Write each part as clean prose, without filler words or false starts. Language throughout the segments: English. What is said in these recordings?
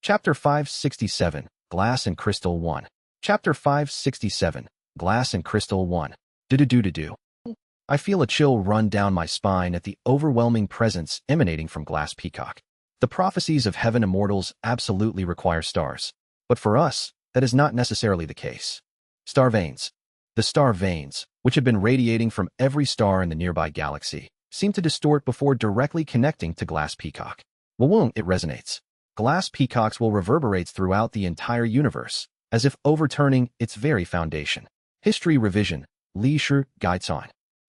Chapter 567, Glass and Crystal 1. Chapter 567, Glass and Crystal 1. Do-do-do-do-do. I feel a chill run down my spine at the overwhelming presence emanating from Glass Peacock. The prophecies of heaven immortals absolutely require stars. But for us, that is not necessarily the case. Star veins. The star veins, which had been radiating from every star in the nearby galaxy, seem to distort before directly connecting to Glass Peacock. Well, it resonates. Glass Peacocks will reverberate throughout the entire universe, as if overturning its very foundation. History revision. Li Shi guides on.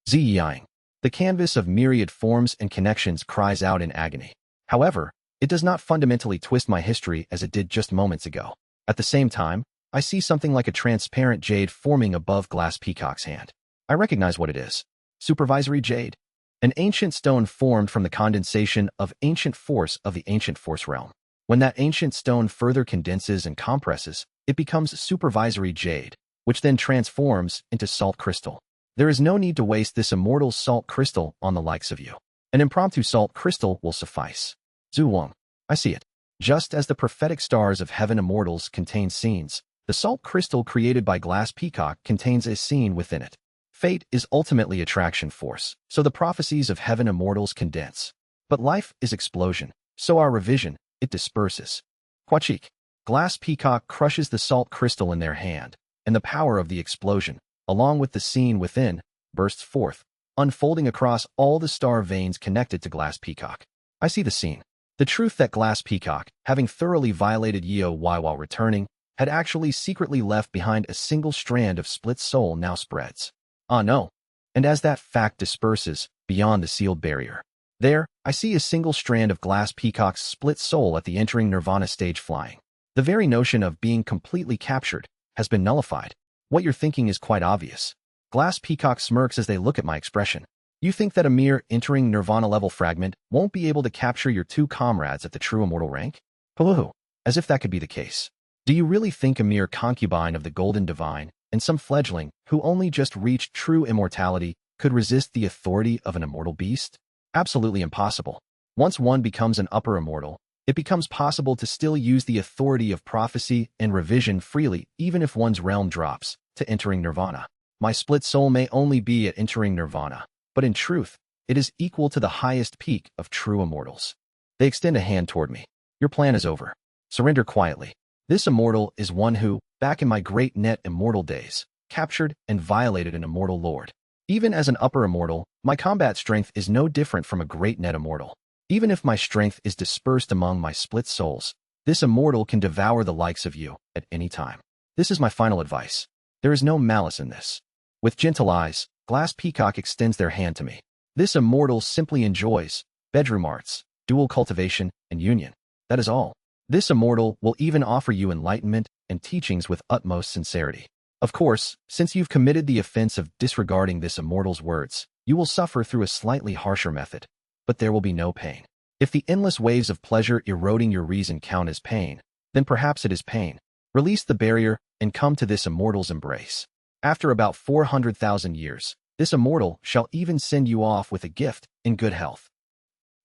Ziying. The canvas of myriad forms and connections cries out in agony. However, it does not fundamentally twist my history as it did just moments ago. At the same time, I see something like a transparent jade forming above Glass Peacock's hand. I recognize what it is. Supervisory jade. An ancient stone formed from the condensation of ancient force of the ancient force realm. When that ancient stone further condenses and compresses, it becomes supervisory jade, which then transforms into salt crystal. There is no need to waste this immortal salt crystal on the likes of you. An impromptu salt crystal will suffice. Zhu Wang. I see it. Just as the prophetic stars of heaven immortals contain scenes, the salt crystal created by Glass Peacock contains a scene within it. Fate is ultimately attraction force, so the prophecies of heaven immortals condense. But life is explosion, so our revision, it disperses. Huachik. Glass Peacock crushes the salt crystal in their hand, and the power of the explosion, along with the scene within, bursts forth, unfolding across all the star veins connected to Glass Peacock. I see the scene. The truth that Glass Peacock, having thoroughly violated Yeo Wai while returning, had actually secretly left behind a single strand of split soul now spreads. Ah no. And as that fact disperses, beyond the sealed barrier, there, I see a single strand of Glass Peacock's split soul at the entering nirvana stage flying. The very notion of being completely captured has been nullified. What you're thinking is quite obvious. Glass Peacock smirks as they look at my expression. You think that a mere entering nirvana-level fragment won't be able to capture your two comrades at the true immortal rank? Pooh, as if that could be the case. Do you really think a mere concubine of the Golden Divine and some fledgling who only just reached true immortality could resist the authority of an immortal beast? Absolutely impossible. Once one becomes an upper immortal, it becomes possible to still use the authority of prophecy and revision freely even if one's realm drops to entering nirvana. My split soul may only be at entering nirvana, but in truth, it is equal to the highest peak of true immortals. They extend a hand toward me. Your plan is over. Surrender quietly. This immortal is one who, back in my great net immortal days, captured and violated an immortal lord. Even as an upper immortal, my combat strength is no different from a great net immortal. Even if my strength is dispersed among my split souls, this immortal can devour the likes of you at any time. This is my final advice. There is no malice in this. With gentle eyes, Glass Peacock extends their hand to me. This immortal simply enjoys bedroom arts, dual cultivation, and union. That is all. This immortal will even offer you enlightenment and teachings with utmost sincerity. Of course, since you've committed the offense of disregarding this immortal's words, you will suffer through a slightly harsher method. But there will be no pain. If the endless waves of pleasure eroding your reason count as pain, then perhaps it is pain. Release the barrier and come to this immortal's embrace. After about 400,000 years, this immortal shall even send you off with a gift in good health.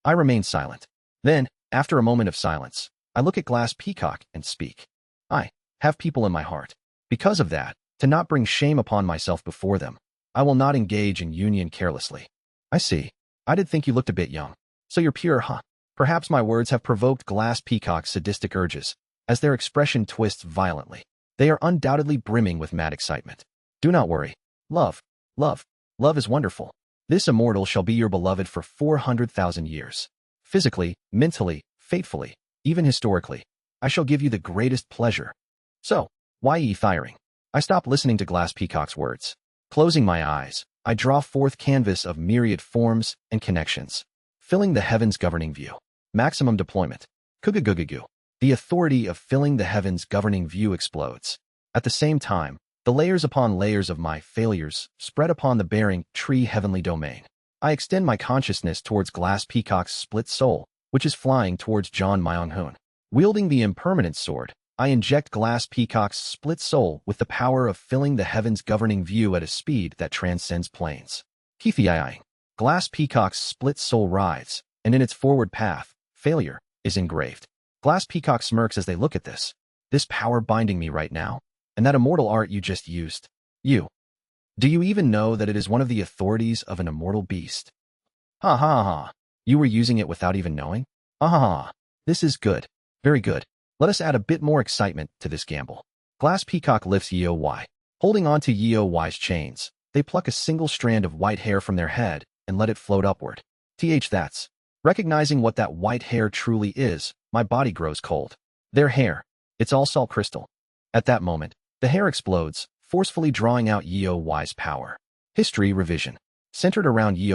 I remain silent. Then, after a moment of silence, I look at Glass Peacock and speak. I have people in my heart. Because of that, to not bring shame upon myself before them, I will not engage in union carelessly. I see. I did think you looked a bit young. So you're pure, huh? Perhaps my words have provoked Glass Peacock's sadistic urges, as their expression twists violently. They are undoubtedly brimming with mad excitement. Do not worry. Love is wonderful. This immortal shall be your beloved for 400,000 years. Physically, mentally, fatefully, even historically, I shall give you the greatest pleasure. So, why ye thiring? I stop listening to Glass Peacock's words. Closing my eyes, I draw forth canvas of myriad forms and connections, filling the heavens governing view. Maximum deployment. Kugugugugu. The authority of filling the heavens governing view explodes. At the same time, the layers upon layers of my failures spread upon the bearing tree heavenly domain. I extend my consciousness towards Glass Peacock's split soul, which is flying towards John Myung-hoon. Wielding the impermanent sword, I inject Glass Peacock's split soul with the power of filling the heavens governing view at a speed that transcends planes. Keithiai. Glass Peacock's split soul rides, and in its forward path, failure is engraved. Glass Peacock smirks as they look at this. This power binding me right now, and that immortal art you just used. Do you even know that it is one of the authorities of an immortal beast? Ha ha ha. You were using it without even knowing? Ha ha ha. This is good. Very good. Let us add a bit more excitement to this gamble. Glass Peacock lifts Yi. Holding on to Yi's chains, they pluck a single strand of white hair from their head and let it float upward. That's. Recognizing what that white hair truly is, my body grows cold. Their hair. It's all salt crystal. At that moment, the hair explodes, forcefully drawing out Yi's power. History revision. Centered around Yi,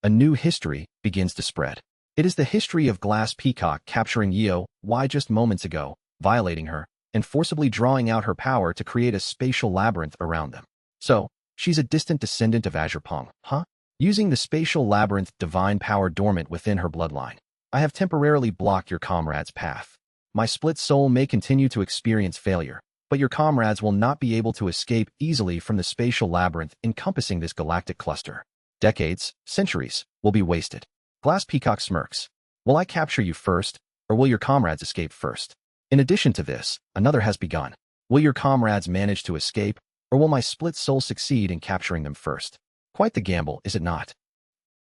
a new history begins to spread. It is the history of Glass Peacock capturing Yi just moments ago, violating her, and forcibly drawing out her power to create a spatial labyrinth around them. So, she's a distant descendant of Azurpong, huh? Using the spatial labyrinth divine power dormant within her bloodline, I have temporarily blocked your comrade's path. My split soul may continue to experience failure, but your comrades will not be able to escape easily from the spatial labyrinth encompassing this galactic cluster. Decades, centuries, will be wasted. Glass Peacock smirks. Will I capture you first, or will your comrades escape first? In addition to this, another has begun. Will your comrades manage to escape, or will my split soul succeed in capturing them first? Quite the gamble, is it not?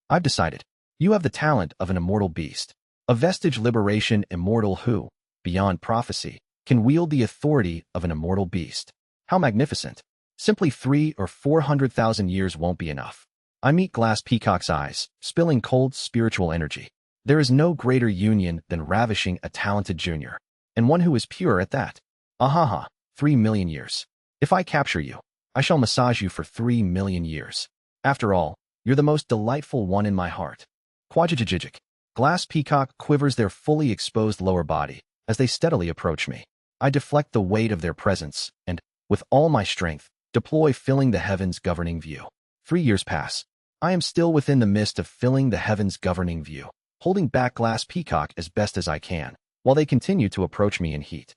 I've decided. You have the talent of an immortal beast. A vestige liberation immortal who, beyond prophecy, can wield the authority of an immortal beast. How magnificent. Simply 300,000 or 400,000 years won't be enough. I meet Glass Peacock's eyes, spilling cold spiritual energy. There is no greater union than ravishing a talented junior, and one who is pure at that. Ahaha, 3 million years. If I capture you, I shall massage you for 3 million years. After all, you're the most delightful one in my heart. Quajajajijik. Glass Peacock quivers their fully exposed lower body as they steadily approach me. I deflect the weight of their presence and, with all my strength, deploy filling the heavens governing view. 3 years pass. I am still within the mist of filling the heavens governing view, holding back Glass Peacock as best as I can, while they continue to approach me in heat.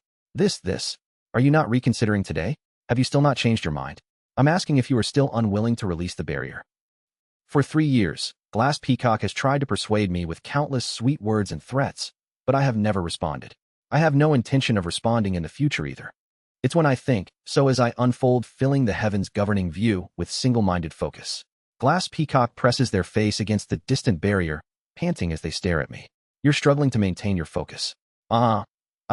Are you not reconsidering today? Have you still not changed your mind? I'm asking if you are still unwilling to release the barrier. For 3 years, Glass Peacock has tried to persuade me with countless sweet words and threats, but I have never responded. I have no intention of responding in the future either. It's when I think, so as I unfold filling the heavens governing view with single-minded focus. Glass Peacock presses their face against the distant barrier, panting as they stare at me. You're struggling to maintain your focus. I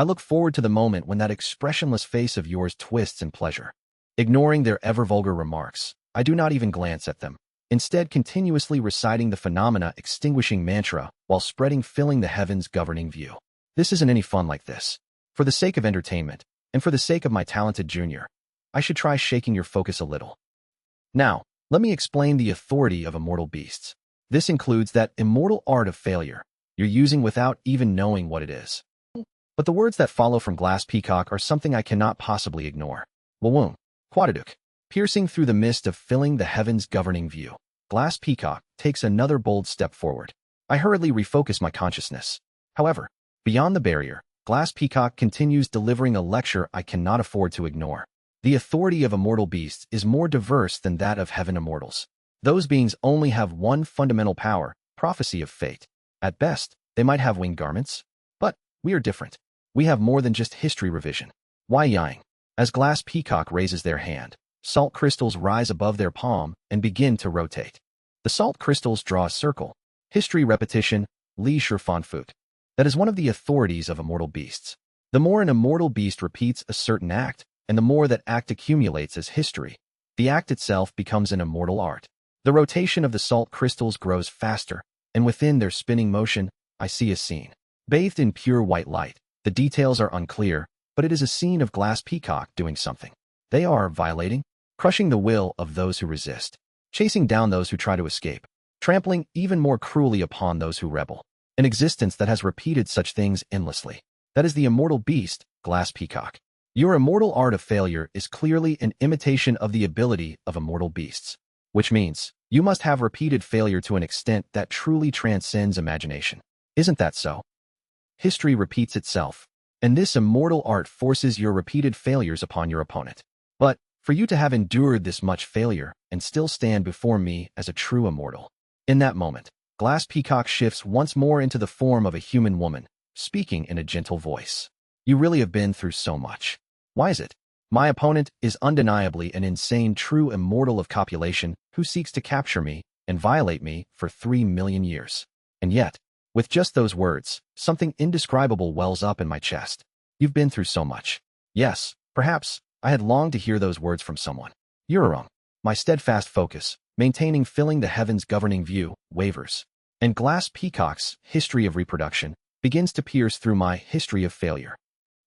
look forward to the moment when that expressionless face of yours twists in pleasure. Ignoring their ever-vulgar remarks, I do not even glance at them, instead continuously reciting the phenomena-extinguishing mantra while spreading filling the heavens governing view. This isn't any fun like this. For the sake of entertainment, and for the sake of my talented junior, I should try shaking your focus a little. Now, let me explain the authority of immortal beasts. This includes that immortal art of failure you're using without even knowing what it is. But the words that follow from Glass Peacock are something I cannot possibly ignore. Wawum. Quadaduk. Piercing through the mist of filling the heavens governing view, Glass Peacock takes another bold step forward. I hurriedly refocus my consciousness. However, beyond the barrier, Glass Peacock continues delivering a lecture I cannot afford to ignore. The authority of immortal beasts is more diverse than that of heaven immortals. Those beings only have one fundamental power, prophecy of fate. At best, they might have winged garments. But we are different. We have more than just history revision. Why yang? As Glass Peacock raises their hand, salt crystals rise above their palm and begin to rotate. The salt crystals draw a circle. History repetition, Li Shifan Fut. That is one of the authorities of immortal beasts. The more an immortal beast repeats a certain act, and the more that act accumulates as history, the act itself becomes an immortal art. The rotation of the salt crystals grows faster, and within their spinning motion, I see a scene. Bathed in pure white light, the details are unclear, but it is a scene of Glass Peacock doing something. They are violating, crushing the will of those who resist, chasing down those who try to escape, trampling even more cruelly upon those who rebel. An existence that has repeated such things endlessly. That is the immortal beast, Glass Peacock. Your immortal art of failure is clearly an imitation of the ability of immortal beasts, which means you must have repeated failure to an extent that truly transcends imagination. Isn't that so? History repeats itself, and this immortal art forces your repeated failures upon your opponent. But for you to have endured this much failure and still stand before me as a true immortal. In that moment, Glass Peacock shifts once more into the form of a human woman, speaking in a gentle voice. You really have been through so much. Why is it? My opponent is undeniably an insane true immortal of copulation who seeks to capture me and violate me for 3 million years. And yet, with just those words, something indescribable wells up in my chest. You've been through so much. Yes, perhaps, I had longed to hear those words from someone. Urarong. My steadfast focus, maintaining filling the heavens governing view, wavers. And Glass Peacock's history of reproduction begins to pierce through my history of failure.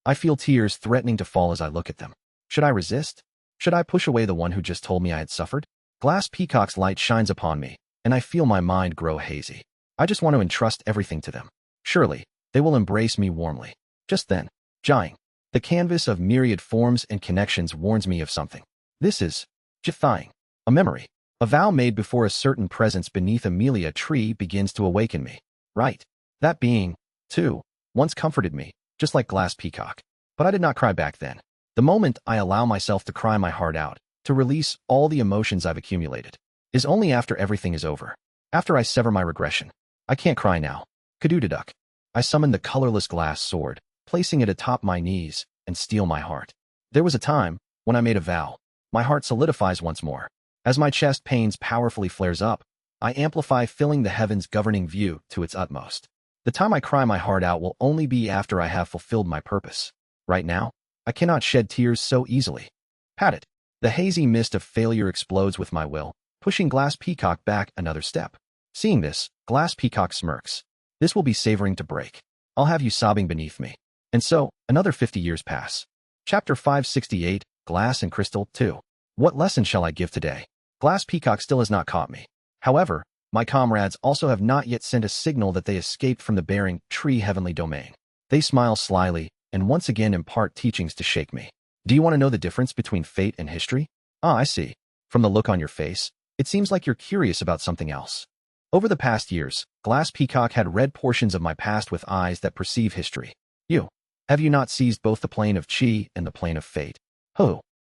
I feel tears threatening to fall as I look at them. Should I resist? Should I push away the one who just told me I had suffered? Glass Peacock's light shines upon me, and I feel my mind grow hazy. I just want to entrust everything to them. Surely, they will embrace me warmly. Just then, Jying, the canvas of myriad forms and connections warns me of something. This is Jying, a memory. A vow made before a certain presence beneath a melia tree begins to awaken me. Right. That being, too, once comforted me, just like Glass Peacock. But I did not cry back then. The moment I allow myself to cry my heart out, to release all the emotions I've accumulated, is only after everything is over. After I sever my regression. I can't cry now. Kadudaduk. I summon the colorless glass sword, placing it atop my knees, and steel my heart. There was a time, when I made a vow. My heart solidifies once more. As my chest pains powerfully flares up, I amplify filling the heavens governing view to its utmost. The time I cry my heart out will only be after I have fulfilled my purpose. Right now, I cannot shed tears so easily. Pat it. The hazy mist of failure explodes with my will, pushing Glass Peacock back another step. Seeing this, Glass Peacock smirks. This will be savoring to break. I'll have you sobbing beneath me. And so, another 50 years pass. Chapter 568, Glass and Crystal 2. What lesson shall I give today? Glass Peacock still has not caught me. However, my comrades also have not yet sent a signal that they escaped from the bearing tree heavenly domain. They smile slyly, and once again impart teachings to shake me. Do you want to know the difference between fate and history? Ah, I see. From the look on your face, it seems like you're curious about something else. Over the past years, Glass Peacock had read portions of my past with eyes that perceive history. Have you not seized both the plane of chi and the plane of fate?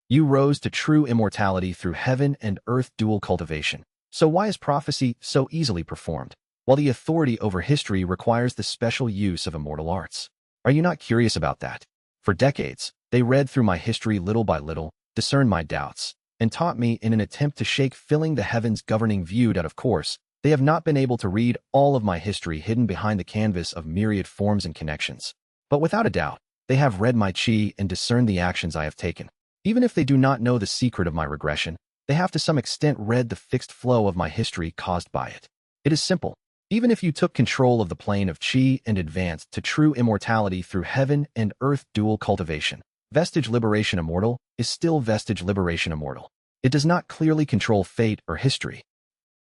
You rose to true immortality through heaven and earth dual cultivation. So why is prophecy so easily performed, while the authority over history requires the special use of immortal arts? Are you not curious about that? For decades, they read through my history little by little, discerned my doubts, and taught me in an attempt to shake filling the heavens governing view that, of course, they have not been able to read all of my history hidden behind the canvas of myriad forms and connections. But without a doubt, they have read my chi and discerned the actions I have taken. Even if they do not know the secret of my regression, they have to some extent read the fixed flow of my history caused by it. It is simple. Even if you took control of the plane of chi and advanced to true immortality through heaven and earth dual cultivation, Vestige Liberation Immortal is still Vestige Liberation Immortal. It does not clearly control fate or history.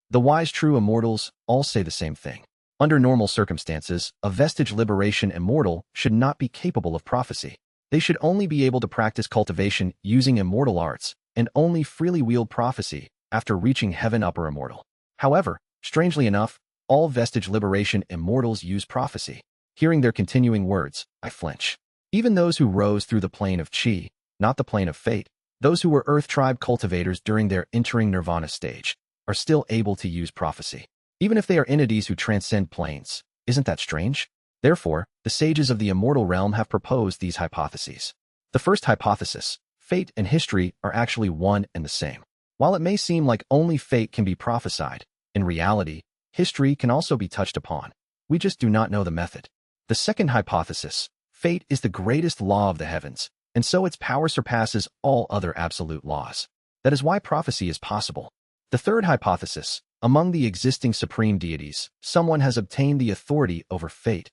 The wise true immortals all say the same thing. Under normal circumstances, a Vestige Liberation Immortal should not be capable of prophecy. They should only be able to practice cultivation using immortal arts, and only freely wield prophecy after reaching heaven upper immortal. However, strangely enough, all Vestige Liberation Immortals use prophecy. Hearing their continuing words, I flinch. Even those who rose through the plane of chi, not the plane of fate, those who were Earth Tribe cultivators during their entering nirvana stage, are still able to use prophecy. Even if they are entities who transcend planes. Isn't that strange? Therefore, the sages of the immortal realm have proposed these hypotheses. The first hypothesis, fate and history are actually one and the same. While it may seem like only fate can be prophesied, in reality, history can also be touched upon. We just do not know the method. The second hypothesis, fate is the greatest law of the heavens, and so its power surpasses all other absolute laws. That is why prophecy is possible. The third hypothesis, among the existing supreme deities, someone has obtained the authority over fate,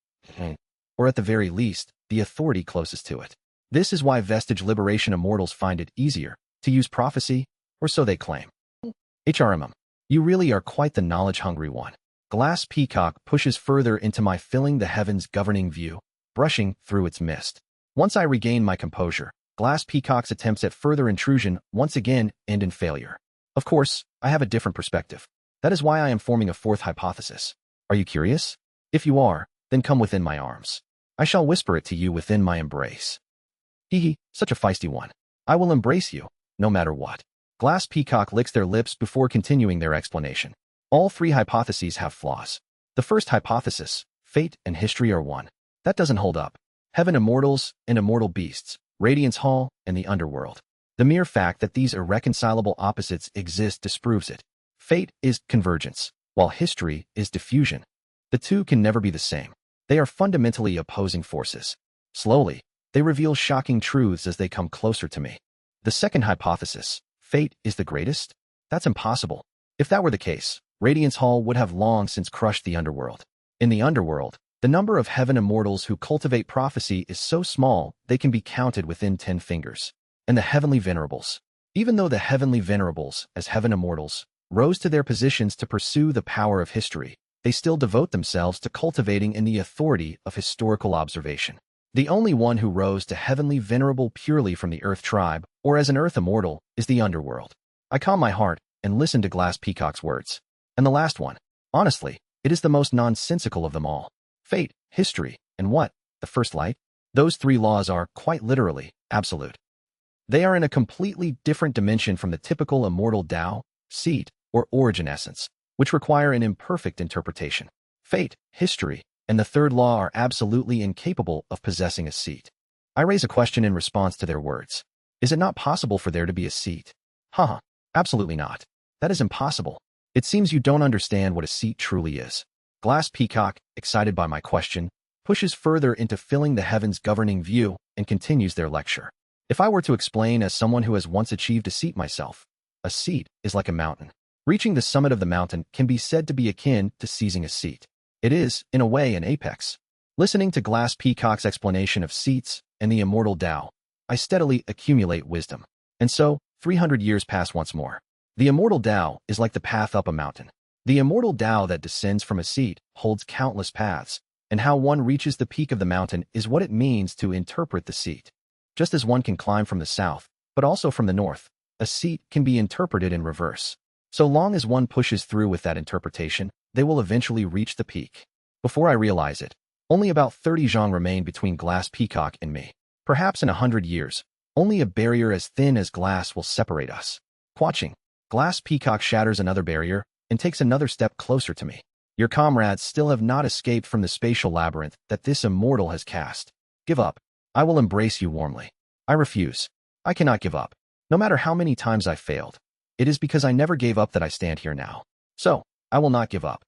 or at the very least, the authority closest to it. This is why Vestige Liberation Immortals find it easier to use prophecy, or so they claim. HRMM, you really are quite the knowledge-hungry one. Glass Peacock pushes further into my filling the heavens governing view, brushing through its mist. Once I regain my composure, Glass Peacock's attempts at further intrusion once again end in failure. Of course, I have a different perspective. That is why I am forming a fourth hypothesis. Are you curious? If you are, then come within my arms. I shall whisper it to you within my embrace. Hee, such a feisty one. I will embrace you, no matter what. Glass Peacock licks their lips before continuing their explanation. All three hypotheses have flaws. The first hypothesis, fate and history are one. That doesn't hold up. Heaven immortals and immortal beasts, Radiance Hall and the underworld. The mere fact that these irreconcilable opposites exist disproves it. Fate is convergence, while history is diffusion. The two can never be the same. They are fundamentally opposing forces. Slowly, they reveal shocking truths as they come closer to me. The second hypothesis, fate is the greatest? That's impossible. If that were the case, Radiance Hall would have long since crushed the underworld. In the underworld, the number of heaven immortals who cultivate prophecy is so small they can be counted within 10 fingers. And the heavenly venerables. Even though the heavenly venerables, as heaven immortals, rose to their positions to pursue the power of history, they still devote themselves to cultivating in the authority of historical observation. The only one who rose to heavenly venerable purely from the earth tribe, or as an earth immortal, is the underworld. I calm my heart and listen to Glass Peacock's words. And the last one, honestly, it is the most nonsensical of them all. Fate, history, and what? The first light? Those three laws are, quite literally, absolute. They are in a completely different dimension from the typical immortal Tao, seed, or origin essence, which require an imperfect interpretation. Fate, history, and the third law are absolutely incapable of possessing a seat. I raise a question in response to their words. Is it not possible for there to be a seat? Haha, absolutely not. That is impossible. It seems you don't understand what a seat truly is. Glass Peacock, excited by my question, pushes further into filling the heavens governing view and continues their lecture. If I were to explain as someone who has once achieved a seat myself, a seat is like a mountain. Reaching the summit of the mountain can be said to be akin to seizing a seat. It is, in a way, an apex. Listening to Glass Peacock's explanation of seats and the immortal Tao, I steadily accumulate wisdom. And so, 300 years pass once more. The immortal Tao is like the path up a mountain. The immortal Tao that descends from a seat holds countless paths, and how one reaches the peak of the mountain is what it means to interpret the seat. Just as one can climb from the south, but also from the north, a seat can be interpreted in reverse. So long as one pushes through with that interpretation, they will eventually reach the peak. Before I realize it, only about 30 zhang remain between Glass Peacock and me. Perhaps in 100 years, only a barrier as thin as glass will separate us. Quatching, Glass Peacock shatters another barrier and takes another step closer to me. Your comrades still have not escaped from the spatial labyrinth that this immortal has cast. Give up. I will embrace you warmly. I refuse. I cannot give up. No matter how many times I failed. It is because I never gave up that I stand here now. So, I will not give up.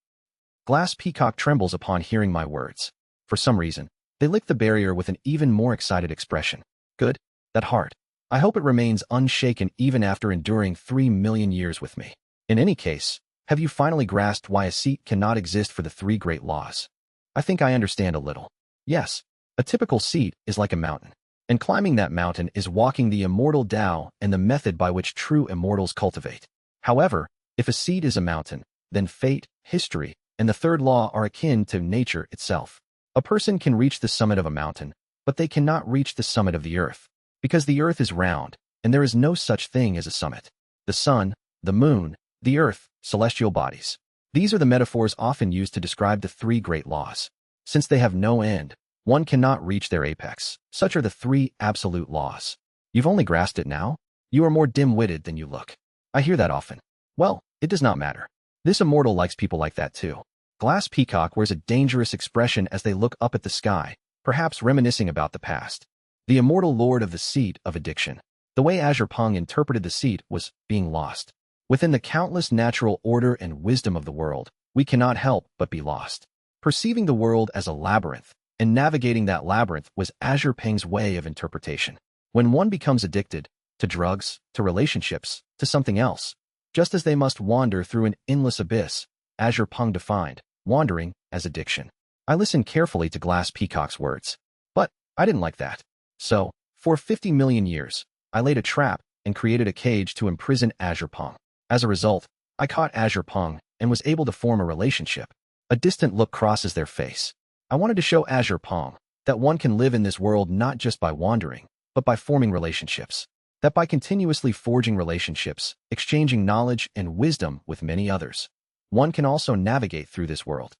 Glass Peacock trembles upon hearing my words. For some reason, they lick the barrier with an even more excited expression. Good. That heart. I hope it remains unshaken even after enduring 3 million years with me. In any case, have you finally grasped why a seat cannot exist for the three great laws? I think I understand a little. Yes, a typical seat is like a mountain. And climbing that mountain is walking the immortal Tao and the method by which true immortals cultivate. However, if a seed is a mountain, then fate, history, and the third law are akin to nature itself. A person can reach the summit of a mountain, but they cannot reach the summit of the earth, because the earth is round, and there is no such thing as a summit. The sun, the moon, the earth, celestial bodies. These are the metaphors often used to describe the three great laws. Since they have no end, one cannot reach their apex. Such are the three absolute laws. You've only grasped it now? You are more dim-witted than you look. I hear that often. Well, it does not matter. This immortal likes people like that too. Glass Peacock wears a dangerous expression as they look up at the sky, perhaps reminiscing about the past. The immortal lord of the seat of addiction. The way Azure Peng interpreted the seat was being lost. Within the countless natural order and wisdom of the world, we cannot help but be lost. Perceiving the world as a labyrinth, and navigating that labyrinth was Azure Peng's way of interpretation. When one becomes addicted, to drugs, to relationships, to something else, just as they must wander through an endless abyss, Azure Peng defined wandering as addiction. I listened carefully to Glass Peacock's words. But I didn't like that. So, for 50 million years, I laid a trap and created a cage to imprison Azure Peng. As a result, I caught Azure Peng and was able to form a relationship. A distant look crosses their face. I wanted to show Azure Peng that one can live in this world not just by wandering, but by forming relationships. That by continuously forging relationships, exchanging knowledge and wisdom with many others, one can also navigate through this world.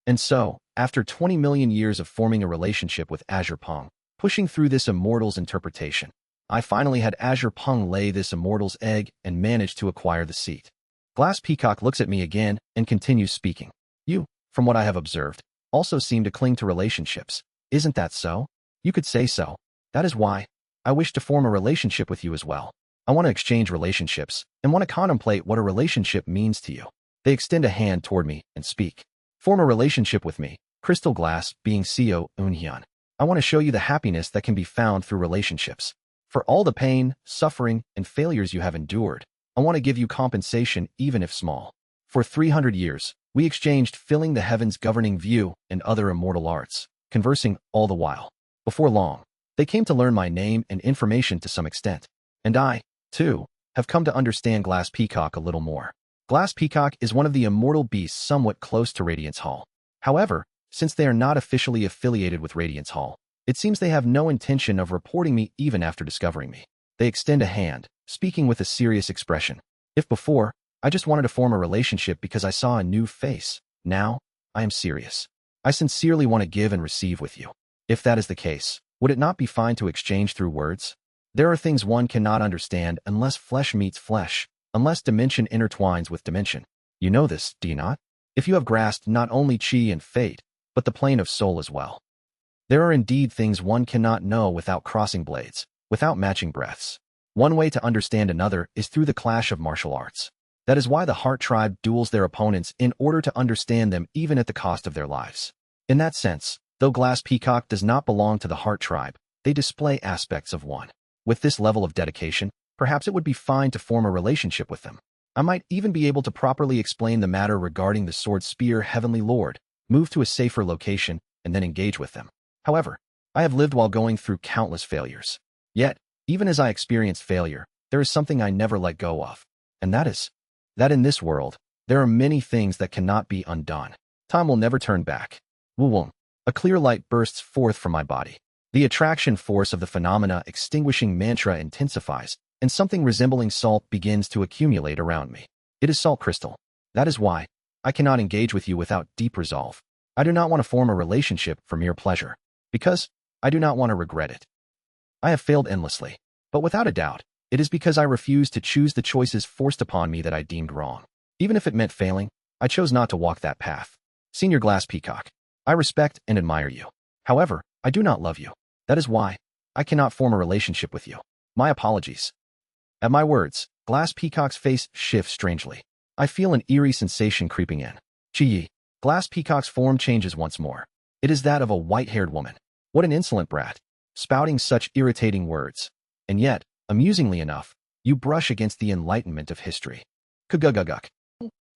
And so, after 20 million years of forming a relationship with Azure Peng, pushing through this immortal's interpretation, I finally had Azure Peng lay this immortal's egg and managed to acquire the seat. Glass Peacock looks at me again and continues speaking. You, from what I have observed, also seem to cling to relationships. Isn't that so? You could say so. That is why I wish to form a relationship with you as well. I want to exchange relationships and want to contemplate what a relationship means to you. They extend a hand toward me and speak. Form a relationship with me, crystal glass being Seo Unhyun. I want to show you the happiness that can be found through relationships. For all the pain, suffering, and failures you have endured, I want to give you compensation even if small. For 300 years, we exchanged filling the heavens governing view and other immortal arts, conversing all the while. Before long, they came to learn my name and information to some extent. And I, too, have come to understand Glass Peacock a little more. Glass Peacock is one of the immortal beasts somewhat close to Radiance Hall. However, since they are not officially affiliated with Radiance Hall, it seems they have no intention of reporting me even after discovering me. They extend a hand, speaking with a serious expression. If before, I just wanted to form a relationship because I saw a new face, now, I am serious. I sincerely want to give and receive with you. If that is the case, would it not be fine to exchange through words? There are things one cannot understand unless flesh meets flesh, unless dimension intertwines with dimension. You know this, do you not? If you have grasped not only chi and fate, but the plane of soul as well. There are indeed things one cannot know without crossing blades, without matching breaths. One way to understand another is through the clash of martial arts. That is why the Heart Tribe duels their opponents in order to understand them even at the cost of their lives. In that sense, though Glass Peacock does not belong to the Heart Tribe, they display aspects of one. With this level of dedication, perhaps it would be fine to form a relationship with them. I might even be able to properly explain the matter regarding the Sword Spear Heavenly Lord, move to a safer location, and then engage with them. However, I have lived while going through countless failures. Yet, even as I experienced failure, there is something I never let go of. And that is, that in this world, there are many things that cannot be undone. Time will never turn back. Wu-wong. A clear light bursts forth from my body. The attraction force of the phenomena extinguishing mantra intensifies, and something resembling salt begins to accumulate around me. It is salt crystal. That is why I cannot engage with you without deep resolve. I do not want to form a relationship for mere pleasure, because I do not want to regret it. I have failed endlessly, but without a doubt, it is because I refused to choose the choices forced upon me that I deemed wrong. Even if it meant failing, I chose not to walk that path. Senior Glass Peacock, I respect and admire you. However, I do not love you. That is why I cannot form a relationship with you. My apologies. At my words, Glass Peacock's face shifts strangely. I feel an eerie sensation creeping in. Chi-yi. Glass Peacock's form changes once more. It is that of a white-haired woman. What an insolent brat, spouting such irritating words. And yet, amusingly enough, you brush against the enlightenment of history. Kuguguguk.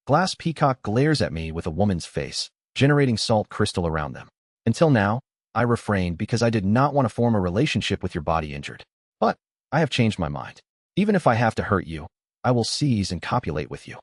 Glass Peacock glares at me with a woman's face, generating salt crystal around them. Until now, I refrained because I did not want to form a relationship with your body injured. But I have changed my mind. Even if I have to hurt you, I will seize and copulate with you.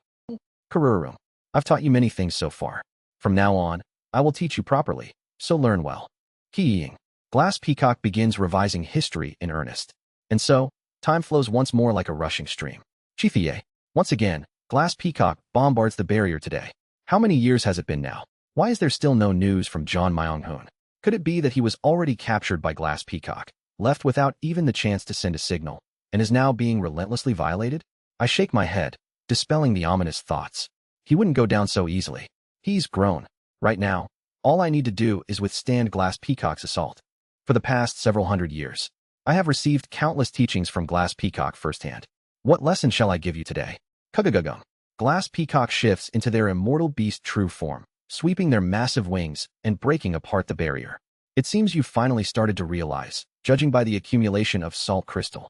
Karuru. I've taught you many things so far. From now on, I will teach you properly, so learn well. Keying. Glass Peacock begins revising history in earnest. And so, time flows once more like a rushing stream. Chithie. Once again, Glass Peacock bombards the barrier today. How many years has it been now? Why is there still no news from John Myung-hoon? Could it be that he was already captured by Glass Peacock, left without even the chance to send a signal, and is now being relentlessly violated? I shake my head, dispelling the ominous thoughts. He wouldn't go down so easily. He's grown. Right now, all I need to do is withstand Glass Peacock's assault. For the past several hundred years, I have received countless teachings from Glass Peacock firsthand. What lesson shall I give you today? Kugugugum. Glass Peacock shifts into their immortal beast true form, sweeping their massive wings and breaking apart the barrier. It seems you've finally started to realize, judging by the accumulation of salt crystal.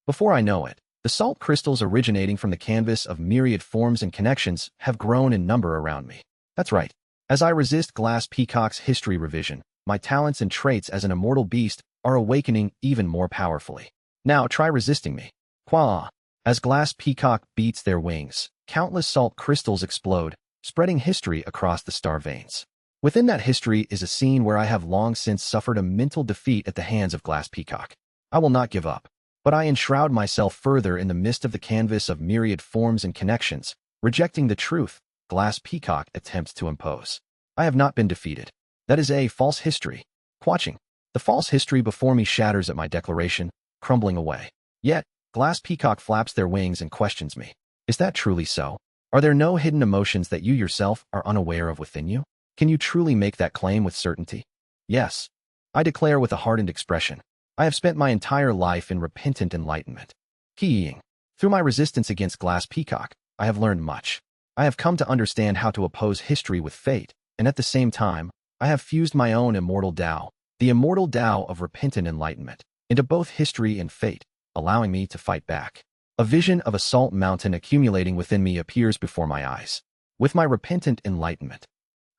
Before I know it, the salt crystals originating from the canvas of myriad forms and connections have grown in number around me. That's right. As I resist Glass Peacock's history revision, my talents and traits as an immortal beast are awakening even more powerfully. Now try resisting me. Qua. As Glass Peacock beats their wings, countless salt crystals explode, spreading history across the star veins. Within that history is a scene where I have long since suffered a mental defeat at the hands of Glass Peacock. I will not give up, but I enshroud myself further in the mist of the canvas of myriad forms and connections, rejecting the truth Glass Peacock attempts to impose. I have not been defeated. That is a false history. Quaching. The false history before me shatters at my declaration, crumbling away. Yet, Glass Peacock flaps their wings and questions me. Is that truly so? Are there no hidden emotions that you yourself are unaware of within you? Can you truly make that claim with certainty? Yes. I declare with a hardened expression. I have spent my entire life in repentant enlightenment. Keying. Through my resistance against Glass Peacock, I have learned much. I have come to understand how to oppose history with fate, and at the same time, I have fused my own immortal Tao, the immortal Tao of repentant enlightenment, into both history and fate, allowing me to fight back. A vision of a salt mountain accumulating within me appears before my eyes. With my repentant enlightenment,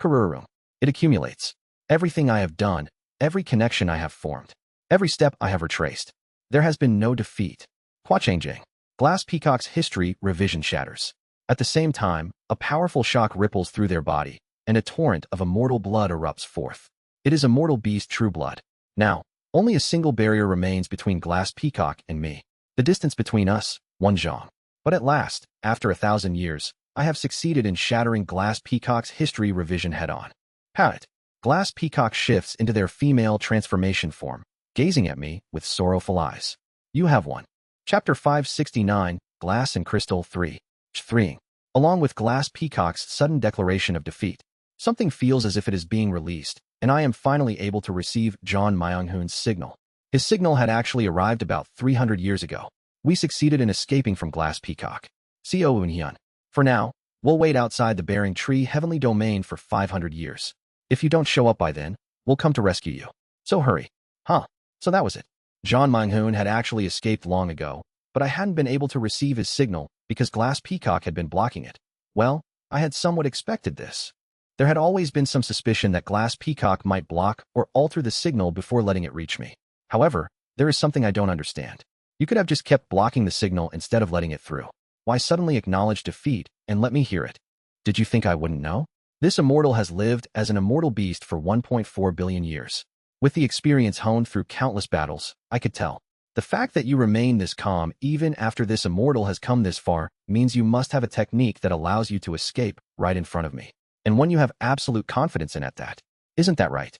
Karurum, it accumulates. Everything I have done, every connection I have formed, every step I have retraced. There has been no defeat. Huachangjiang. Glass Peacock's history revision shatters. At the same time, a powerful shock ripples through their body, and a torrent of immortal blood erupts forth. It is immortal beast true blood. Now, only a single barrier remains between Glass Peacock and me. The distance between us, one zhang. But at last, after 1,000 years, I have succeeded in shattering Glass Peacock's history revision head-on. Pat. Glass Peacock shifts into their female transformation form, gazing at me with sorrowful eyes. You have won. Chapter 569, Glass and Crystal 3. 3. Along with Glass Peacock's sudden declaration of defeat, something feels as if it is being released, and I am finally able to receive John Myung-hoon's signal. His signal had actually arrived about 300 years ago. We succeeded in escaping from Glass Peacock. Co Eun-hyun. For now, we'll wait outside the Bearing Tree Heavenly Domain for 500 years. If you don't show up by then, we'll come to rescue you. So hurry. Huh. So that was it. John Myung-hoon had actually escaped long ago, but I hadn't been able to receive his signal because Glass Peacock had been blocking it. Well, I had somewhat expected this. There had always been some suspicion that Glass Peacock might block or alter the signal before letting it reach me. However, there is something I don't understand. You could have just kept blocking the signal instead of letting it through. Why suddenly acknowledge defeat and let me hear it? Did you think I wouldn't know? This immortal has lived as an immortal beast for 1.4 billion years. With the experience honed through countless battles, I could tell. The fact that you remain this calm even after this immortal has come this far means you must have a technique that allows you to escape right in front of me. And one you have absolute confidence in at that. Isn't that right?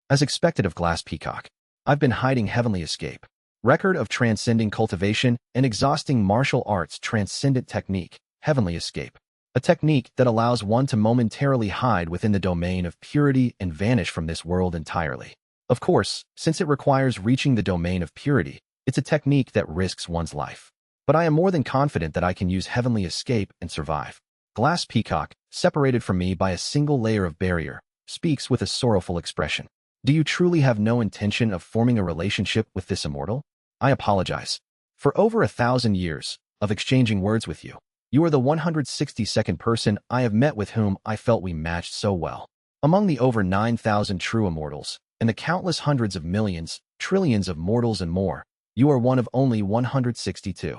As expected of Glass Peacock, I've been hiding Heavenly Escape. Record of Transcending Cultivation and Exhausting Martial Arts Transcendent Technique, Heavenly Escape. A technique that allows one to momentarily hide within the domain of purity and vanish from this world entirely. Of course, since it requires reaching the domain of purity, it's a technique that risks one's life. But I am more than confident that I can use Heavenly Escape and survive. Glass Peacock, separated from me by a single layer of barrier, speaks with a sorrowful expression. Do you truly have no intention of forming a relationship with this immortal? I apologize. For over 1,000 years of exchanging words with you, you are the 162nd person I have met with whom I felt we matched so well. Among the over 9,000 true immortals, and the countless hundreds of millions, trillions of mortals and more, you are one of only 162.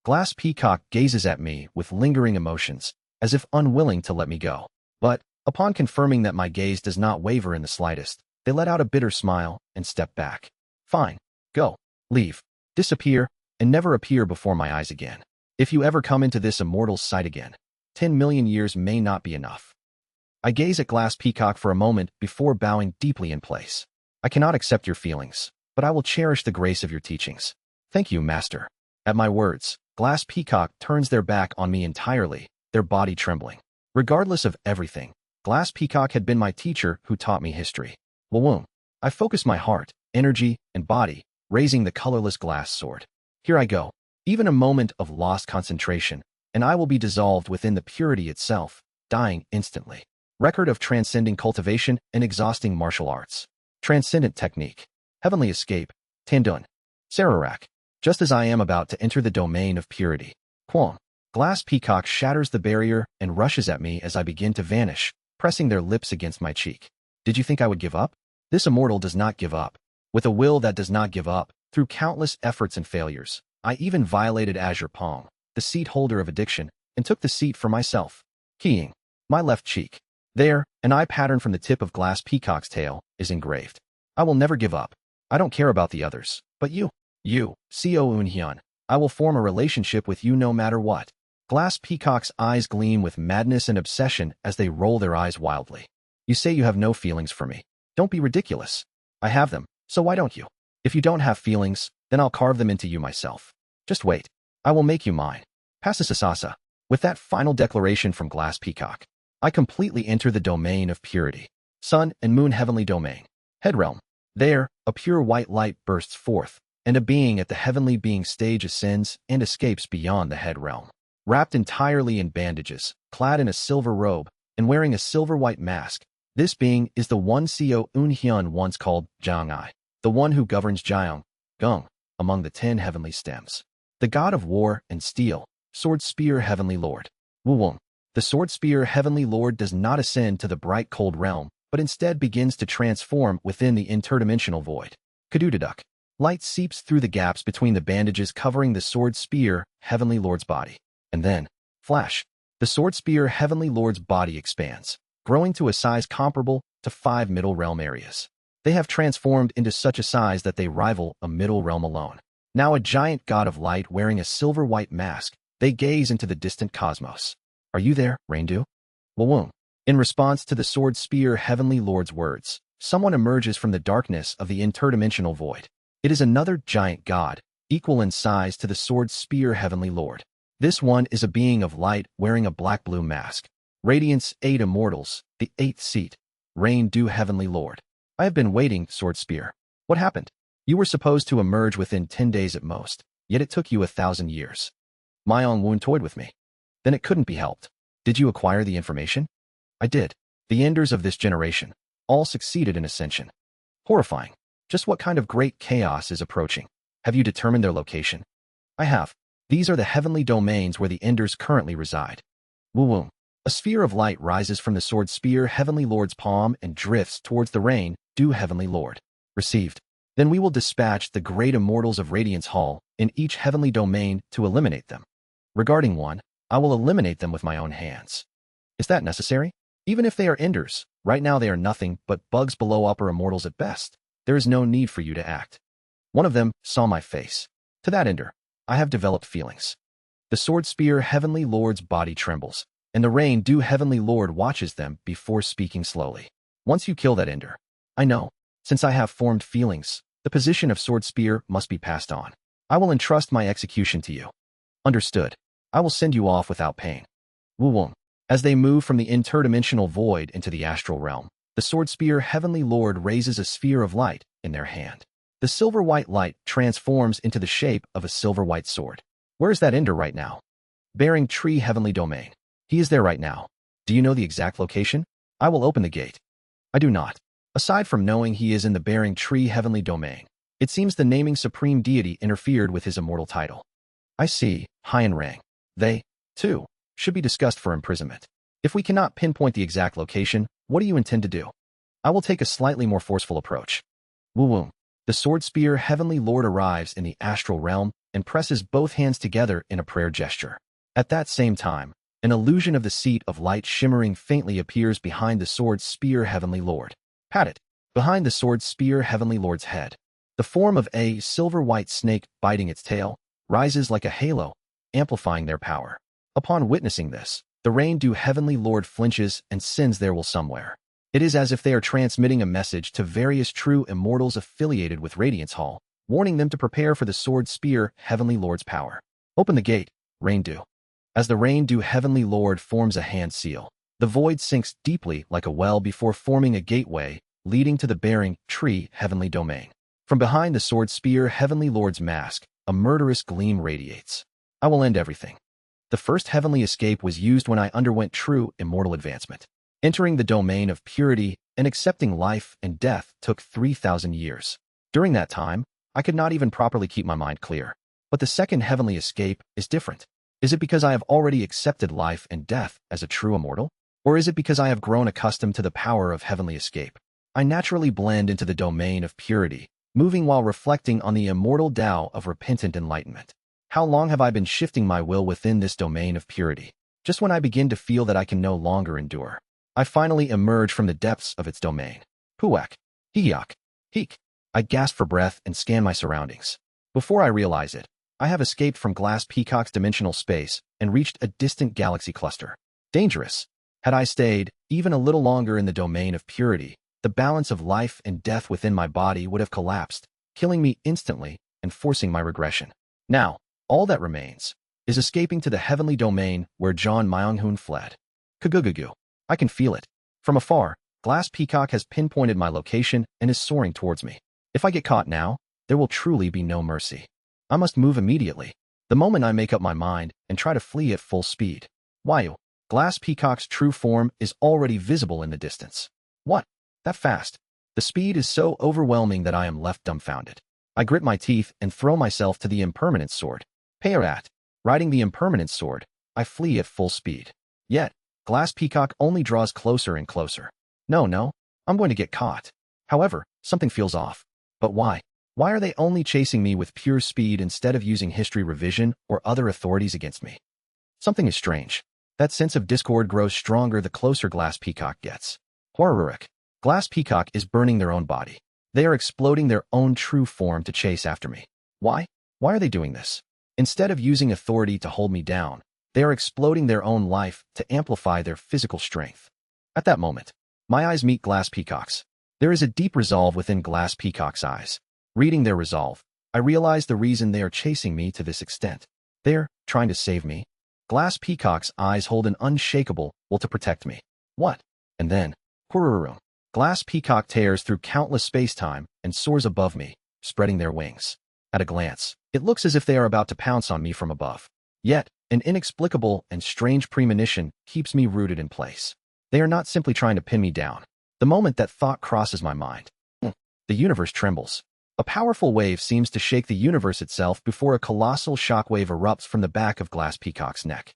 Glass Peacock gazes at me with lingering emotions, as if unwilling to let me go. But, upon confirming that my gaze does not waver in the slightest, they let out a bitter smile and step back. Fine. Go. Leave. Disappear, and never appear before my eyes again. If you ever come into this immortal's sight again, 10 million years may not be enough. I gaze at Glass Peacock for a moment before bowing deeply in place. I cannot accept your feelings, but I will cherish the grace of your teachings. Thank you, Master. At my words, Glass Peacock turns their back on me entirely, their body trembling. Regardless of everything, Glass Peacock had been my teacher who taught me history. Wawum. I focus my heart, energy, and body, raising the colorless glass sword. Here I go. Even a moment of lost concentration, and I will be dissolved within the purity itself, dying instantly. Record of Transcending Cultivation and Exhausting Martial Arts. Transcendent Technique. Heavenly Escape. Tandun. Sararak. Just as I am about to enter the domain of purity. Quam. Glass Peacock shatters the barrier and rushes at me as I begin to vanish, pressing their lips against my cheek. Did you think I would give up? This immortal does not give up. With a will that does not give up, through countless efforts and failures, I even violated Azure Pong, the seat holder of addiction, and took the seat for myself. Keying. My left cheek. There, an eye pattern from the tip of Glass Peacock's tail is engraved. I will never give up. I don't care about the others, but you. You, Co Eun-hyun. I will form a relationship with you no matter what. Glass Peacock's eyes gleam with madness and obsession as they roll their eyes wildly. You say you have no feelings for me. Don't be ridiculous. I have them, so why don't you? If you don't have feelings, then I'll carve them into you myself. Just wait. I will make you mine. Pasasasasa. With that final declaration from Glass Peacock, I completely enter the domain of purity. Sun and Moon Heavenly Domain. Head Realm. There, a pure white light bursts forth, and a being at the heavenly being stage ascends and escapes beyond the head realm. Wrapped entirely in bandages, clad in a silver robe, and wearing a silver-white mask, this being is the one Co Un-hyun once called Jiang-I, the one who governs Jiang, Gung, among the 10 heavenly stems. The god of war and steel, sword spear heavenly lord. Wu-wung. The sword spear heavenly lord does not ascend to the bright cold realm, but instead begins to transform within the interdimensional void. Kadudaduk. Light seeps through the gaps between the bandages covering the sword spear heavenly lord's body. And then, flash. The sword spear heavenly lord's body expands, growing to a size comparable to 5 middle realm areas. They have transformed into such a size that they rival a middle realm alone. Now a giant god of light wearing a silver-white mask, they gaze into the distant cosmos. Are you there, Raindew? Wawung. In response to the sword spear heavenly lord's words, someone emerges from the darkness of the interdimensional void. It is another giant god, equal in size to the sword spear heavenly lord. This one is a being of light wearing a black-blue mask. Radiance 8 Immortals, the 8th seat. Rain-dew heavenly lord. I have been waiting, sword spear. What happened? You were supposed to emerge within 10 days at most, yet it took you 1,000 years. Myong Woon toyed with me. Then it couldn't be helped. Did you acquire the information? I did. The enders of this generation all succeeded in ascension. Horrifying. Just what kind of great chaos is approaching? Have you determined their location? I have. These are the heavenly domains where the enders currently reside. Wu-wung. A sphere of light rises from the sword spear heavenly lord's palm and drifts towards the rain-dew heavenly lord. Received. Then we will dispatch the great immortals of Radiance Hall in each heavenly domain to eliminate them. Regarding one, I will eliminate them with my own hands. Is that necessary? Even if they are enders, right now they are nothing but bugs below upper immortals at best. There is no need for you to act. One of them saw my face. To that ender, I have developed feelings. The sword spear heavenly lord's body trembles, and the rain-dew heavenly lord watches them before speaking slowly. Once you kill that ender, I know, since I have formed feelings, the position of sword spear must be passed on. I will entrust my execution to you. Understood. I will send you off without pain. Wu-wung. As they move from the interdimensional void into the astral realm, the sword spear heavenly lord raises a sphere of light in their hand. The silver-white light transforms into the shape of a silver-white sword. Where is that ender right now? Bearing tree heavenly domain. He is there right now. Do you know the exact location? I will open the gate. I do not. Aside from knowing he is in the bearing tree heavenly domain, it seems the naming supreme deity interfered with his immortal title. I see, high in rank. They, too, should be discussed for imprisonment. If we cannot pinpoint the exact location, what do you intend to do? I will take a slightly more forceful approach. Wu-wung. The sword spear heavenly lord arrives in the astral realm and presses both hands together in a prayer gesture. At that same time, an illusion of the seat of light shimmering faintly appears behind the sword spear heavenly lord. Pat it. Behind the sword spear heavenly lord's head, the form of a silver-white snake biting its tail rises like a halo, amplifying their power. Upon witnessing this, the rain-dew heavenly lord flinches and sends their will somewhere. It is as if they are transmitting a message to various true immortals affiliated with Radiance Hall, warning them to prepare for the sword spear heavenly lord's power. Open the gate, rain-dew. As the rain-dew heavenly lord forms a hand seal, the void sinks deeply like a well before forming a gateway leading to the bearing tree heavenly domain. From behind the sword spear heavenly lord's mask, a murderous gleam radiates. I will end everything. The first heavenly escape was used when I underwent true immortal advancement. Entering the domain of purity and accepting life and death took 3,000 years. During that time, I could not even properly keep my mind clear. But the second heavenly escape is different. Is it because I have already accepted life and death as a true immortal? Or is it because I have grown accustomed to the power of heavenly escape? I naturally blend into the domain of purity, moving while reflecting on the immortal Tao of repentant enlightenment. How long have I been shifting my will within this domain of purity? Just when I begin to feel that I can no longer endure, I finally emerge from the depths of its domain. Puak. Hiyak. Heek. I gasp for breath and scan my surroundings. Before I realize it, I have escaped from Glass Peacock's dimensional space and reached a distant galaxy cluster. Dangerous. Had I stayed even a little longer in the domain of purity, the balance of life and death within my body would have collapsed, killing me instantly and forcing my regression. Now, all that remains is escaping to the heavenly domain where John Myung-hoon fled. Kagugugu. I can feel it. From afar, Glass Peacock has pinpointed my location and is soaring towards me. If I get caught now, there will truly be no mercy. I must move immediately, the moment I make up my mind, and try to flee at full speed. Why? Glass Peacock's true form is already visible in the distance. What? That fast? The speed is so overwhelming that I am left dumbfounded. I grit my teeth and throw myself to the impermanence sword. Payarat. Riding the impermanence sword, I flee at full speed. Yet, Glass Peacock only draws closer and closer. No, I'm going to get caught. However, something feels off. But why? Why are they only chasing me with pure speed instead of using history revision or other authorities against me? Something is strange. That sense of discord grows stronger the closer Glass Peacock gets. Horroric. Glass Peacock is burning their own body. They are exploding their own true form to chase after me. Why? Why are they doing this? Instead of using authority to hold me down, they are exploding their own life to amplify their physical strength. At that moment, my eyes meet Glass Peacock's. There is a deep resolve within Glass Peacock's eyes. Reading their resolve, I realize the reason they are chasing me to this extent. They're trying to save me. Glass Peacock's eyes hold an unshakable will to protect me. What? And then, Hururum. Glass Peacock tears through countless space-time and soars above me, spreading their wings. At a glance, it looks as if they are about to pounce on me from above. Yet, an inexplicable and strange premonition keeps me rooted in place. They are not simply trying to pin me down. The moment that thought crosses my mind, the universe trembles. A powerful wave seems to shake the universe itself before a colossal shockwave erupts from the back of Glass Peacock's neck.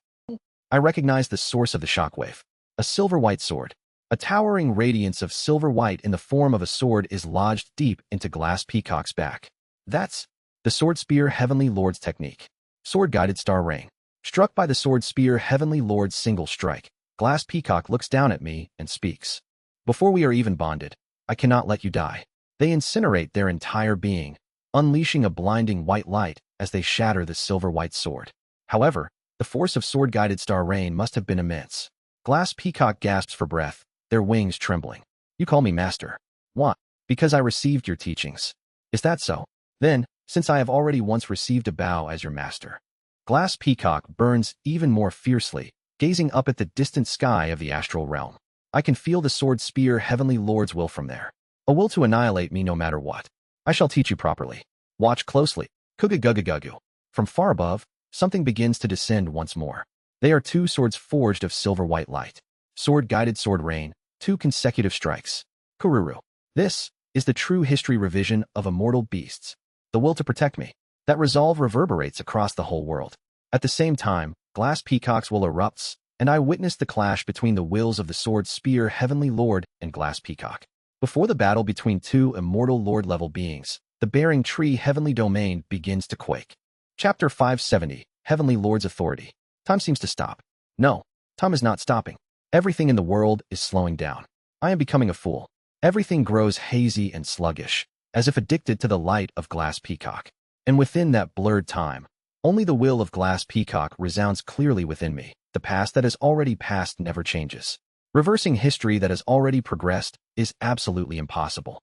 I recognize the source of the shockwave. A silver-white sword. A towering radiance of silver-white in the form of a sword is lodged deep into Glass Peacock's back. That's the Sword Spear Heavenly Lord's technique. Sword-guided star rain. Struck by the Sword Spear Heavenly Lord's single strike, Glass Peacock looks down at me and speaks. Before we are even bonded, I cannot let you die. They incinerate their entire being, unleashing a blinding white light as they shatter the silver-white sword. However, the force of sword-guided star rain must have been immense. Glass Peacock gasps for breath, their wings trembling. You call me master. Why? Because I received your teachings. Is that so? Then, since I have already once received a bow as your master. Glass Peacock burns even more fiercely, gazing up at the distant sky of the astral realm. I can feel the Sword Spear Heavenly Lord's will from there. A will to annihilate me no matter what. I shall teach you properly. Watch closely. Kuga-guga-gugu. From far above, something begins to descend once more. They are two swords forged of silver-white light. Sword-guided sword rain, 2 consecutive strikes. Kururu. This is the true history revision of immortal beasts. The will to protect me. That resolve reverberates across the whole world. At the same time, Glass Peacock's will erupts, and I witness the clash between the wills of the Sword Spear Heavenly Lord and Glass Peacock. Before the battle between two immortal Lord-level beings, the bearing tree Heavenly Domain begins to quake. Chapter 570, Heavenly Lord's Authority. Time seems to stop. No, time is not stopping. Everything in the world is slowing down. I am becoming a fool. Everything grows hazy and sluggish, as if addicted to the light of Glass Peacock. And within that blurred time, only the will of Glass Peacock resounds clearly within me. The past that has already passed never changes. Reversing history that has already progressed is absolutely impossible.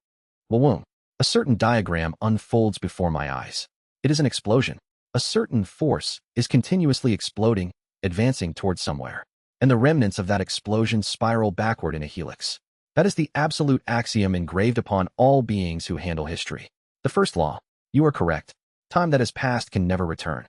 Wawoom. A certain diagram unfolds before my eyes. It is an explosion. A certain force is continuously exploding, advancing towards somewhere. And the remnants of that explosion spiral backward in a helix. That is the absolute axiom engraved upon all beings who handle history. The first law. You are correct. Time that has passed can never return.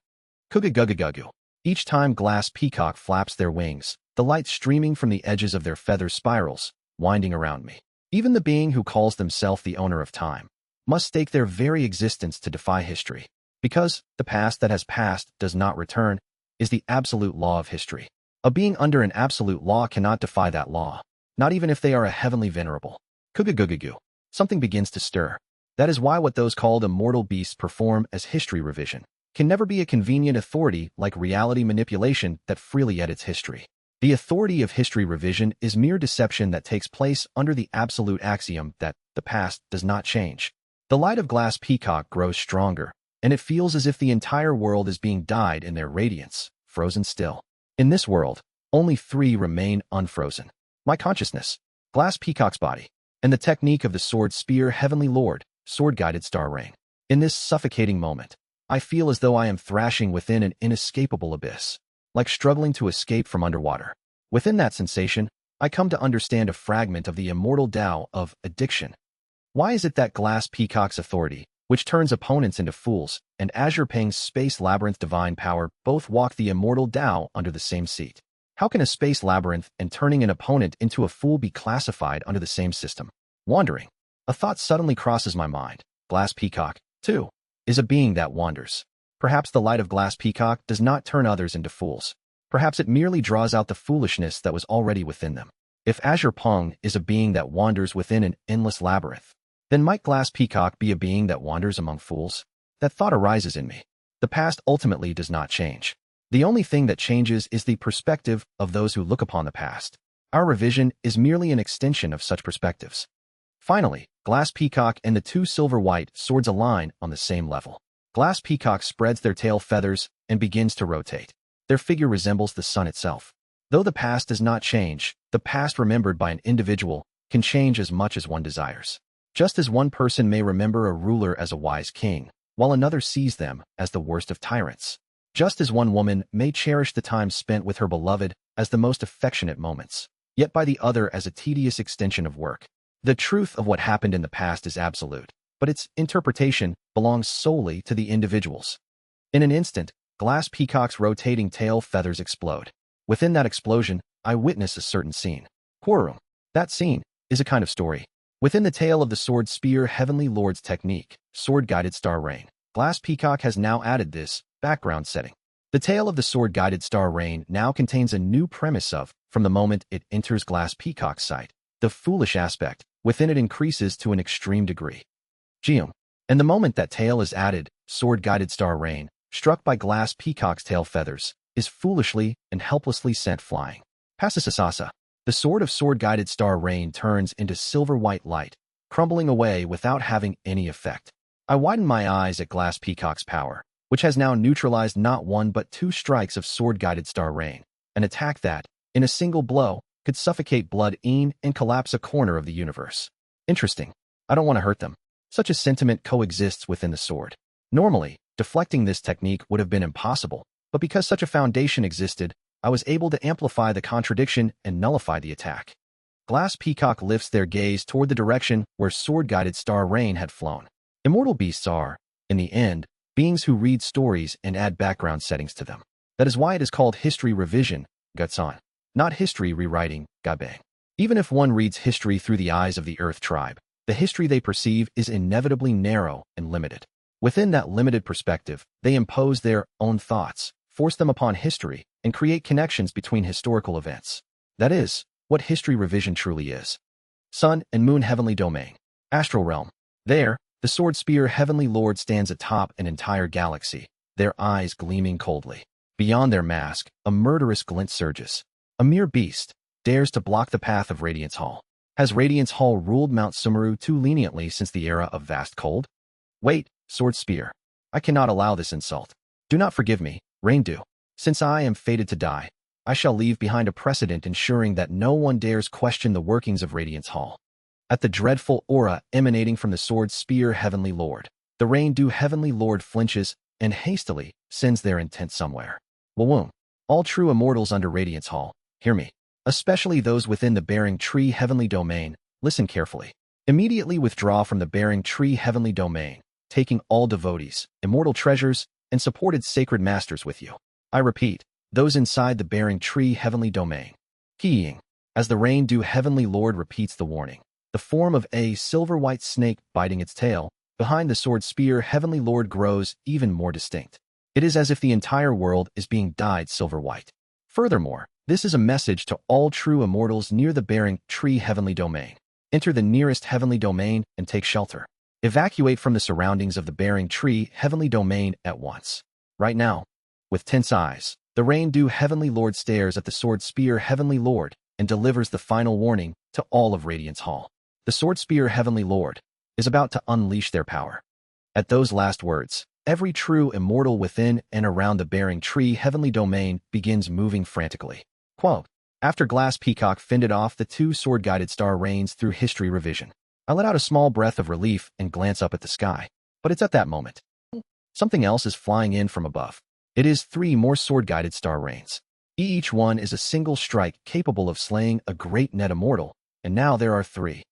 Kuga-guga-gugu. Each time Glass Peacock flaps their wings, the light streaming from the edges of their feathers spirals, winding around me. Even the being who calls themselves the owner of time must stake their very existence to defy history. Because the past that has passed does not return is the absolute law of history. A being under an absolute law cannot defy that law, not even if they are a heavenly venerable. Kuga-guga-gu. Something begins to stir. That is why what those called immortal beasts perform as history revision can never be a convenient authority like reality manipulation that freely edits history. The authority of history revision is mere deception that takes place under the absolute axiom that the past does not change. The light of Glass Peacock grows stronger, and it feels as if the entire world is being dyed in their radiance, frozen still. In this world, only 3 remain unfrozen. My consciousness, Glass Peacock's body, and the technique of the Sword Spear Heavenly Lord, Sword-guided star rain. In this suffocating moment, I feel as though I am thrashing within an inescapable abyss, like struggling to escape from underwater. Within that sensation, I come to understand a fragment of the immortal Tao of addiction. Why is it that Glass Peacock's authority, which turns opponents into fools, and Azure Ping's Space Labyrinth divine power both walk the immortal Tao under the same seat? How can a space labyrinth and turning an opponent into a fool be classified under the same system? Wandering. A thought suddenly crosses my mind. Glass Peacock, too, is a being that wanders. Perhaps the light of Glass Peacock does not turn others into fools. Perhaps it merely draws out the foolishness that was already within them. If Azure Ping is a being that wanders within an endless labyrinth, then might Glass Peacock be a being that wanders among fools? That thought arises in me. The past ultimately does not change. The only thing that changes is the perspective of those who look upon the past. Our revision is merely an extension of such perspectives. Finally, Glass Peacock and the two silver-white swords align on the same level. Glass Peacock spreads their tail feathers and begins to rotate. Their figure resembles the sun itself. Though the past does not change, the past remembered by an individual can change as much as one desires. Just as one person may remember a ruler as a wise king, while another sees them as the worst of tyrants. Just as one woman may cherish the time spent with her beloved as the most affectionate moments, yet by the other as a tedious extension of work. The truth of what happened in the past is absolute, but its interpretation belongs solely to the individuals. In an instant, Glass Peacock's rotating tail feathers explode. Within that explosion, I witness a certain scene. Quorum. That scene is a kind of story. Within the tail of the Sword Spear Heavenly Lord's technique, Sword-Guided Star Rain, Glass Peacock has now added this background setting. The tail of the Sword-Guided Star Rain now contains a new premise of, from the moment it enters Glass Peacock's sight, the foolish aspect within it increases to an extreme degree. Geum. And the moment that tail is added, Sword-Guided Star Rain, struck by Glass Peacock's tail feathers, is foolishly and helplessly sent flying. Pasisasasa. The sword of Sword-Guided Star Rain turns into silver-white light, crumbling away without having any effect. I widen my eyes at Glass Peacock's power, which has now neutralized not one but two strikes of Sword-Guided Star Rain, an attack that, in a single blow, could suffocate Blood-Een and collapse a corner of the universe. Interesting. I don't want to hurt them. Such a sentiment coexists within the sword. Normally, deflecting this technique would have been impossible, but because such a foundation existed, I was able to amplify the contradiction and nullify the attack. Glass Peacock lifts their gaze toward the direction where Sword-Guided Star Rain had flown. Immortal beasts are, in the end, beings who read stories and add background settings to them. That is why it is called history revision, Gutsan, not history rewriting, Gabang. Even if one reads history through the eyes of the Earth tribe, the history they perceive is inevitably narrow and limited. Within that limited perspective, they impose their own thoughts, force them upon history, and create connections between historical events. That is what history revision truly is. Sun and Moon Heavenly Domain. Astral Realm. There, the Sword Spear Heavenly Lord stands atop an entire galaxy, their eyes gleaming coldly. Beyond their mask, a murderous glint surges. A mere beast dares to block the path of Radiance Hall. Has Radiance Hall ruled Mount Sumeru too leniently since the era of vast cold? Wait, Sword Spear. I cannot allow this insult. Do not forgive me, Raindew. Since I am fated to die, I shall leave behind a precedent ensuring that no one dares question the workings of Radiance Hall. At the dreadful aura emanating from the Sword Spear Heavenly Lord, the Raindew Heavenly Lord flinches and hastily sends their intent somewhere. Wawoom. All true immortals under Radiance Hall, hear me. Especially those within the Bearing Tree Heavenly Domain, listen carefully. Immediately withdraw from the Bearing Tree Heavenly Domain, taking all devotees, immortal treasures, and supported sacred masters with you. I repeat, those inside the Bearing Tree Heavenly Domain. Keying. As the Raindew Heavenly Lord repeats the warning, the form of a silver-white snake biting its tail, behind the Sword Spear Heavenly Lord grows even more distinct. It is as if the entire world is being dyed silver-white. Furthermore, this is a message to all true immortals near the Bearing Tree Heavenly Domain. Enter the nearest Heavenly Domain and take shelter. Evacuate from the surroundings of the Bearing Tree Heavenly Domain at once. Right now, with tense eyes, the Raindew Heavenly Lord stares at the Sword Spear Heavenly Lord and delivers the final warning to all of Radiance Hall. The Sword Spear Heavenly Lord is about to unleash their power. At those last words, every true immortal within and around the Bearing Tree Heavenly Domain begins moving frantically. Quote, after Glass Peacock fended off the two Sword-Guided Star Rains through history revision, I let out a small breath of relief and glance up at the sky. But it's at that moment. Something else is flying in from above. It is 3 more Sword-Guided Star Rains. Each one is a single strike capable of slaying a great net immortal, and now there are 3.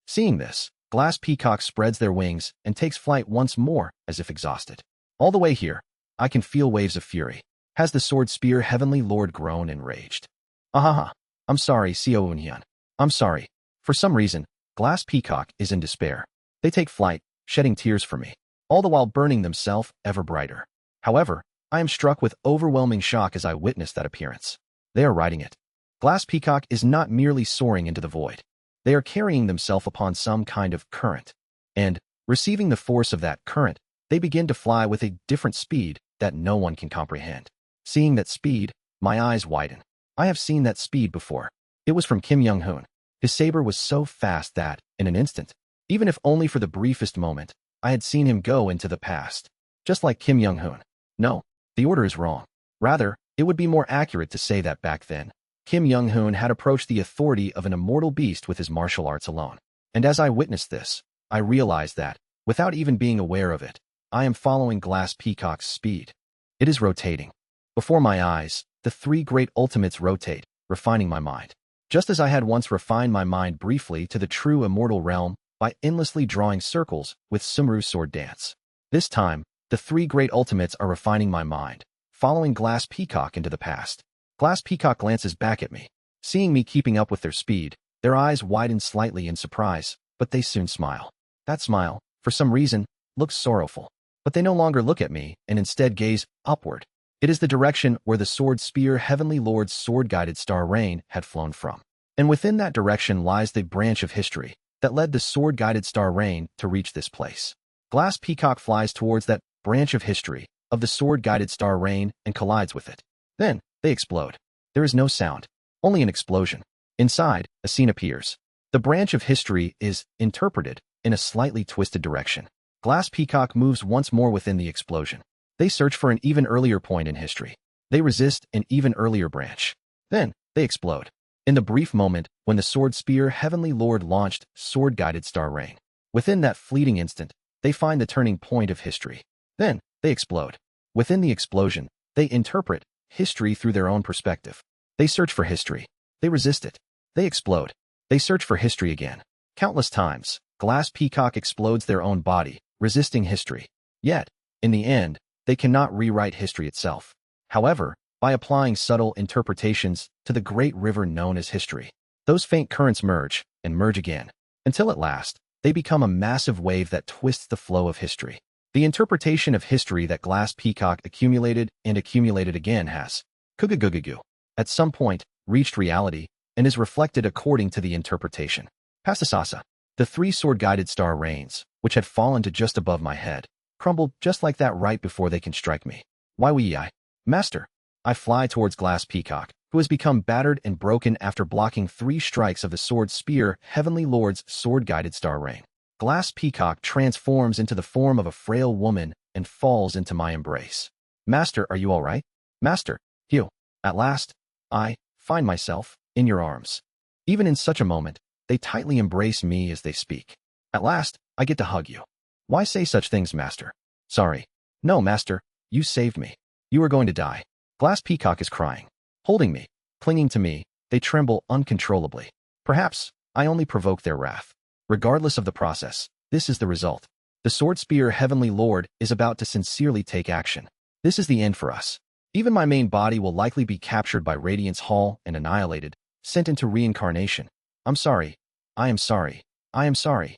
Seeing this, Glass Peacock spreads their wings and takes flight once more as if exhausted. All the way here, I can feel waves of fury. Has the sword spear Heavenly Lord grown enraged? Ahaha. I'm sorry, Xiao Unhyun. I'm sorry. For some reason, Glass Peacock is in despair. They take flight, shedding tears for me, all the while burning themselves ever brighter. However, I am struck with overwhelming shock as I witness that appearance. They are riding it. Glass Peacock is not merely soaring into the void. They are carrying themselves upon some kind of current. And, receiving the force of that current, they begin to fly with a different speed that no one can comprehend. Seeing that speed, my eyes widen. I have seen that speed before. It was from Kim Young-hoon. His saber was so fast that, in an instant, even if only for the briefest moment, I had seen him go into the past. Just like Kim Young-hoon. No, the order is wrong. Rather, it would be more accurate to say that back then, Kim Young-hoon had approached the authority of an immortal beast with his martial arts alone. And as I witnessed this, I realized that, without even being aware of it, I am following Glass Peacock's speed. It is rotating. Before my eyes, the three great ultimates rotate, refining my mind. Just as I had once refined my mind briefly to the true immortal realm by endlessly drawing circles with Sumru's sword dance. This time, the three great ultimates are refining my mind, following Glass Peacock into the past. Glass Peacock glances back at me. Seeing me keeping up with their speed, their eyes widen slightly in surprise, but they soon smile. That smile, for some reason, looks sorrowful. But they no longer look at me and instead gaze upward. It is the direction where the sword spear Heavenly Lord's sword-guided star rain had flown from. And within that direction lies the branch of history that led the sword-guided star rain to reach this place. Glass Peacock flies towards that branch of history of the sword-guided star rain and collides with it. Then, they explode. There is no sound, only an explosion. Inside, a scene appears. The branch of history is interpreted in a slightly twisted direction. Glass Peacock moves once more within the explosion. They search for an even earlier point in history. They resist an even earlier branch. Then, they explode. In the brief moment when the sword spear Heavenly Lord launched sword-guided star rain. Within that fleeting instant, they find the turning point of history. Then, they explode. Within the explosion, they interpret history through their own perspective. They search for history. They resist it. They explode. They search for history again. Countless times, Glass Peacock explodes their own body, resisting history. Yet, in the end, they cannot rewrite history itself. However, by applying subtle interpretations to the great river known as history, those faint currents merge and merge again, until at last, they become a massive wave that twists the flow of history. The interpretation of history that Glass Peacock accumulated and accumulated again has, kugugugugu, at some point, reached reality and is reflected according to the interpretation. Pastasasa. The three sword-guided star rains, which had fallen to just above my head, crumbled just like that right before they can strike me. Why we I? Master. I fly towards Glass Peacock, who has become battered and broken after blocking 3 strikes of the sword spear Heavenly Lord's sword-guided star rain. Glass Peacock transforms into the form of a frail woman and falls into my embrace. Master, are you all right? Master, Hugh. At last, I find myself in your arms. Even in such a moment, they tightly embrace me as they speak. At last, I get to hug you. Why say such things, Master? Sorry. No, Master, you saved me. You are going to die. Glass Peacock is crying. Holding me, clinging to me, they tremble uncontrollably. Perhaps, I only provoke their wrath. Regardless of the process, this is the result. The sword spear Heavenly Lord is about to sincerely take action. This is the end for us. Even my main body will likely be captured by Radiance Hall and annihilated, sent into reincarnation. I'm sorry. I am sorry. I am sorry.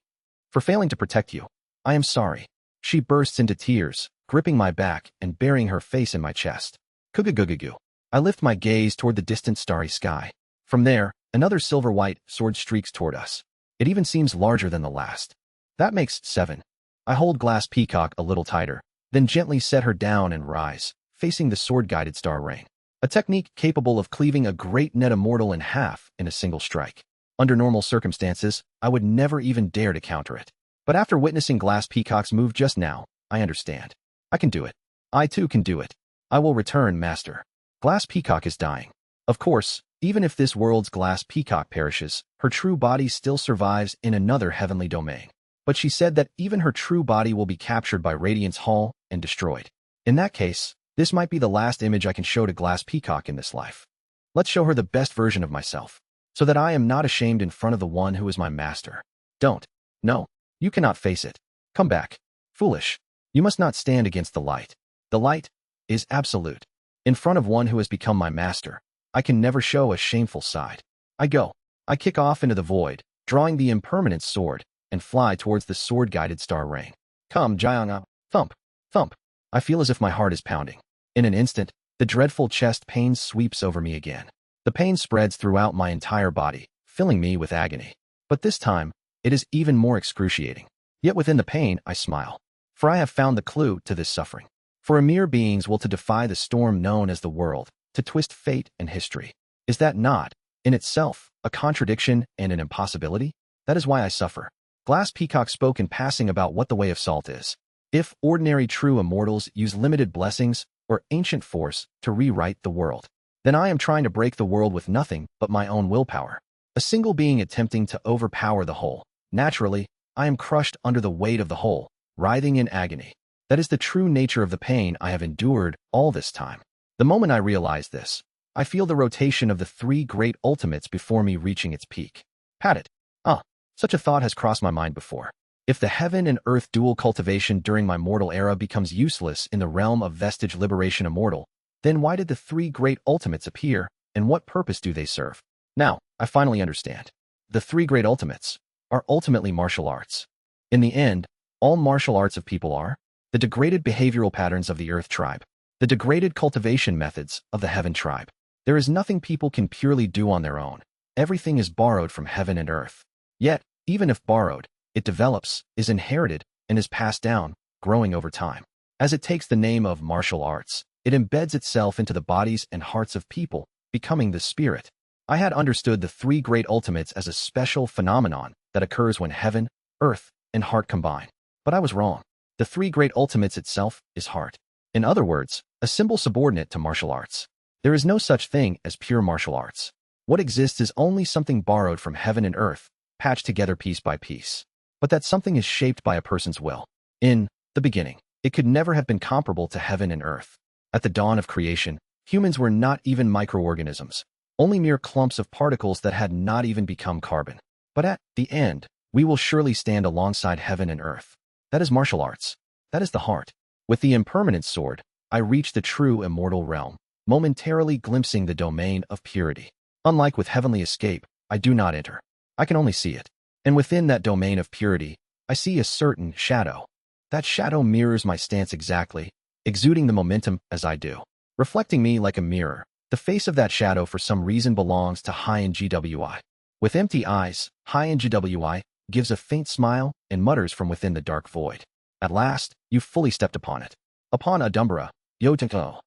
For failing to protect you. I am sorry. She bursts into tears, gripping my back and burying her face in my chest. Kugugugugu. I lift my gaze toward the distant starry sky. From there, another silver-white sword streaks toward us. It even seems larger than the last. That makes 7. I hold Glass Peacock a little tighter, then gently set her down and rise, facing the sword-guided star rain. A technique capable of cleaving a great net immortal in half in a single strike. Under normal circumstances, I would never even dare to counter it. But after witnessing Glass Peacock's move just now, I understand. I can do it. I too can do it. I will return, Master. Glass Peacock is dying. Of course, even if this world's Glass Peacock perishes, her true body still survives in another heavenly domain. But she said that even her true body will be captured by Radiance Hall and destroyed. In that case, this might be the last image I can show to Glass Peacock in this life. Let's show her the best version of myself, so that I am not ashamed in front of the one who is my master. Don't. No. You cannot face it. Come back. Foolish. You must not stand against the light. The light is absolute. In front of one who has become my master, I can never show a shameful side. I go. I kick off into the void, drawing the impermanent sword, and fly towards the sword-guided star rain. Come, Jianga. Thump. Thump. I feel as if my heart is pounding. In an instant, the dreadful chest pain sweeps over me again. The pain spreads throughout my entire body, filling me with agony. But this time, it is even more excruciating. Yet within the pain, I smile. For I have found the clue to this suffering. For a mere being's will to defy the storm known as the world, to twist fate and history. Is that not, in itself, a contradiction and an impossibility? That is why I suffer. Glass Peacock spoke in passing about what the way of salt is. If ordinary true immortals use limited blessings or ancient force to rewrite the world, then I am trying to break the world with nothing but my own willpower. A single being attempting to overpower the whole. Naturally, I am crushed under the weight of the whole, writhing in agony. That is the true nature of the pain I have endured all this time. The moment I realize this, I feel the rotation of the three great ultimates before me reaching its peak. Pat it. Such a thought has crossed my mind before. If the heaven and earth dual cultivation during my mortal era becomes useless in the realm of vestige liberation immortal, then why did the three great ultimates appear, and what purpose do they serve? Now, I finally understand. The three great ultimates are ultimately martial arts. In the end, all martial arts of people are the degraded behavioral patterns of the earth tribe, the degraded cultivation methods of the heaven tribe. There is nothing people can purely do on their own. Everything is borrowed from heaven and earth. Yet, even if borrowed, it develops, is inherited, and is passed down, growing over time. As it takes the name of martial arts, it embeds itself into the bodies and hearts of people, becoming the spirit. I had understood the three great ultimates as a special phenomenon that occurs when heaven, earth, and heart combine. But I was wrong. The three great ultimates itself is heart. In other words, a symbol subordinate to martial arts. There is no such thing as pure martial arts. What exists is only something borrowed from heaven and earth, patched together piece by piece. But that something is shaped by a person's will. In the beginning, it could never have been comparable to heaven and earth. At the dawn of creation, humans were not even microorganisms, only mere clumps of particles that had not even become carbon. But at the end, we will surely stand alongside heaven and earth. That is martial arts. That is the heart. With the impermanent sword, I reach the true immortal realm, momentarily glimpsing the domain of purity. Unlike with heavenly escape, I do not enter. I can only see it. And within that domain of purity, I see a certain shadow. That shadow mirrors my stance exactly, exuding the momentum as I do. Reflecting me like a mirror, the face of that shadow for some reason belongs to High in GWI. With empty eyes, High in GWI gives a faint smile and mutters from within the dark void. At last, you fully stepped upon it. Upon Adumbra, Yotenko.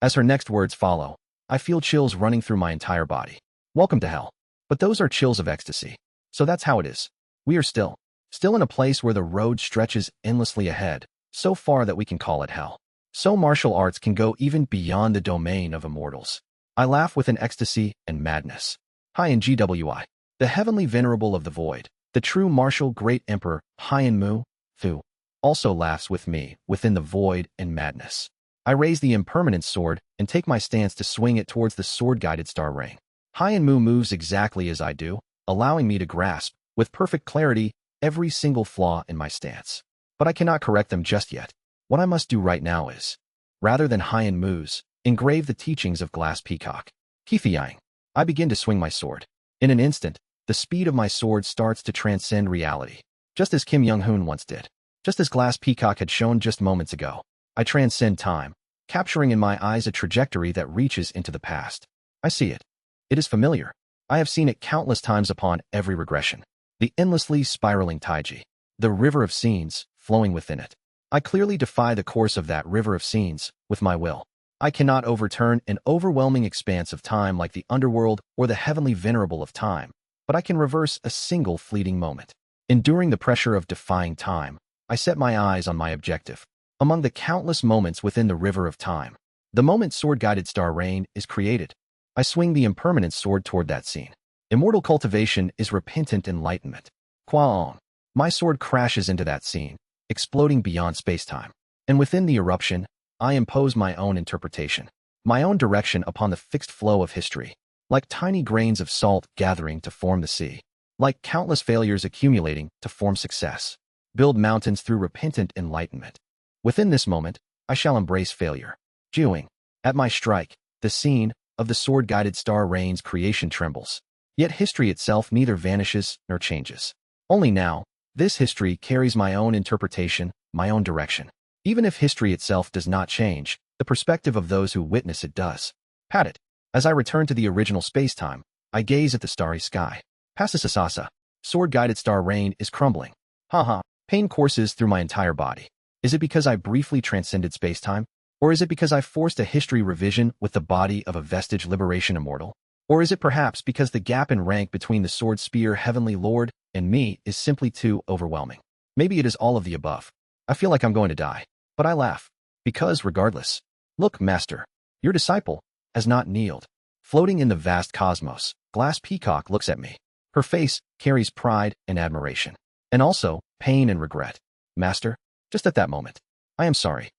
As her next words follow, I feel chills running through my entire body. Welcome to hell. But those are chills of ecstasy. So that's how it is. We are still in a place where the road stretches endlessly ahead, so far that we can call it hell. So martial arts can go even beyond the domain of immortals. I laugh with an ecstasy and madness. High in GWI, the heavenly venerable of the void, the true martial great emperor, High in Mu, Thu, also laughs with me within the void and madness. I raise the impermanent sword and take my stance to swing it towards the sword-guided star ring. High in Mu moves exactly as I do, allowing me to grasp, with perfect clarity, every single flaw in my stance. But I cannot correct them just yet. What I must do right now is, rather than High in Mu's, engrave the teachings of Glass Peacock. Keithying. I begin to swing my sword. In an instant, the speed of my sword starts to transcend reality. Just as Kim Young-hoon once did. Just as Glass Peacock had shown just moments ago. I transcend time, capturing in my eyes a trajectory that reaches into the past. I see it. It is familiar. I have seen it countless times upon every regression. The endlessly spiraling Taiji. The river of scenes, flowing within it. I clearly defy the course of that river of scenes, with my will. I cannot overturn an overwhelming expanse of time like the underworld or the heavenly venerable of time, but I can reverse a single fleeting moment. Enduring the pressure of defying time, I set my eyes on my objective. Among the countless moments within the river of time, the moment sword-guided star rain is created. I swing the impermanent sword toward that scene. Immortal cultivation is repentant enlightenment. Kwaon. My sword crashes into that scene, exploding beyond space-time. And within the eruption, I impose my own interpretation, my own direction upon the fixed flow of history, like tiny grains of salt gathering to form the sea, like countless failures accumulating to form success. build mountains through repentant enlightenment. Within this moment, I shall embrace failure. Jewing. At my strike, the scene of the sword-guided star rain's creation trembles. Yet history itself neither vanishes nor changes. Only now, this history carries my own interpretation, my own direction. Even if history itself does not change, the perspective of those who witness it does. Pat it. As I return to the original space-time, I gaze at the starry sky. Pasasasasa. Sword-guided star rain is crumbling. Haha. Pain courses through my entire body. Is it because I briefly transcended space-time? Or is it because I forced a history revision with the body of a vestige liberation immortal? Or is it perhaps because the gap in rank between the sword spear heavenly lord and me is simply too overwhelming? Maybe it is all of the above. I feel like I'm going to die. But I laugh. Because regardless. Look, master. Your disciple has not kneeled. Floating in the vast cosmos, Glass Peacock looks at me. Her face carries pride and admiration. And also, pain and regret. Master, just at that moment. I am sorry.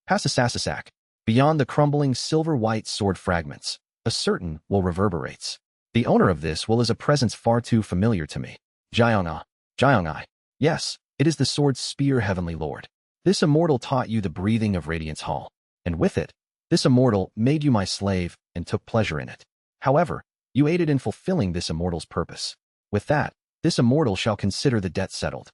Passasasasak. Beyond the crumbling silver-white sword fragments, a certain will reverberates. The owner of this will is a presence far too familiar to me. Jiang-a. Jiang-I. Yes, it is the sword spear heavenly lord. This immortal taught you the breathing of Radiance Hall. And with it, this immortal made you my slave and took pleasure in it. However, you aided in fulfilling this immortal's purpose. With that, this immortal shall consider the debt settled.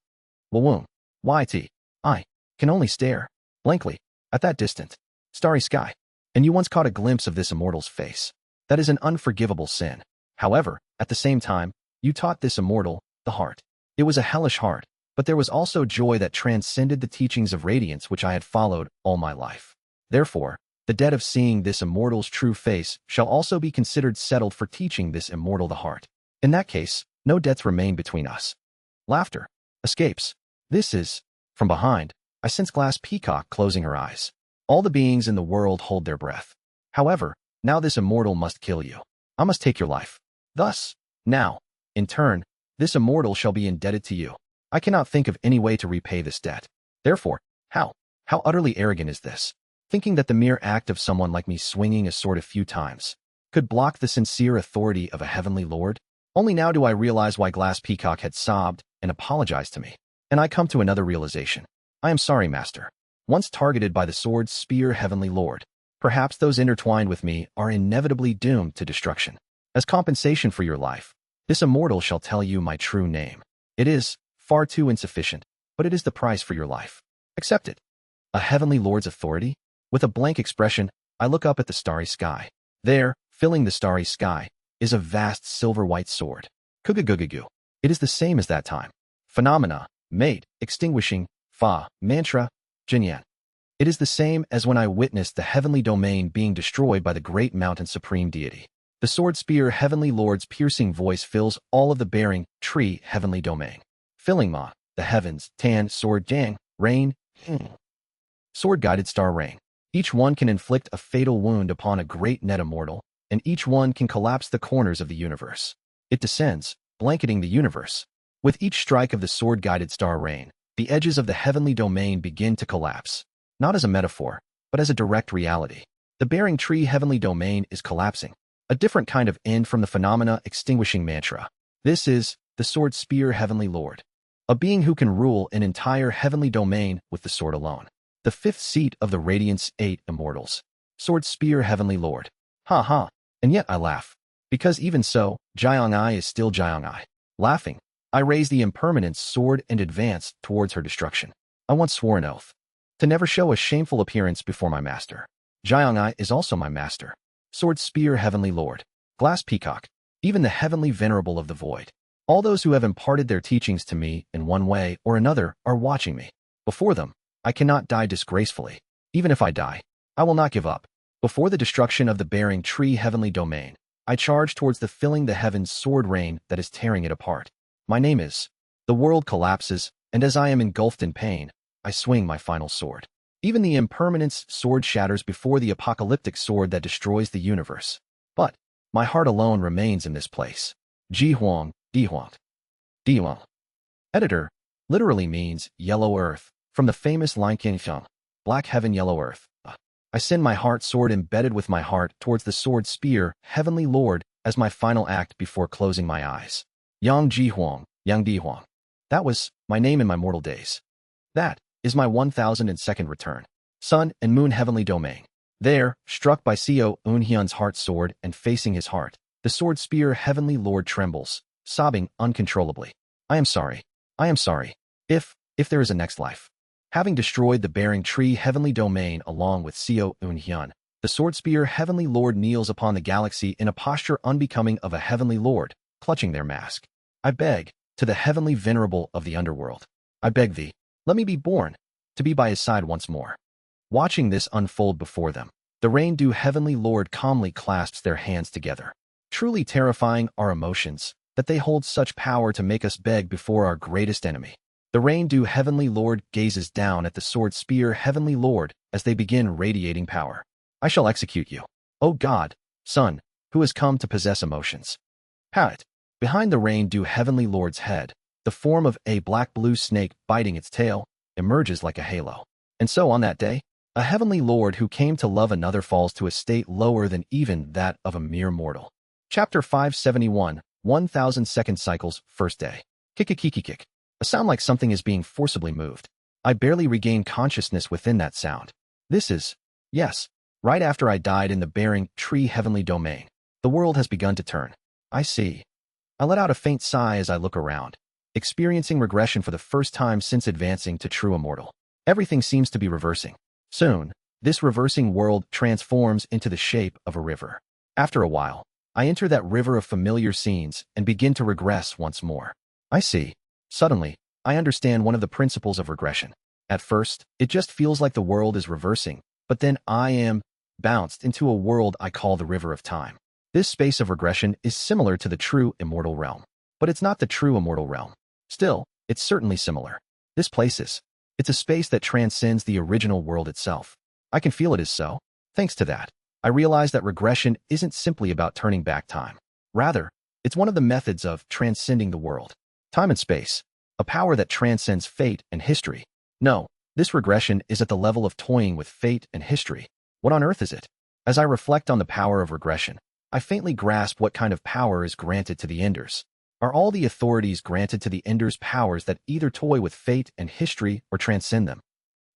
Wawoon. YT. I can only stare, blankly, at that distant, starry sky. And you once caught a glimpse of this immortal's face. That is an unforgivable sin. However, at the same time, you taught this immortal the heart. It was a hellish heart, but there was also joy that transcended the teachings of radiance which I had followed all my life. Therefore, the debt of seeing this immortal's true face shall also be considered settled for teaching this immortal the heart. In that case, no debts remain between us. Laughter escapes. This is, from behind, I sense Glass Peacock closing her eyes. All the beings in the world hold their breath. However, now this immortal must kill you. I must take your life. Thus, now, in turn, this immortal shall be indebted to you. I cannot think of any way to repay this debt. Therefore, how utterly arrogant is this? Thinking that the mere act of someone like me swinging a sword a few times could block the sincere authority of a heavenly lord? Only now do I realize why Glass Peacock had sobbed and apologized to me. And I come to another realization. I am sorry, master. Once targeted by the sword spear heavenly lord, perhaps those intertwined with me are inevitably doomed to destruction. As compensation for your life, this immortal shall tell you my true name. It is far too insufficient, but it is the price for your life. Accept it. A heavenly lord's authority? With a blank expression, I look up at the starry sky. There, filling the starry sky, is a vast silver-white sword. Kugugugugu. It is the same as that time. Phenomena, made, extinguishing, fa, mantra, jinyan. It is the same as when I witnessed the heavenly domain being destroyed by the great mountain supreme deity. The sword spear heavenly lord's piercing voice fills all of the bearing tree heavenly domain. Filling ma, the heavens, tan, sword, dang, rain, sword-guided star rain. Each one can inflict a fatal wound upon a great net immortal, and each one can collapse the corners of the universe. It descends, blanketing the universe. With each strike of the sword-guided star rain, the edges of the heavenly domain begin to collapse. Not as a metaphor, but as a direct reality. The bearing tree heavenly domain is collapsing. A different kind of end from the phenomena extinguishing mantra. This is the sword spear heavenly lord. A being who can rule an entire heavenly domain with the sword alone. The fifth seat of the Radiance 8 Immortals. Sword spear heavenly lord. Ha ha. And yet I laugh. Because even so, Jiang-I is still Jiang-I. Laughing, I raise the impermanence sword and advance towards her destruction. I once swore an oath to never show a shameful appearance before my master. Jiang-I is also my master. Sword spear heavenly lord. Glass Peacock. Even the heavenly venerable of the void. All those who have imparted their teachings to me in one way or another are watching me. Before them, I cannot die disgracefully. Even if I die, I will not give up. Before the destruction of the bearing tree heavenly domain, I charge towards the filling the heavens sword rain that is tearing it apart. My name is. The world collapses, and as I am engulfed in pain, I swing my final sword. Even the impermanence sword shatters before the apocalyptic sword that destroys the universe. But my heart alone remains in this place. Ji Huang, Di Huang. Di Huang. Editor, literally means yellow earth, from the famous line Qianxiang, black heaven yellow earth. I send my heart sword embedded with my heart towards the sword spear, heavenly lord, as my final act before closing my eyes. Yang Ji Huang, Yang Di Huang. That was my name in my mortal days. That is my 1002nd return. Sun and Moon Heavenly Domain. There, struck by Seo Eunhyun's heart sword and facing his heart, the sword spear Heavenly Lord trembles, sobbing uncontrollably. I am sorry. I am sorry. If there is a next life. Having destroyed the bearing tree Heavenly Domain along with Seo Eunhyun, the sword spear Heavenly Lord kneels upon the galaxy in a posture unbecoming of a Heavenly Lord, clutching their mask. I beg, to the Heavenly Venerable of the underworld. I beg thee, let me be born, to be by his side once more. Watching this unfold before them, the Rain-Dew Heavenly Lord calmly clasps their hands together. Truly terrifying are emotions, that they hold such power to make us beg before our greatest enemy. The Rain-Dew Heavenly Lord gazes down at the sword spear Heavenly Lord as they begin radiating power. I shall execute you, O God, Son, who has come to possess emotions. Pat. Behind the Rain-Dew Heavenly Lord's head, the form of a black-blue snake biting its tail emerges like a halo. And so on that day, a Heavenly Lord who came to love another falls to a state lower than even that of a mere mortal. Chapter 571, 1000 second cycles, first day. Kick. A sound like something is being forcibly moved. I barely regain consciousness within that sound. This is, yes, right after I died in the bearing tree Heavenly Domain. The world has begun to turn. I see. I let out a faint sigh as I look around, experiencing regression for the first time since advancing to true immortal. Everything seems to be reversing. Soon, this reversing world transforms into the shape of a river. After a while, I enter that river of familiar scenes and begin to regress once more. I see. Suddenly, I understand one of the principles of regression. At first, it just feels like the world is reversing, but then I am bounced into a world I call the river of time. This space of regression is similar to the true immortal realm, but it's not the true immortal realm. Still, it's certainly similar. This place is. It's a space that transcends the original world itself. I can feel it is so. Thanks to that, I realize that regression isn't simply about turning back time. Rather, it's one of the methods of transcending the world. Time and space, a power that transcends fate and history. No, this regression is at the level of toying with fate and history. What on earth is it? As I reflect on the power of regression, I faintly grasp what kind of power is granted to the Enders. Are all the authorities granted to the Enders powers that either toy with fate and history or transcend them?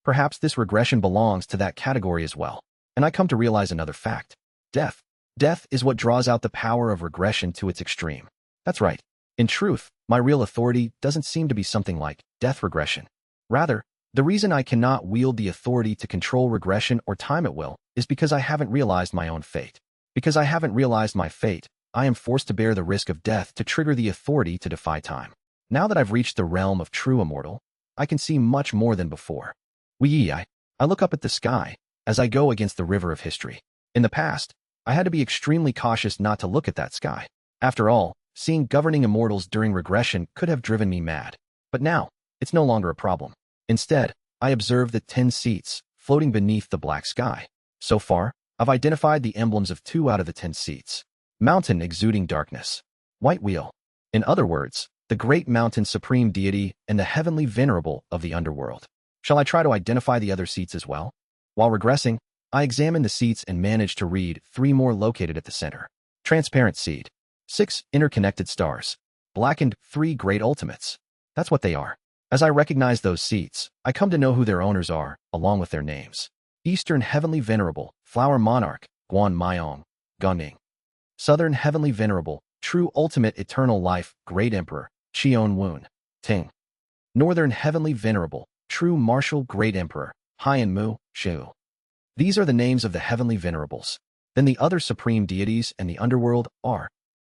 Perhaps this regression belongs to that category as well. And I come to realize another fact. Death. Death is what draws out the power of regression to its extreme. That's right. In truth, my real authority doesn't seem to be something like death regression. Rather, the reason I cannot wield the authority to control regression or time at will is because I haven't realized my own fate. Because I haven't realized my fate, I am forced to bear the risk of death to trigger the authority to defy time. Now that I've reached the realm of true immortal, I can see much more than before. I look up at the sky as I go against the river of history. In the past, I had to be extremely cautious not to look at that sky. After all, seeing governing immortals during regression could have driven me mad. But now, it's no longer a problem. Instead, I observe the 10 seats floating beneath the black sky. So far, I've identified the emblems of 2 out of the 10 seats. Mountain exuding darkness. White wheel. In other words, the great mountain supreme deity and the heavenly venerable of the underworld. Shall I try to identify the other seats as well? While regressing, I examine the seats and manage to read 3 more located at the center. Transparent seed. 6 interconnected stars. Blackened 3 great ultimates. That's what they are. As I recognize those seats, I come to know who their owners are, along with their names. Eastern Heavenly Venerable, Flower Monarch, Guan Myong, Gunning. Southern Heavenly Venerable, True Ultimate Eternal Life, Great Emperor, Cheon Woon, Ting. Northern Heavenly Venerable, True Martial Great Emperor, Hien Mu, Shu. These are the names of the Heavenly Venerables. Then the other supreme deities and the underworld are.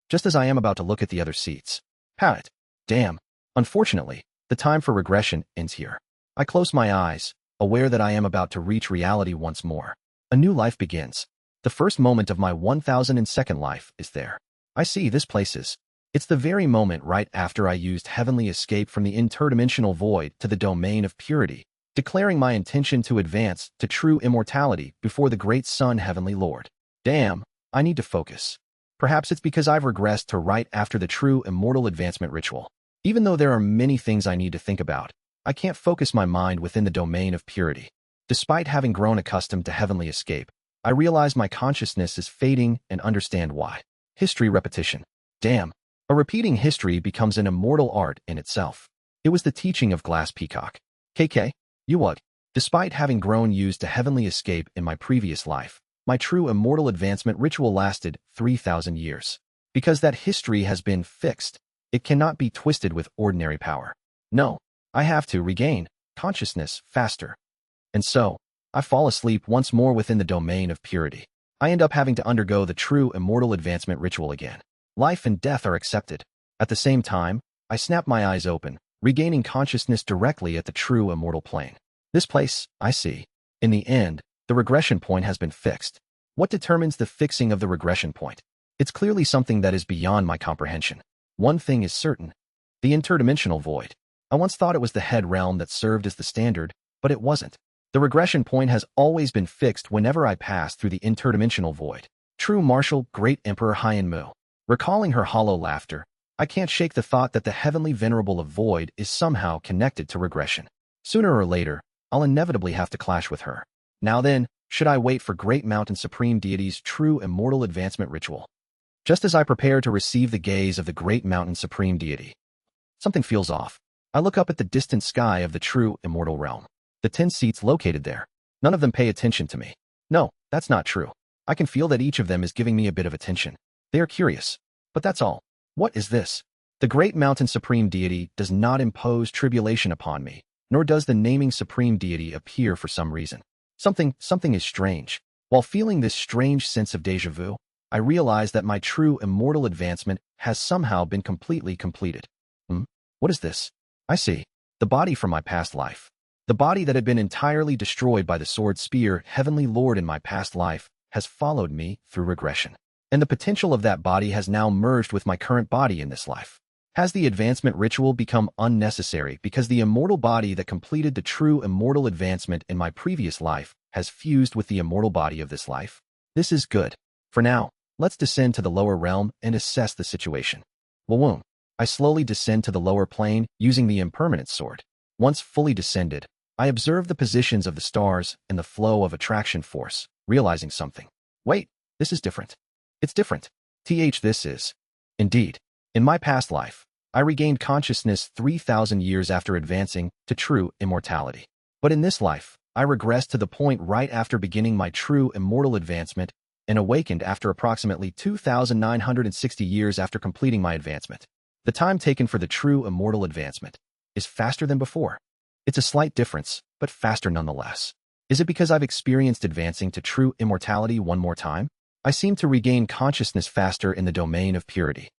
Just as I am about to look at the other seats. Pat. Damn. Unfortunately, the time for regression ends here. I close my eyes, aware that I am about to reach reality once more. A new life begins. The first moment of my 1002nd life is there. I see this place is. It's the very moment right after I used heavenly escape from the interdimensional void to the domain of purity, declaring my intention to advance to true immortality before the great Sun Heavenly Lord. Damn, I need to focus. Perhaps it's because I've regressed to right after the true immortal advancement ritual. Even though there are many things I need to think about, I can't focus my mind within the domain of purity. Despite having grown accustomed to heavenly escape, I realize my consciousness is fading and understand why. History repetition. Damn. A repeating history becomes an immortal art in itself. It was the teaching of Glass Peacock. KK, you what? Despite having grown used to heavenly escape in my previous life, my true immortal advancement ritual lasted 3,000 years. Because that history has been fixed, it cannot be twisted with ordinary power. No, I have to regain consciousness faster. And so, I fall asleep once more within the domain of purity. I end up having to undergo the true immortal advancement ritual again. Life and death are accepted. At the same time, I snap my eyes open, regaining consciousness directly at the true immortal plane. This place, I see. In the end, the regression point has been fixed. What determines the fixing of the regression point? It's clearly something that is beyond my comprehension. One thing is certain. The interdimensional void. I once thought it was the head realm that served as the standard, but it wasn't. The regression point has always been fixed whenever I pass through the interdimensional void. True Martial, Great Emperor Hien-Mu. Recalling her hollow laughter, I can't shake the thought that the heavenly venerable of void is somehow connected to regression. Sooner or later, I'll inevitably have to clash with her. Now then, should I wait for Great Mountain Supreme Deity's true immortal advancement ritual? Just as I prepare to receive the gaze of the Great Mountain Supreme Deity, something feels off. I look up at the distant sky of the true immortal realm. The 10 seats located there. None of them pay attention to me. No, that's not true. I can feel that each of them is giving me a bit of attention. They are curious. But that's all. What is this? The Great Mountain Supreme Deity does not impose tribulation upon me, nor does the naming Supreme Deity appear for some reason. Something is strange. While feeling this strange sense of déjà vu, I realize that my true immortal advancement has somehow been completely completed. What is this? I see. The body from my past life. The body that had been entirely destroyed by the sword spear Heavenly Lord in my past life has followed me through regression. And the potential of that body has now merged with my current body in this life. Has the advancement ritual become unnecessary because the immortal body that completed the true immortal advancement in my previous life has fused with the immortal body of this life? This is good. For now, let's descend to the lower realm and assess the situation. Wawoom. I slowly descend to the lower plane using the impermanent sword. Once fully descended, I observe the positions of the stars and the flow of attraction force, realizing something. Wait, this is different. It's different. This is. Indeed. In my past life, I regained consciousness 3,000 years after advancing to true immortality. But in this life, I regressed to the point right after beginning my true immortal advancement and awakened after approximately 2,960 years after completing my advancement. The time taken for the true immortal advancement is faster than before. It's a slight difference, but faster nonetheless. Is it because I've experienced advancing to true immortality one more time? I seem to regain consciousness faster in the domain of purity.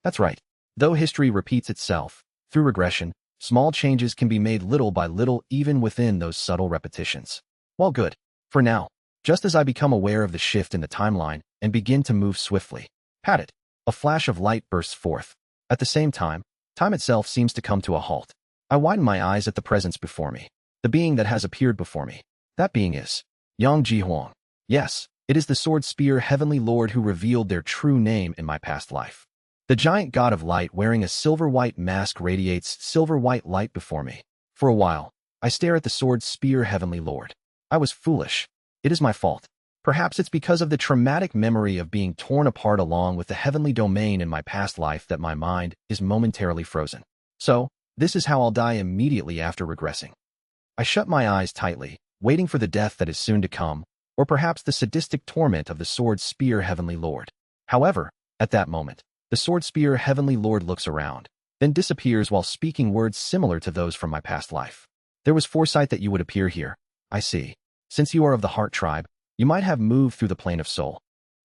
That's right. Though history repeats itself, through regression, small changes can be made little by little even within those subtle repetitions. Well, good. For now, just as I become aware of the shift in the timeline and begin to move swiftly, pat it. A flash of light bursts forth. At the same time, time itself seems to come to a halt. I widen my eyes at the presence before me. The being that has appeared before me. That being is Yang Ji Huang. Yes, it is the sword spear Heavenly Lord who revealed their true name in my past life. The giant god of light wearing a silver-white mask radiates silver-white light before me. For a while, I stare at the sword spear Heavenly Lord. I was foolish. It is my fault. Perhaps it's because of the traumatic memory of being torn apart along with the heavenly domain in my past life that my mind is momentarily frozen. So, this is how I'll die immediately after regressing. I shut my eyes tightly, waiting for the death that is soon to come, or perhaps the sadistic torment of the sword spear Heavenly Lord. However, at that moment, the sword spear Heavenly Lord looks around, then disappears while speaking words similar to those from my past life. There was foresight that you would appear here. I see. Since you are of the Heart tribe, you might have moved through the plane of soul.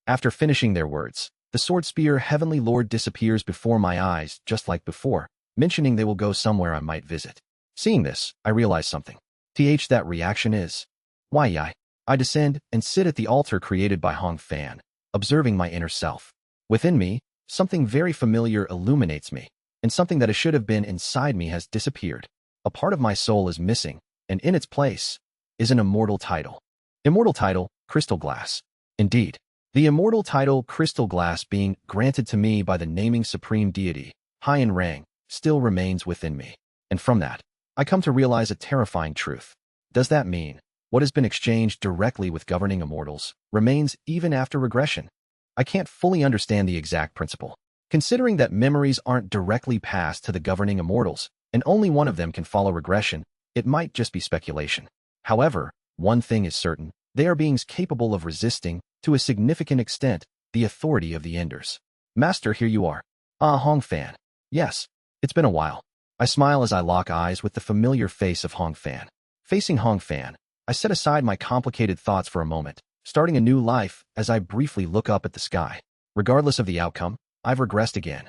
After finishing their words, the sword spear Heavenly Lord disappears before my eyes, just like before, mentioning they will go somewhere I might visit. Seeing this, I realize something. That reaction is. Why? I descend and sit at the altar created by Hong Fan, observing my inner self. Within me, something very familiar illuminates me, and something that should have been inside me has disappeared. A part of my soul is missing, and in its place is an immortal title. Immortal title, Crystal Glass. Indeed, the immortal title Crystal Glass being granted to me by the naming Supreme Deity, Hien Rang, still remains within me. And from that, I come to realize a terrifying truth. Does that mean what has been exchanged directly with governing immortals remains even after regression? I can't fully understand the exact principle. Considering that memories aren't directly passed to the governing immortals, and only one of them can follow regression, it might just be speculation. However, one thing is certain, they are beings capable of resisting, to a significant extent, the authority of the Enders. Master, here you are. Ah, Hong Fan. Yes, it's been a while. I smile as I lock eyes with the familiar face of Hong Fan. Facing Hong Fan, I set aside my complicated thoughts for a moment, starting a new life as I briefly look up at the sky. Regardless of the outcome, I've regressed again.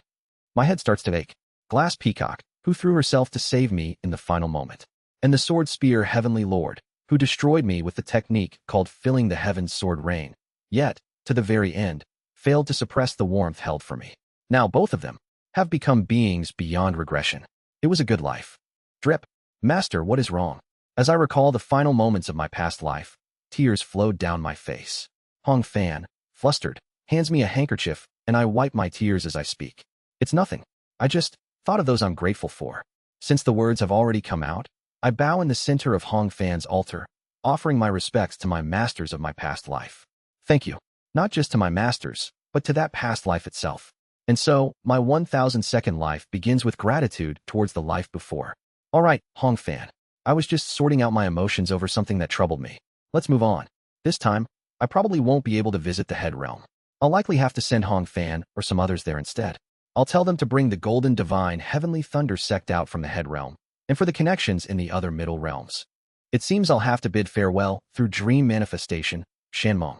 My head starts to ache. Glass Peacock, who threw herself to save me in the final moment. And the Sword Spear Heavenly Lord, who destroyed me with the technique called filling the heavens sword rain. Yet, to the very end, failed to suppress the warmth held for me. Now both of them have become beings beyond regression. It was a good life. Drip. Master, what is wrong? As I recall the final moments of my past life, tears flowed down my face. Hong Fan, flustered, hands me a handkerchief, and I wipe my tears as I speak. It's nothing. I just thought of those I'm grateful for. Since the words have already come out, I bow in the center of Hong Fan's altar, offering my respects to my masters of my past life. Thank you. Not just to my masters, but to that past life itself. And so, my 1,000-second life begins with gratitude towards the life before. All right, Hong Fan. I was just sorting out my emotions over something that troubled me. Let's move on. This time, I probably won't be able to visit the head realm. I'll likely have to send Hong Fan or some others there instead. I'll tell them to bring the Golden Divine Heavenly Thunder sect out from the head realm, and for the connections in the other middle realms. It seems I'll have to bid farewell through dream manifestation, Shanmong.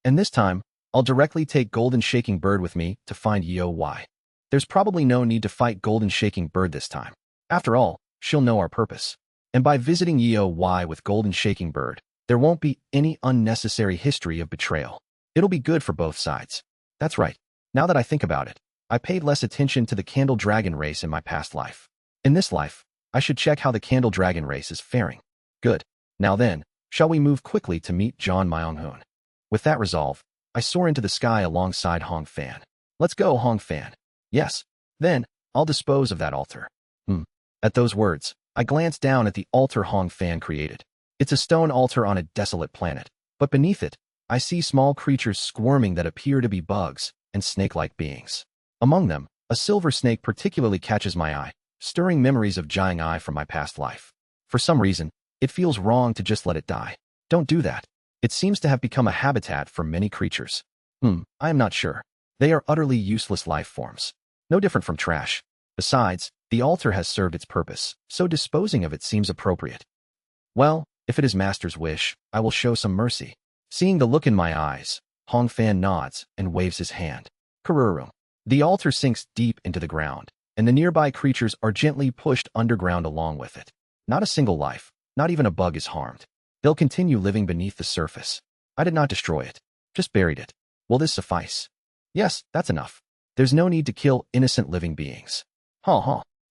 And this time, I'll directly take Golden Shaking Bird with me to find Yo Y. There's probably no need to fight Golden Shaking Bird this time. After all, she'll know our purpose. And by visiting Yo Y with Golden Shaking Bird, there won't be any unnecessary history of betrayal. It'll be good for both sides. That's right. Now that I think about it, I paid less attention to the Candle Dragon race in my past life. In this life, I should check how the Candle Dragon race is faring. Good. Now then, shall we move quickly to meet John Myung-hoon? With that resolve, I soar into the sky alongside Hong Fan. Let's go, Hong Fan. Yes. Then, I'll dispose of that altar. At those words, I glance down at the altar Hong Fan created. It's a stone altar on a desolate planet, but beneath it, I see small creatures squirming that appear to be bugs and snake-like beings. Among them, a silver snake particularly catches my eye, stirring memories of Jiang Ai from my past life. For some reason, it feels wrong to just let it die. Don't do that. It seems to have become a habitat for many creatures. I am not sure. They are utterly useless life forms. No different from trash. Besides, the altar has served its purpose, so disposing of it seems appropriate. Well, if it is Master's wish, I will show some mercy. Seeing the look in my eyes, Hong Fan nods and waves his hand. Kururum. The altar sinks deep into the ground, and the nearby creatures are gently pushed underground along with it. Not a single life, not even a bug is harmed. They'll continue living beneath the surface. I did not destroy it, just buried it. Will this suffice? Yes, that's enough. There's no need to kill innocent living beings.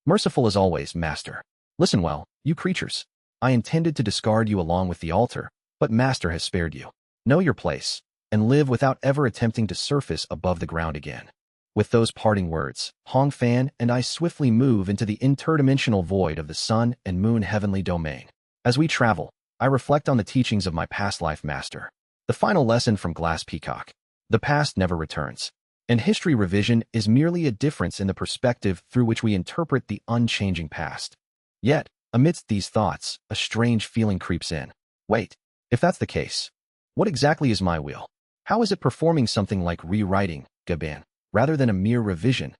Merciful as always, Master. Listen well, you creatures. I intended to discard you along with the altar, but Master has spared you. Know your place, and live without ever attempting to surface above the ground again. With those parting words, Hong Fan and I swiftly move into the interdimensional void of the Sun and Moon heavenly domain. As we travel, I reflect on the teachings of my past life master. The final lesson from Glass Peacock. The past never returns, and history revision is merely a difference in the perspective through which we interpret the unchanging past. Yet, amidst these thoughts, a strange feeling creeps in. Wait, if that's the case, what exactly is my wheel? How is it performing something like rewriting, Gaban, rather than a mere revision?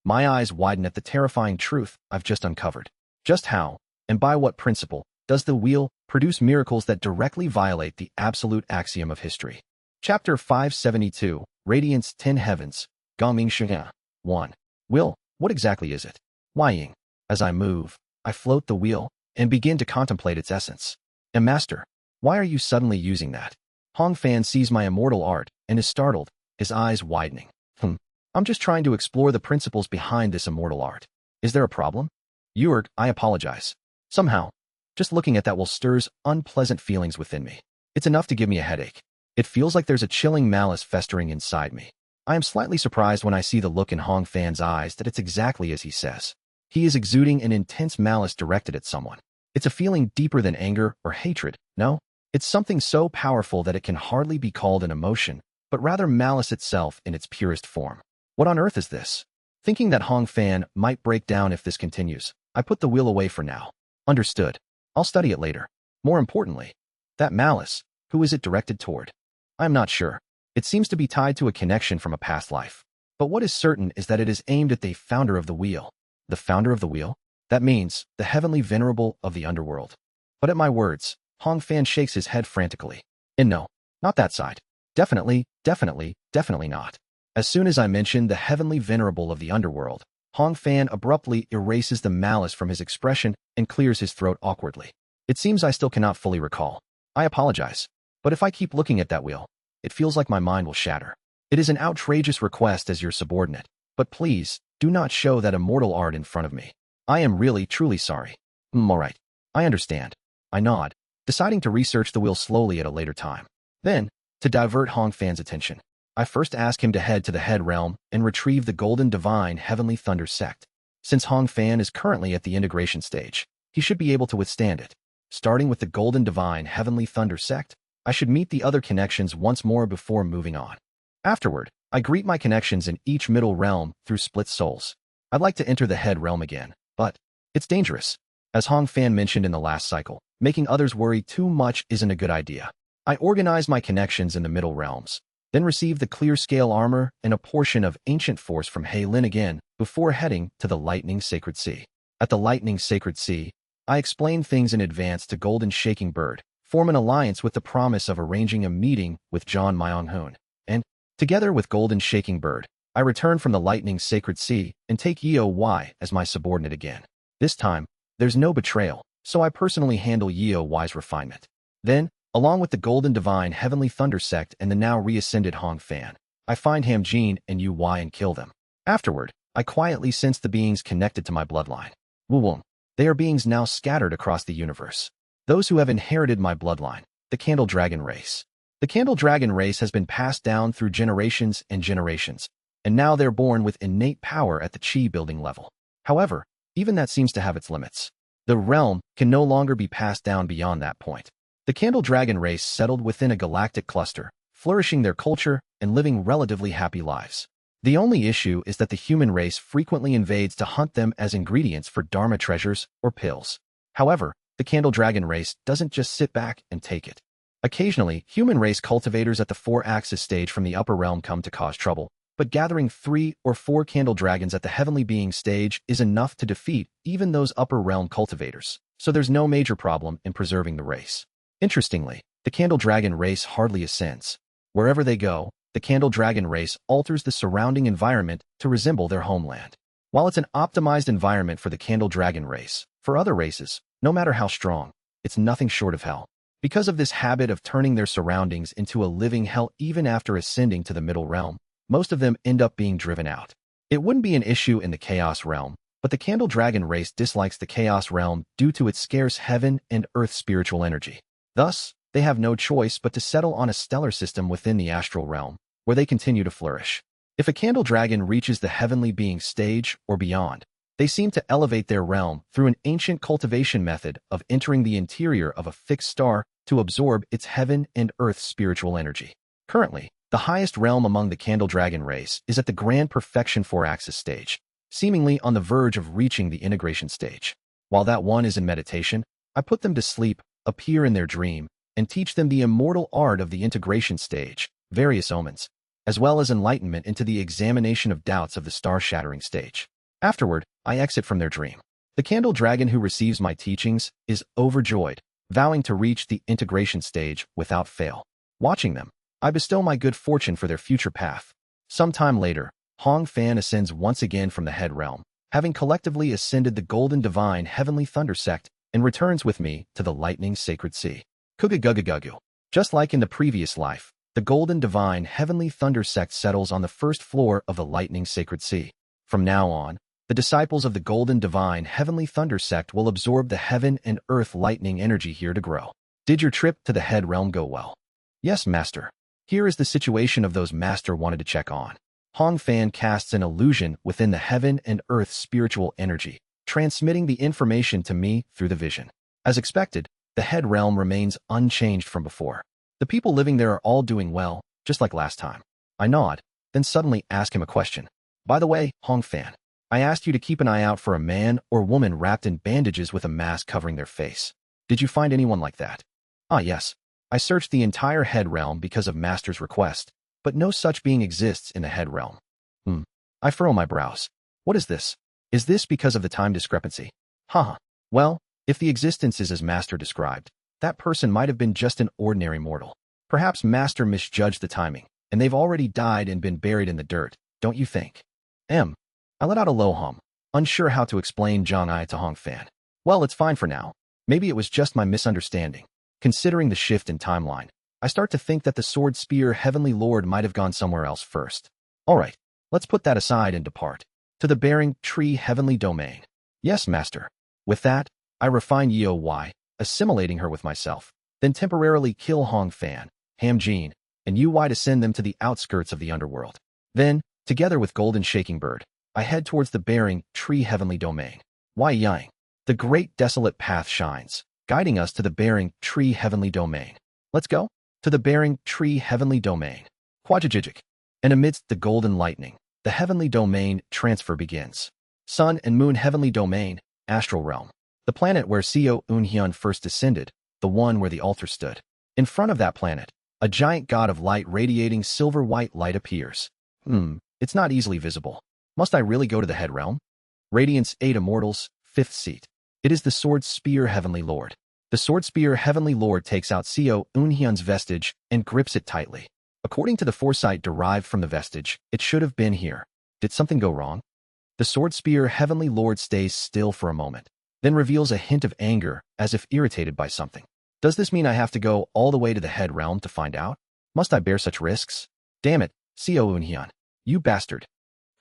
My eyes widen at the terrifying truth I've just uncovered. Just how, and by what principle, does the wheel produce miracles that directly violate the absolute axiom of history? Chapter 572, Radiance Ten Heavens, Gongming Shengya. 1. Will, what exactly is it? Ying. As I move, I float the wheel and begin to contemplate its essence. And Master, why are you suddenly using that? Hong Fan sees my immortal art and is startled, his eyes widening. I'm just trying to explore the principles behind this immortal art. Is there a problem? Yurg, I apologize. Somehow, just looking at that will stirs unpleasant feelings within me. It's enough to give me a headache. It feels like there's a chilling malice festering inside me. I am slightly surprised when I see the look in Hong Fan's eyes that it's exactly as he says. He is exuding an intense malice directed at someone. It's a feeling deeper than anger or hatred, no? It's something so powerful that it can hardly be called an emotion, but rather malice itself in its purest form. What on earth is this? Thinking that Hong Fan might break down if this continues, I put the wheel away for now. Understood. I'll study it later. More importantly, that malice, who is it directed toward? I'm not sure. It seems to be tied to a connection from a past life. But what is certain is that it is aimed at the founder of the wheel. The founder of the wheel? That means the heavenly venerable of the underworld. But at my words, Hong Fan shakes his head frantically. And no, not that side. Definitely not. As soon as I mention the heavenly venerable of the underworld, Hong Fan abruptly erases the malice from his expression and clears his throat awkwardly. It seems I still cannot fully recall. I apologize. But if I keep looking at that wheel, it feels like my mind will shatter. It is an outrageous request as your subordinate, but please, do not show that immortal art in front of me. I am really, truly sorry. All right. I understand. I nod, deciding to research the wheel slowly at a later time. Then, to divert Hong Fan's attention, I first ask him to head to the head realm and retrieve the Golden Divine Heavenly Thunder Sect. Since Hong Fan is currently at the integration stage, he should be able to withstand it. Starting with the Golden Divine Heavenly Thunder Sect, I should meet the other connections once more before moving on. Afterward, I greet my connections in each middle realm through split souls. I'd like to enter the head realm again, but it's dangerous. As Hong Fan mentioned in the last cycle, making others worry too much isn't a good idea. I organize my connections in the middle realms, then receive the clear scale armor and a portion of ancient force from Hei Lin again before heading to the Lightning Sacred Sea. At the Lightning Sacred Sea, I explain things in advance to Golden Shaking Bird, form an alliance with the promise of arranging a meeting with John Myong-hoon, and, together with Golden Shaking Bird, I return from the Lightning Sacred Sea and take Yeo as my subordinate again. This time, there's no betrayal, so I personally handle Yeo's refinement. Then, along with the Golden Divine Heavenly Thunder Sect and the now reascended Hong Fan, I find Ham Jin and Ui and kill them. Afterward, I quietly sense the beings connected to my bloodline. Wu-wong. They are beings now scattered across the universe. Those who have inherited my bloodline, the Candle Dragon race. The Candle Dragon race has been passed down through generations and generations, and now they're born with innate power at the Qi building level. However, even that seems to have its limits. The realm can no longer be passed down beyond that point. The Candle Dragon race settled within a galactic cluster, flourishing their culture and living relatively happy lives. The only issue is that the human race frequently invades to hunt them as ingredients for Dharma treasures or pills. However, the Candle Dragon race doesn't just sit back and take it. Occasionally, human race cultivators at the 4-axis stage from the upper realm come to cause trouble, but gathering 3 or 4 Candle Dragons at the Heavenly Being stage is enough to defeat even those upper realm cultivators, so there's no major problem in preserving the race. Interestingly, the Candle Dragon race hardly ascends. Wherever they go, the Candle Dragon race alters the surrounding environment to resemble their homeland. While it's an optimized environment for the Candle Dragon race, for other races, no matter how strong, it's nothing short of hell. Because of this habit of turning their surroundings into a living hell even after ascending to the middle realm, most of them end up being driven out. It wouldn't be an issue in the Chaos realm, but the Candle Dragon race dislikes the Chaos realm due to its scarce heaven and earth spiritual energy. Thus, they have no choice but to settle on a stellar system within the astral realm, where they continue to flourish. If a Candle Dragon reaches the Heavenly Being stage or beyond, they seem to elevate their realm through an ancient cultivation method of entering the interior of a fixed star to absorb its heaven and earth spiritual energy. Currently, the highest realm among the Candle Dragon race is at the Grand Perfection 4-axis stage, seemingly on the verge of reaching the integration stage. While that one is in meditation, I put them to sleep, appear in their dream, and teach them the immortal art of the integration stage, various omens, as well as enlightenment into the examination of doubts of the star-shattering stage. Afterward, I exit from their dream. The Candle Dragon who receives my teachings is overjoyed, vowing to reach the integration stage without fail. Watching them, I bestow my good fortune for their future path. Sometime later, Hong Fan ascends once again from the head realm, having collectively ascended the Golden Divine Heavenly Thunder Sect, and returns with me to the Lightning Sacred Sea. Kuga-guga-gugu. Just like in the previous life, the Golden Divine Heavenly Thunder Sect settles on the first floor of the Lightning Sacred Sea. From now on, the disciples of the Golden Divine Heavenly Thunder Sect will absorb the heaven and earth lightning energy here to grow. Did your trip to the head realm go well? Yes, Master. Here is the situation of those Master wanted to check on. Hong Fan casts an illusion within the heaven and earth spiritual energy, transmitting the information to me through the vision. As expected, the head realm remains unchanged from before. The people living there are all doing well, just like last time. I nod, then suddenly ask him a question. By the way, Hong Fan, I asked you to keep an eye out for a man or woman wrapped in bandages with a mask covering their face. Did you find anyone like that? Ah, yes. I searched the entire head realm because of Master's request, but no such being exists in the head realm. I furrow my brows. What is this? Is this because of the time discrepancy? Haha. Well, if the existence is as Master described, that person might have been just an ordinary mortal. Perhaps Master misjudged the timing, and they've already died and been buried in the dirt, don't you think? I let out a low hum, unsure how to explain Zhang Ai to Hong Fan. Well, it's fine for now. Maybe it was just my misunderstanding. Considering the shift in timeline, I start to think that the Sword Spear Heavenly Lord might have gone somewhere else first. Alright, let's put that aside and depart. To the Bearing Tree Heavenly Domain. Yes, Master. With that, I refine Yeo Y, assimilating her with myself, then temporarily kill Hong Fan, Ham Jean, and Ui to send them to the outskirts of the underworld. Then, together with Golden Shaking Bird, I head towards the Bearing Tree Heavenly Domain. Why Yang? The great desolate path shines, guiding us to the Bearing Tree Heavenly Domain. Let's go. To the Bearing Tree Heavenly Domain. Quajajijik. And amidst the golden lightning, the Heavenly Domain transfer begins. Sun and Moon Heavenly Domain, Astral Realm. The planet where Seo Eunhyun first descended, the one where the altar stood. In front of that planet, a giant god of light radiating silver-white light appears. It's not easily visible. Must I really go to the head realm? Radiance 8 Immortals, 5th seat. It is the Sword Spear Heavenly Lord. The Sword Spear Heavenly Lord takes out Seo Eunhyun's vestige and grips it tightly. According to the foresight derived from the vestige, it should have been here. Did something go wrong? The Sword Spear Heavenly Lord stays still for a moment, then reveals a hint of anger, as if irritated by something. Does this mean I have to go all the way to the head realm to find out? Must I bear such risks? Damn it, Seo Eunhyun. You bastard.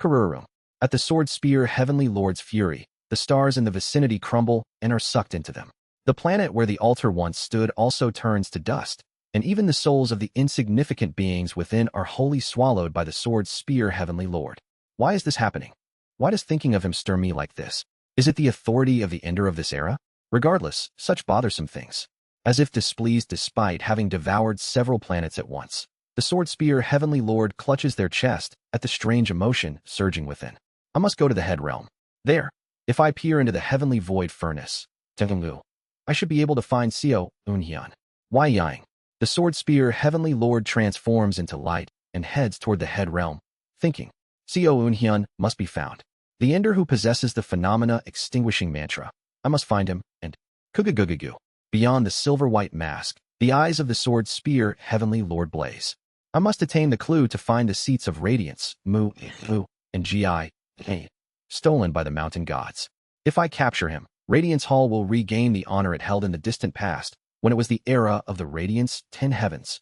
Kururum. At the Sword Spear Heavenly Lord's fury, the stars in the vicinity crumble and are sucked into them. The planet where the altar once stood also turns to dust, and even the souls of the insignificant beings within are wholly swallowed by the Sword Spear Heavenly Lord. Why is this happening? Why does thinking of him stir me like this? Is it the authority of the Ender of this era? Regardless, such bothersome things. As if displeased despite having devoured several planets at once, the Sword Spear Heavenly Lord clutches their chest at the strange emotion surging within. I must go to the head realm. There, if I peer into the heavenly void furnace, I should be able to find Seo Eunhyun. Why Yang? The Sword Spear Heavenly Lord transforms into light and heads toward the head realm, thinking, Seo Eunhyun must be found. The Ender who possesses the phenomena extinguishing mantra. I must find him, and Kugagugagu. Beyond the silver-white mask, the eyes of the Sword Spear Heavenly Lord blaze. I must attain the clue to find the seats of Radiance, Mu, and Gi, stolen by the mountain gods. If I capture him, Radiance Hall will regain the honor it held in the distant past, when it was the era of the Radiance 10 Heavens.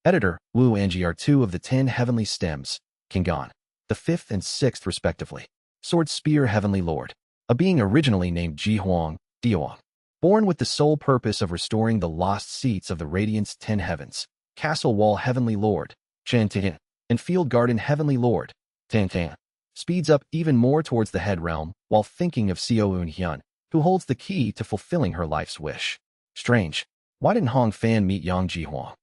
Editor, Wu and Gr 2 of the 10 Heavenly Stems, Kingan, the 5th and 6th respectively. Sword Spear Heavenly Lord, a being originally named Ji Huang, Dioang. Born with the sole purpose of restoring the lost seats of the Radiance 10 Heavens, Castle Wall Heavenly Lord, Chen Tin, and Field Garden Heavenly Lord, Tan Tan, speeds up even more towards the head realm while thinking of Seo Eunhyun, who holds the key to fulfilling her life's wish. Strange. Why didn't Hong Fan meet Yang Ji Huang?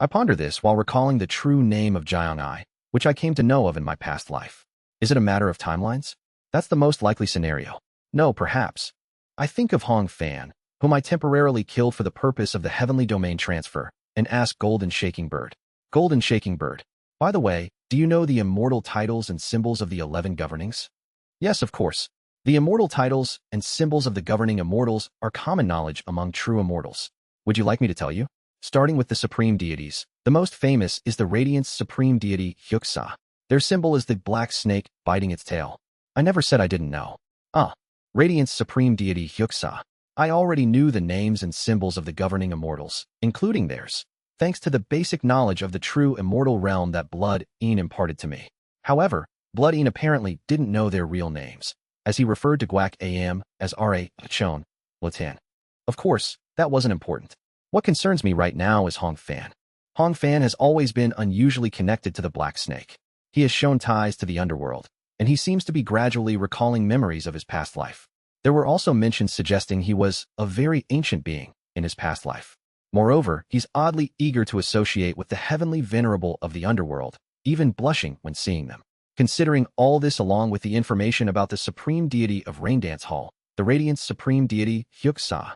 I ponder this while recalling the true name of Jiang Ai, which I came to know of in my past life. Is it a matter of timelines? That's the most likely scenario. No, perhaps. I think of Hong Fan, whom I temporarily killed for the purpose of the heavenly domain transfer, and ask Golden Shaking Bird. Golden Shaking Bird. By the way, do you know the immortal titles and symbols of the 11 governings? Yes, of course. The immortal titles and symbols of the governing immortals are common knowledge among true immortals. Would you like me to tell you? Starting with the supreme deities, the most famous is the Radiance Supreme Deity Hyuksa. Their symbol is the black snake biting its tail. I never said I didn't know. Radiance Supreme Deity Hyuksa. I already knew the names and symbols of the governing immortals, including theirs, thanks to the basic knowledge of the true immortal realm that Blood Een imparted to me. However, Blood Een apparently didn't know their real names, as he referred to Guak Am as R.A. Chon, Latan. Of course, that wasn't important. What concerns me right now is Hong Fan. Hong Fan has always been unusually connected to the Black Snake. He has shown ties to the underworld, and he seems to be gradually recalling memories of his past life. There were also mentions suggesting he was a very ancient being in his past life. Moreover, he's oddly eager to associate with the heavenly venerable of the underworld, even blushing when seeing them. Considering all this along with the information about the supreme deity of Raindance Hall, the Radiance Supreme Deity Hyuk-sa,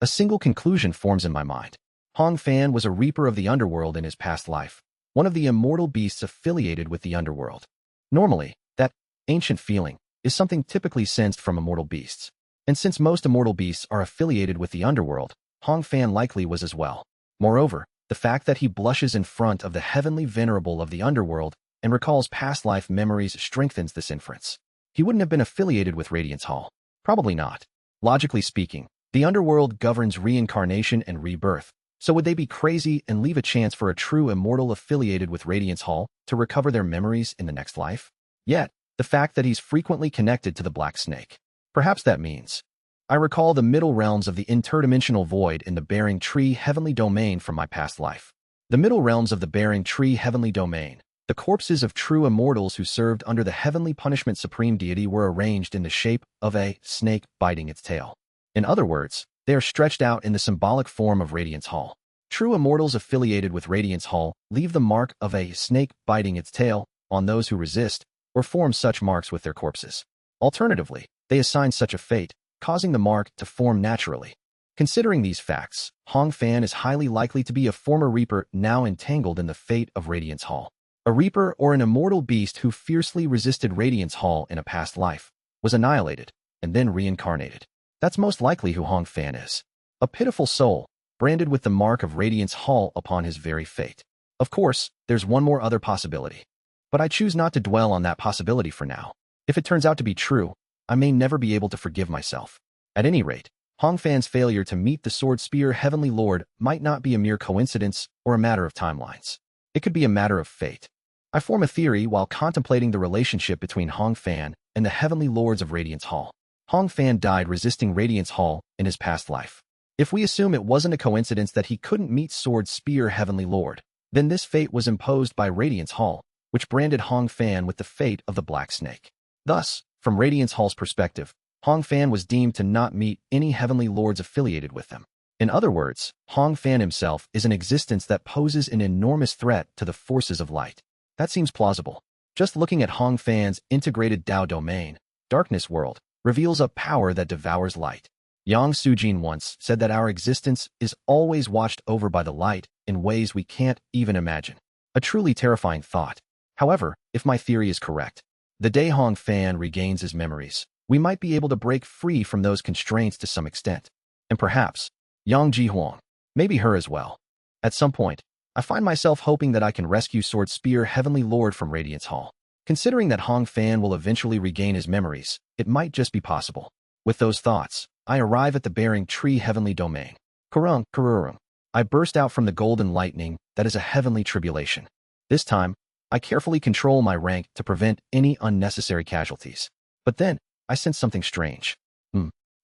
a single conclusion forms in my mind. Hong Fan was a reaper of the underworld in his past life, one of the immortal beasts affiliated with the underworld. Normally, that ancient feeling is something typically sensed from immortal beasts. And since most immortal beasts are affiliated with the underworld, Hong Fan likely was as well. Moreover, the fact that he blushes in front of the heavenly venerable of the underworld and recalls past life memories strengthens this inference. He wouldn't have been affiliated with Radiance Hall. Probably not. Logically speaking, the underworld governs reincarnation and rebirth, so would they be crazy and leave a chance for a true immortal affiliated with Radiance Hall to recover their memories in the next life? Yet, the fact that he's frequently connected to the Black Snake. Perhaps that means I recall the middle realms of the interdimensional void in the Bearing Tree Heavenly Domain from my past life. The middle realms of the Bearing Tree Heavenly Domain, the corpses of true immortals who served under the Heavenly Punishment Supreme Deity were arranged in the shape of a snake biting its tail. In other words, they are stretched out in the symbolic form of Radiance Hall. True immortals affiliated with Radiance Hall leave the mark of a snake biting its tail on those who resist or form such marks with their corpses. Alternatively, they assign such a fate, causing the mark to form naturally. Considering these facts, Hong Fan is highly likely to be a former Reaper now entangled in the fate of Radiance Hall. A Reaper or an immortal beast who fiercely resisted Radiance Hall in a past life, was annihilated, and then reincarnated. That's most likely who Hong Fan is. A pitiful soul, branded with the mark of Radiance Hall upon his very fate. Of course, there's one more other possibility. But I choose not to dwell on that possibility for now. If it turns out to be true, I may never be able to forgive myself. At any rate, Hong Fan's failure to meet the Sword Spear Heavenly Lord might not be a mere coincidence or a matter of timelines. It could be a matter of fate. I form a theory while contemplating the relationship between Hong Fan and the Heavenly Lords of Radiance Hall. Hong Fan died resisting Radiance Hall in his past life. If we assume it wasn't a coincidence that he couldn't meet Sword Spear Heavenly Lord, then this fate was imposed by Radiance Hall, which branded Hong Fan with the fate of the Black Snake. Thus, from Radiance Hall's perspective, Hong Fan was deemed to not meet any Heavenly Lords affiliated with them. In other words, Hong Fan himself is an existence that poses an enormous threat to the forces of light. That seems plausible. Just looking at Hong Fan's integrated Dao domain, Darkness World, reveals a power that devours light. Yang Sujin once said that our existence is always watched over by the light in ways we can't even imagine. A truly terrifying thought. However, if my theory is correct, the day Hong Fan regains his memories, we might be able to break free from those constraints to some extent. And perhaps, Yang Ji-huang, maybe her as well. At some point, I find myself hoping that I can rescue Sword Spear Heavenly Lord from Radiance Hall. Considering that Hong Fan will eventually regain his memories, it might just be possible. With those thoughts, I arrive at the Bearing Tree Heavenly Domain. Kurung, Kururung. I burst out from the golden lightning that is a heavenly tribulation. This time, I carefully control my rank to prevent any unnecessary casualties. But then, I sense something strange.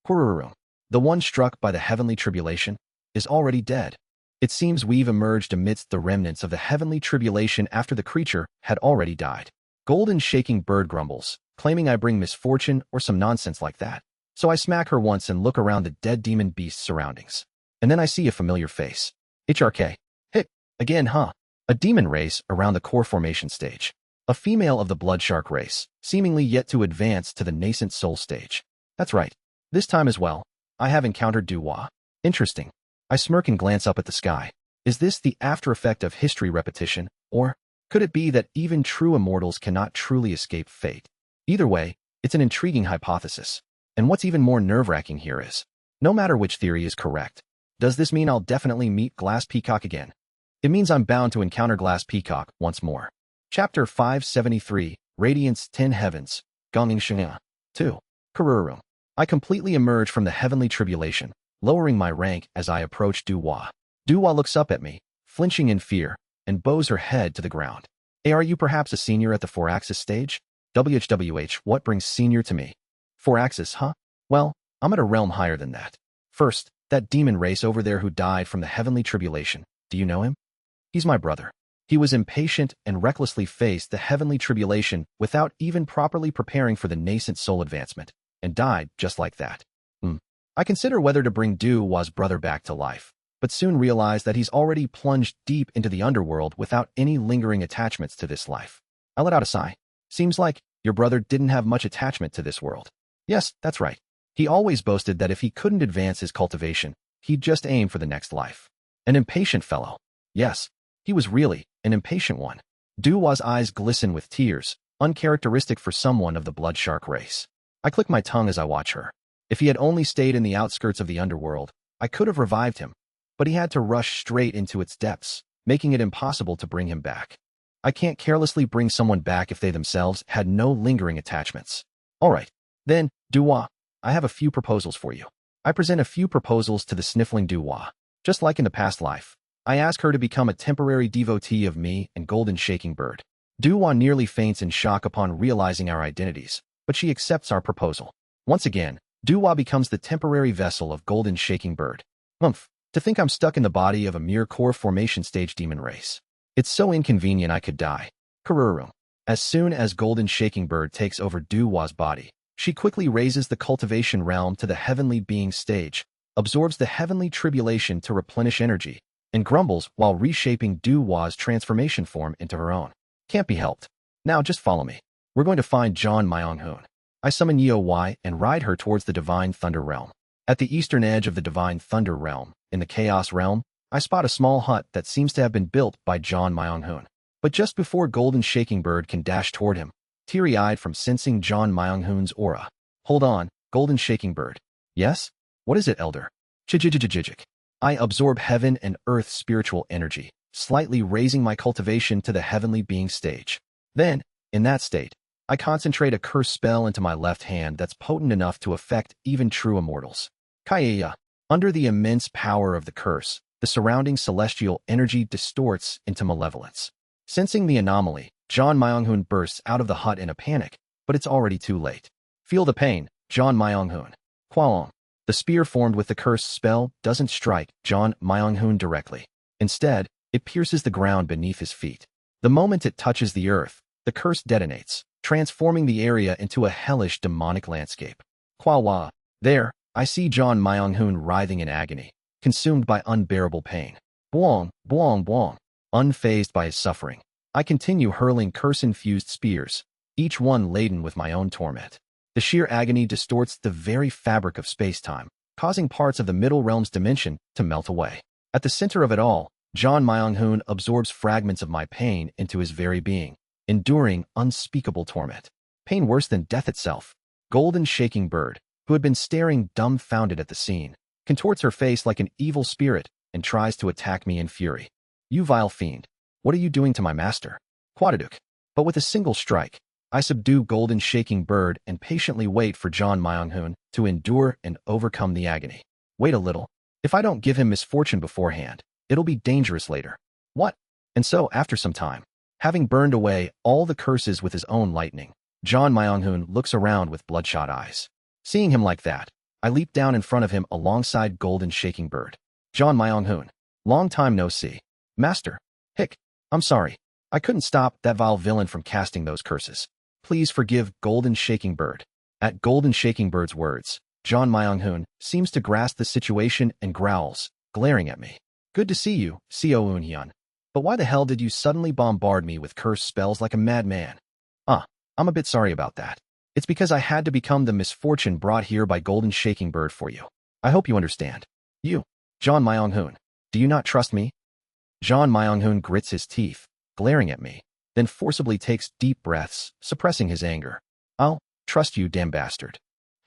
Kururung, the one struck by the heavenly tribulation, is already dead. It seems we've emerged amidst the remnants of the heavenly tribulation after the creature had already died. Golden shaking bird grumbles, claiming I bring misfortune or some nonsense like that. So I smack her once and look around the dead demon beast's surroundings. And then I see a familiar face. HRK. Hick. Again, huh? A demon race around the core formation stage. A female of the blood shark race, seemingly yet to advance to the nascent soul stage. That's right. This time as well, I have encountered Duhua. Interesting. I smirk and glance up at the sky. Is this the after effect of history repetition, or could it be that even true immortals cannot truly escape fate? Either way, it's an intriguing hypothesis. And what's even more nerve-wracking here is, no matter which theory is correct, does this mean I'll definitely meet Glass Peacock again? It means I'm bound to encounter Glass Peacock once more. Chapter 573, Radiance 10 Heavens, Gonging Shengya. 2. Kururung. I completely emerge from the heavenly tribulation, lowering my rank as I approach Duhua. Duhua looks up at me, flinching in fear, and bows her head to the ground. Hey, are you perhaps a senior at the 4-axis stage? WHWH, what brings senior to me? 4-axis, huh? Well, I'm at a realm higher than that. First, that demon race over there who died from the heavenly tribulation. Do you know him? He's my brother. He was impatient and recklessly faced the heavenly tribulation without even properly preparing for the nascent soul advancement, and died just like that. I consider whether to bring Duhua's brother back to life, but soon realize that he's already plunged deep into the underworld without any lingering attachments to this life. I let out a sigh. Seems like your brother didn't have much attachment to this world. Yes, that's right. He always boasted that if he couldn't advance his cultivation, he'd just aim for the next life. An impatient fellow. Yes, he was really an impatient one. Duwa's eyes glisten with tears, uncharacteristic for someone of the blood shark race. I click my tongue as I watch her. If he had only stayed in the outskirts of the underworld, I could have revived him, but he had to rush straight into its depths, making it impossible to bring him back. I can't carelessly bring someone back if they themselves had no lingering attachments. All right, then, Duwa, I have a few proposals for you. I present a few proposals to the sniffling Duwa. Just like in the past life, I ask her to become a temporary devotee of me and Golden Shaking Bird. Duwa nearly faints in shock upon realizing our identities, but she accepts our proposal. Once again, Duwa becomes the temporary vessel of Golden Shaking Bird. To think I'm stuck in the body of a mere core formation stage demon race. It's so inconvenient I could die. Karuru. As soon as Golden Shaking Bird takes over Duwa's body, she quickly raises the cultivation realm to the heavenly being stage, absorbs the heavenly tribulation to replenish energy, and grumbles while reshaping Duwa's transformation form into her own. Can't be helped. Now just follow me. We're going to find John Myung-hoon. I summon Yeo and ride her towards the Divine Thunder Realm. At the eastern edge of the Divine Thunder Realm, in the Chaos Realm, I spot a small hut that seems to have been built by John Myung-hoon. But just before Golden Shaking Bird can dash toward him, teary-eyed from sensing John Myung-hoon's aura. Hold on, Golden Shaking Bird. Yes? What is it, Elder? Chijijijijijik. I absorb heaven and earth spiritual energy, slightly raising my cultivation to the heavenly being stage. Then, in that state, I concentrate a curse spell into my left hand that's potent enough to affect even true immortals. Kaya. Under the immense power of the curse, the surrounding celestial energy distorts into malevolence. Sensing the anomaly, John Myung-hoon bursts out of the hut in a panic, but it's already too late. Feel the pain, John Myung-hoon. Kwalong. The spear formed with the curse spell doesn't strike John Myung-hoon directly. Instead, it pierces the ground beneath his feet. The moment it touches the earth, the curse detonates, transforming the area into a hellish demonic landscape. Kwawa. There, I see John Myung-hoon writhing in agony, consumed by unbearable pain. Bwong, bwong, bwong. Unfazed by his suffering, I continue hurling curse-infused spears, each one laden with my own torment. The sheer agony distorts the very fabric of space-time, causing parts of the Middle Realm's dimension to melt away. At the center of it all, John Myung-hoon absorbs fragments of my pain into his very being, enduring unspeakable torment. Pain worse than death itself. Golden Shaking Bird, who had been staring dumbfounded at the scene, contorts her face like an evil spirit and tries to attack me in fury. You vile fiend, what are you doing to my master? Quadaduk. But with a single strike, I subdue Golden Shaking Bird and patiently wait for John Myung-hoon to endure and overcome the agony. Wait a little. If I don't give him misfortune beforehand, it'll be dangerous later. What? And so, after some time, having burned away all the curses with his own lightning, John Myung-hoon looks around with bloodshot eyes. Seeing him like that, I leap down in front of him alongside Golden Shaking Bird. John Myung-hoon. Long time no see. Master. Hick. I'm sorry. I couldn't stop that vile villain from casting those curses. Please forgive Golden Shaking Bird. At Golden Shaking Bird's words, John Myung-hoon seems to grasp the situation and growls, glaring at me. Good to see you, Seo Eun-hyun. But why the hell did you suddenly bombard me with curse spells like a madman? I'm a bit sorry about that. It's because I had to become the misfortune brought here by Golden Shaking Bird for you. I hope you understand. You, John Myung-hoon, do you not trust me? John Myung-hoon grits his teeth, glaring at me, then forcibly takes deep breaths, suppressing his anger. I'll trust you, damn bastard.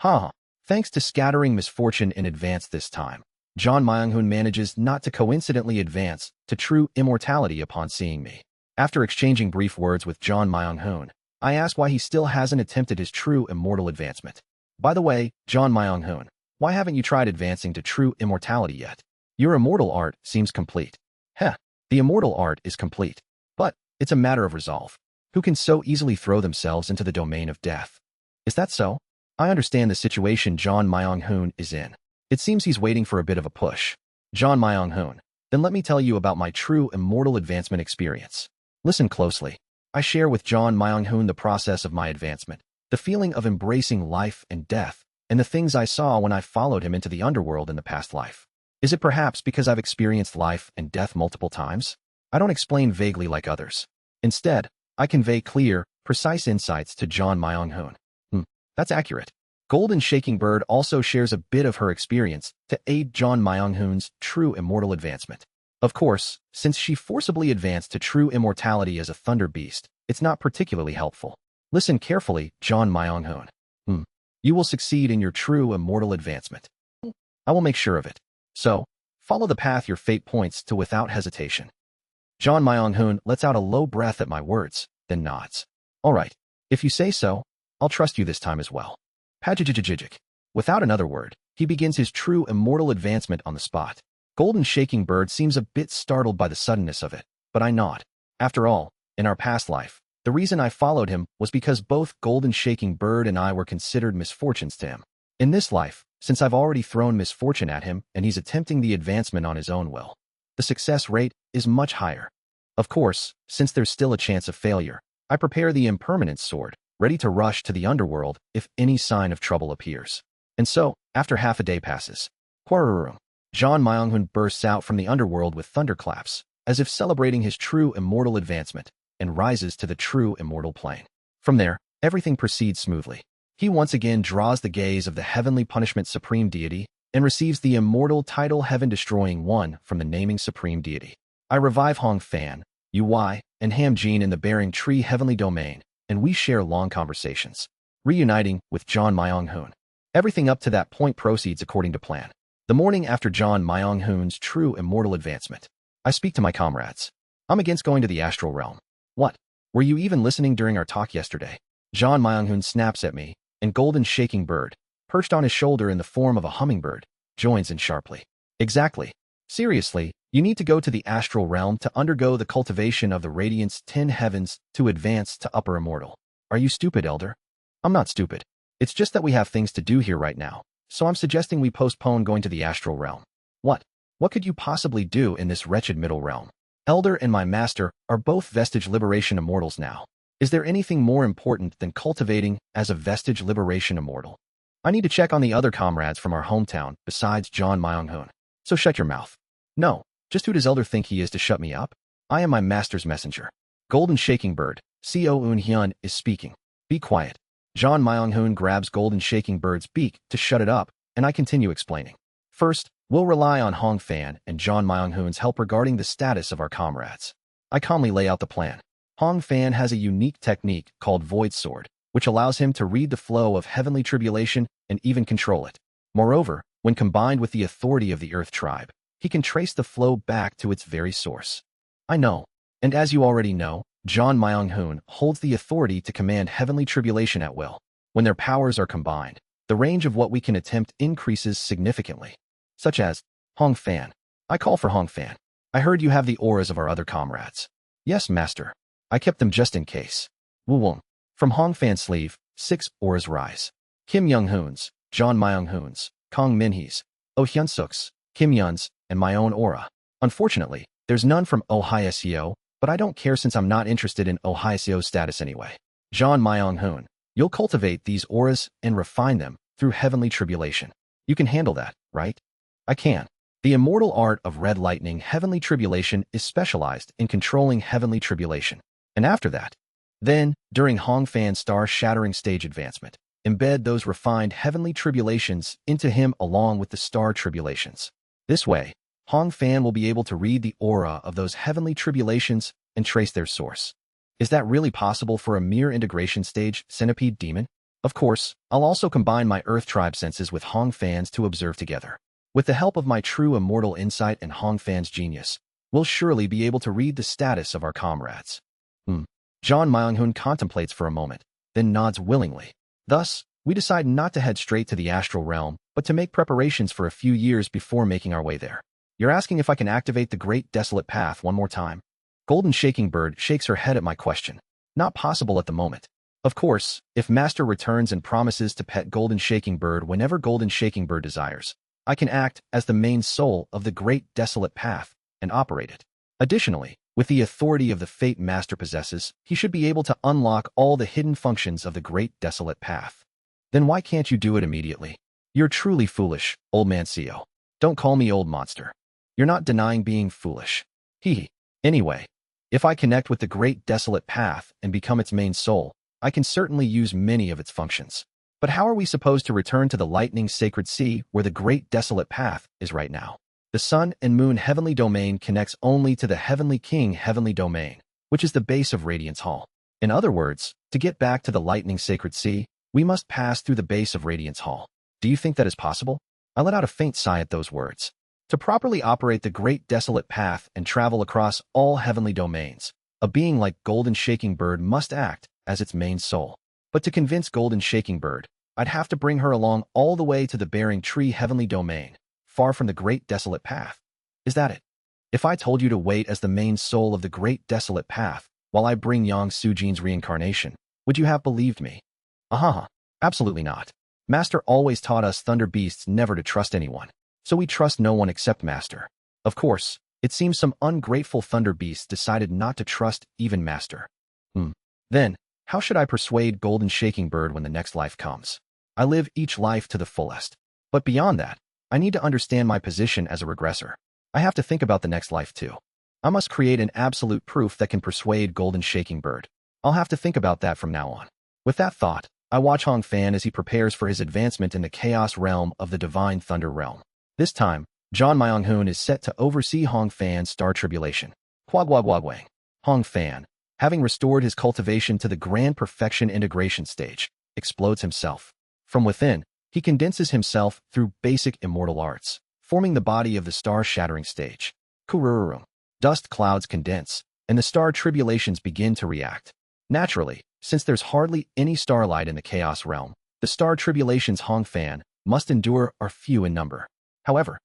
Ha! Thanks to scattering misfortune in advance this time, John Myung-hoon manages not to coincidentally advance to true immortality upon seeing me. After exchanging brief words with John Myung-hoon, I ask why he still hasn't attempted his true immortal advancement. By the way, John Myung-hoon, why haven't you tried advancing to true immortality yet? Your immortal art seems complete. Heh, the immortal art is complete. But it's a matter of resolve. Who can so easily throw themselves into the domain of death? Is that so? I understand the situation John Myung-hoon is in. It seems he's waiting for a bit of a push. John Myung-hoon, then let me tell you about my true immortal advancement experience. Listen closely. I share with John Myung-hoon the process of my advancement, the feeling of embracing life and death, and the things I saw when I followed him into the underworld in the past life. Is it perhaps because I've experienced life and death multiple times? I don't explain vaguely like others. Instead, I convey clear, precise insights to John Myung-hoon. That's accurate. Golden Shaking Bird also shares a bit of her experience to aid John Myung-hoon's true immortal advancement. Of course, since she forcibly advanced to true immortality as a thunder beast, it's not particularly helpful. Listen carefully, John Myung-hoon. You will succeed in your true immortal advancement. I will make sure of it. So, follow the path your fate points to without hesitation. John Myung-hoon lets out a low breath at my words, then nods. All right, if you say so, I'll trust you this time as well. Pajajajajajik. Without another word, he begins his true immortal advancement on the spot. Golden Shaking Bird seems a bit startled by the suddenness of it, but I nod. After all, in our past life, the reason I followed him was because both Golden Shaking Bird and I were considered misfortunes to him. In this life, since I've already thrown misfortune at him and he's attempting the advancement on his own will, the success rate is much higher. Of course, since there's still a chance of failure, I prepare the impermanence sword, ready to rush to the underworld if any sign of trouble appears. And so, after half a day passes, John Myung-hoon bursts out from the underworld with thunderclaps, as if celebrating his true immortal advancement, and rises to the true immortal plane. From there, everything proceeds smoothly. He once again draws the gaze of the heavenly punishment supreme deity and receives the immortal title heaven-destroying one from the naming supreme deity. I revive Hong Fan, Ui, and Ham Jin in the bearing tree heavenly domain, and we share long conversations, reuniting with John Myung-hoon. Everything up to that point proceeds according to plan. The morning after John Myung-hoon's true immortal advancement, I speak to my comrades. I'm against going to the astral realm. What? Were you even listening during our talk yesterday? John Myung-hoon snaps at me, and Golden Shaking Bird, perched on his shoulder in the form of a hummingbird, joins in sharply. Exactly. Seriously, you need to go to the astral realm to undergo the cultivation of the Radiance 10 Heavens to advance to upper immortal. Are you stupid, Elder? I'm not stupid. It's just that we have things to do here right now, so I'm suggesting we postpone going to the astral realm. What? What could you possibly do in this wretched middle realm? Elder and my master are both Vestige Liberation Immortals now. Is there anything more important than cultivating as a Vestige Liberation Immortal? I need to check on the other comrades from our hometown besides John Myung-hoon. So shut your mouth. No, just who does Elder think he is to shut me up? I am my master's messenger. Golden Shaking Bird, Co Eun-hyun, is speaking. Be quiet. John Myung-hoon grabs Golden Shaking Bird's beak to shut it up, and I continue explaining. First, we'll rely on Hong Fan and John Myung-hoon's help regarding the status of our comrades. I calmly lay out the plan. Hong Fan has a unique technique called Void Sword, which allows him to read the flow of heavenly tribulation and even control it. Moreover, when combined with the authority of the Earth Tribe, he can trace the flow back to its very source. I know, and as you already know, John Myung-hoon holds the authority to command heavenly tribulation at will. When their powers are combined, the range of what we can attempt increases significantly. Such as, Hong Fan. I call for Hong Fan. I heard you have the auras of our other comrades. Yes, master. I kept them just in case. Wu Wong. From Hong Fan's sleeve, 6 auras rise. Kim Young-hoon's, John Myung-hoon's, Kong Min-hee's, Oh Hyun-suk's, Kim Yun's, and my own aura. Unfortunately, there's none from Oh Hyeseo, but I don't care since I'm not interested in Oh Hyeseo's status anyway. John Myung-hoon, you'll cultivate these auras and refine them through heavenly tribulation. You can handle that, right? I can. The immortal art of red lightning heavenly tribulation is specialized in controlling heavenly tribulation. And after that, then, during Hong Fan's star-shattering stage advancement, embed those refined heavenly tribulations into him along with the star tribulations. This way, Hong Fan will be able to read the aura of those heavenly tribulations and trace their source. Is that really possible for a mere integration stage centipede demon? Of course, I'll also combine my Earth Tribe senses with Hong Fan's to observe together. With the help of my true immortal insight and Hong Fan's genius, we'll surely be able to read the status of our comrades. John Myung-hoon contemplates for a moment, then nods willingly. Thus, we decide not to head straight to the astral realm, but to make preparations for a few years before making our way there. You're asking if I can activate the Great Desolate Path one more time? Golden Shaking Bird shakes her head at my question. Not possible at the moment. Of course, if Master returns and promises to pet Golden Shaking Bird whenever Golden Shaking Bird desires, I can act as the main soul of the Great Desolate Path and operate it. Additionally, with the authority of the fate Master possesses, he should be able to unlock all the hidden functions of the Great Desolate Path. Then why can't you do it immediately? You're truly foolish, old man CEO. Don't call me old monster. You're not denying being foolish. Anyway, if I connect with the Great Desolate Path and become its main soul, I can certainly use many of its functions. But how are we supposed to return to the lightning sacred sea where the great desolate path is right now? The sun and moon heavenly domain connects only to the heavenly king heavenly domain, which is the base of Radiance Hall. In other words, to get back to the lightning sacred sea, we must pass through the base of Radiance Hall. Do you think that is possible? I let out a faint sigh at those words. To properly operate the great desolate path and travel across all heavenly domains, a being like Golden Shaking Bird must act as its main soul. But to convince Golden Shaking Bird, I'd have to bring her along all the way to the Bearing Tree heavenly domain, far from the great desolate path. Is that it? If I told you to wait as the main soul of the great desolate path while I bring Yang Sujin's reincarnation, would you have believed me? Absolutely not. Master always taught us thunder beasts never to trust anyone, so we trust no one except Master. Of course, it seems some ungrateful thunder beasts decided not to trust even Master. Then, how should I persuade Golden Shaking Bird when the next life comes? I live each life to the fullest. But beyond that, I need to understand my position as a regressor. I have to think about the next life too. I must create an absolute proof that can persuade Golden Shaking Bird. I'll have to think about that from now on. With that thought, I watch Hong Fan as he prepares for his advancement in the chaos realm of the divine thunder realm. This time, John Myung-hoon is set to oversee Hong Fan's star tribulation. Kwagwagwagwang. Hong Fan, having restored his cultivation to the grand perfection integration stage, explodes himself. From within, he condenses himself through basic immortal arts, forming the body of the star-shattering stage. Kurururum. Dust clouds condense, and the star tribulations begin to react. Naturally, since there's hardly any starlight in the chaos realm, the star tribulations Hong Fan must endure are few in number. However,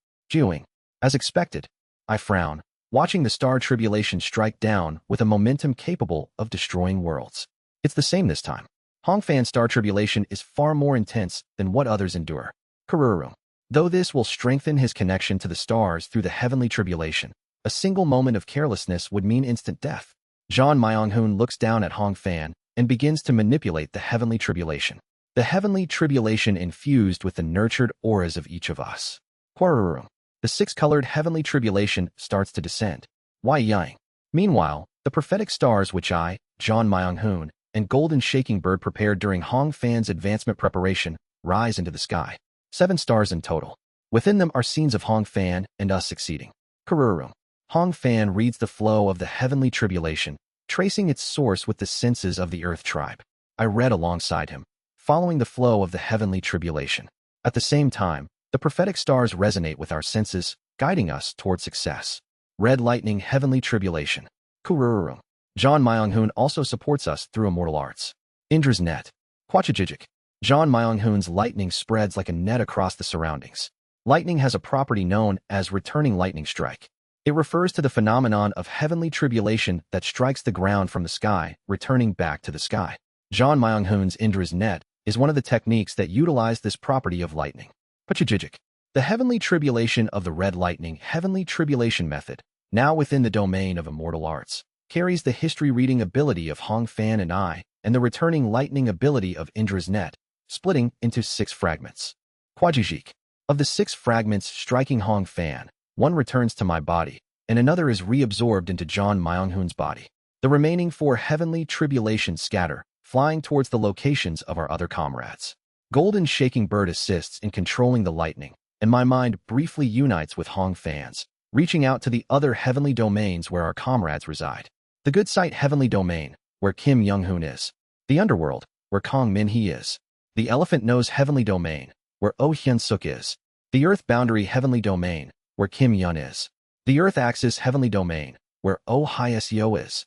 as expected, I frown, watching the star tribulation strike down with a momentum capable of destroying worlds. It's the same this time. Hong Fan's star tribulation is far more intense than what others endure. Kurururum. Though this will strengthen his connection to the stars through the heavenly tribulation, a single moment of carelessness would mean instant death. John Myung-hoon looks down at Hong Fan and begins to manipulate the heavenly tribulation. The heavenly tribulation infused with the nurtured auras of each of us. Kurururum. The six-colored heavenly tribulation starts to descend. Why yang? Meanwhile, the prophetic stars which I, John Myung-hoon, and Golden Shaking Bird prepared during Hong Fan's advancement preparation rise into the sky. 7 stars in total. Within them are scenes of Hong Fan and us succeeding. Kurururum. Hong Fan reads the flow of the heavenly tribulation, tracing its source with the senses of the Earth tribe. I read alongside him, following the flow of the heavenly tribulation. At the same time, the prophetic stars resonate with our senses, guiding us toward success. Red lightning heavenly tribulation. Kurururum. John Myung-hoon also supports us through immortal arts. Indra's net. Kwachajijik. John Myung-hoon's lightning spreads like a net across the surroundings. Lightning has a property known as returning lightning strike. It refers to the phenomenon of heavenly tribulation that strikes the ground from the sky, returning back to the sky. John Myung-hoon's Indra's net is one of the techniques that utilize this property of lightning. Pachajijik. The heavenly tribulation of the red lightning heavenly tribulation method, now within the domain of immortal arts, carries the history-reading ability of Hong Fan and I, and the returning lightning ability of Indra's net, splitting into 6 fragments. Kwajijik. Of the 6 fragments striking Hong Fan, one returns to my body, and another is reabsorbed into John Myung-hoon's body. The remaining 4 heavenly tribulations scatter, flying towards the locations of our other comrades. Golden Shaking Bird assists in controlling the lightning, and my mind briefly unites with Hong Fan's, reaching out to the other heavenly domains where our comrades reside. The Good Sight heavenly domain, where Kim Young-hoon is. The Underworld, where Kong Min-hee is. The Elephant Nose heavenly domain, where Oh Hyun-suk is. The Earth Boundary heavenly domain, where Kim Yun is. The Earth Axis heavenly domain, where Oh Hyesyo is.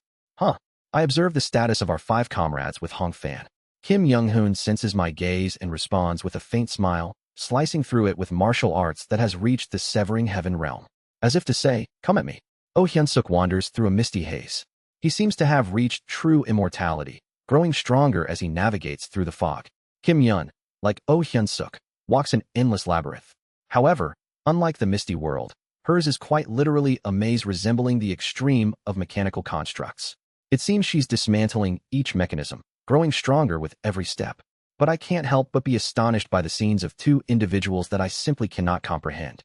I observe the status of our 5 comrades with Hong Fan. Kim Young-hoon senses my gaze and responds with a faint smile, slicing through it with martial arts that has reached the severing heaven realm. As if to say, come at me. Oh Hyun-suk wanders through a misty haze. He seems to have reached true immortality, growing stronger as he navigates through the fog. Kim Yun, like Oh Hyun-suk, walks an endless labyrinth. However, unlike the misty world, hers is quite literally a maze resembling the extreme of mechanical constructs. It seems she's dismantling each mechanism, growing stronger with every step. But I can't help but be astonished by the scenes of 2 individuals that I simply cannot comprehend.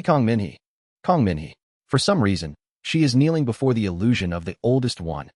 Kong Min-hee. Kong Min-hee. For some reason, she is kneeling before the illusion of the oldest one's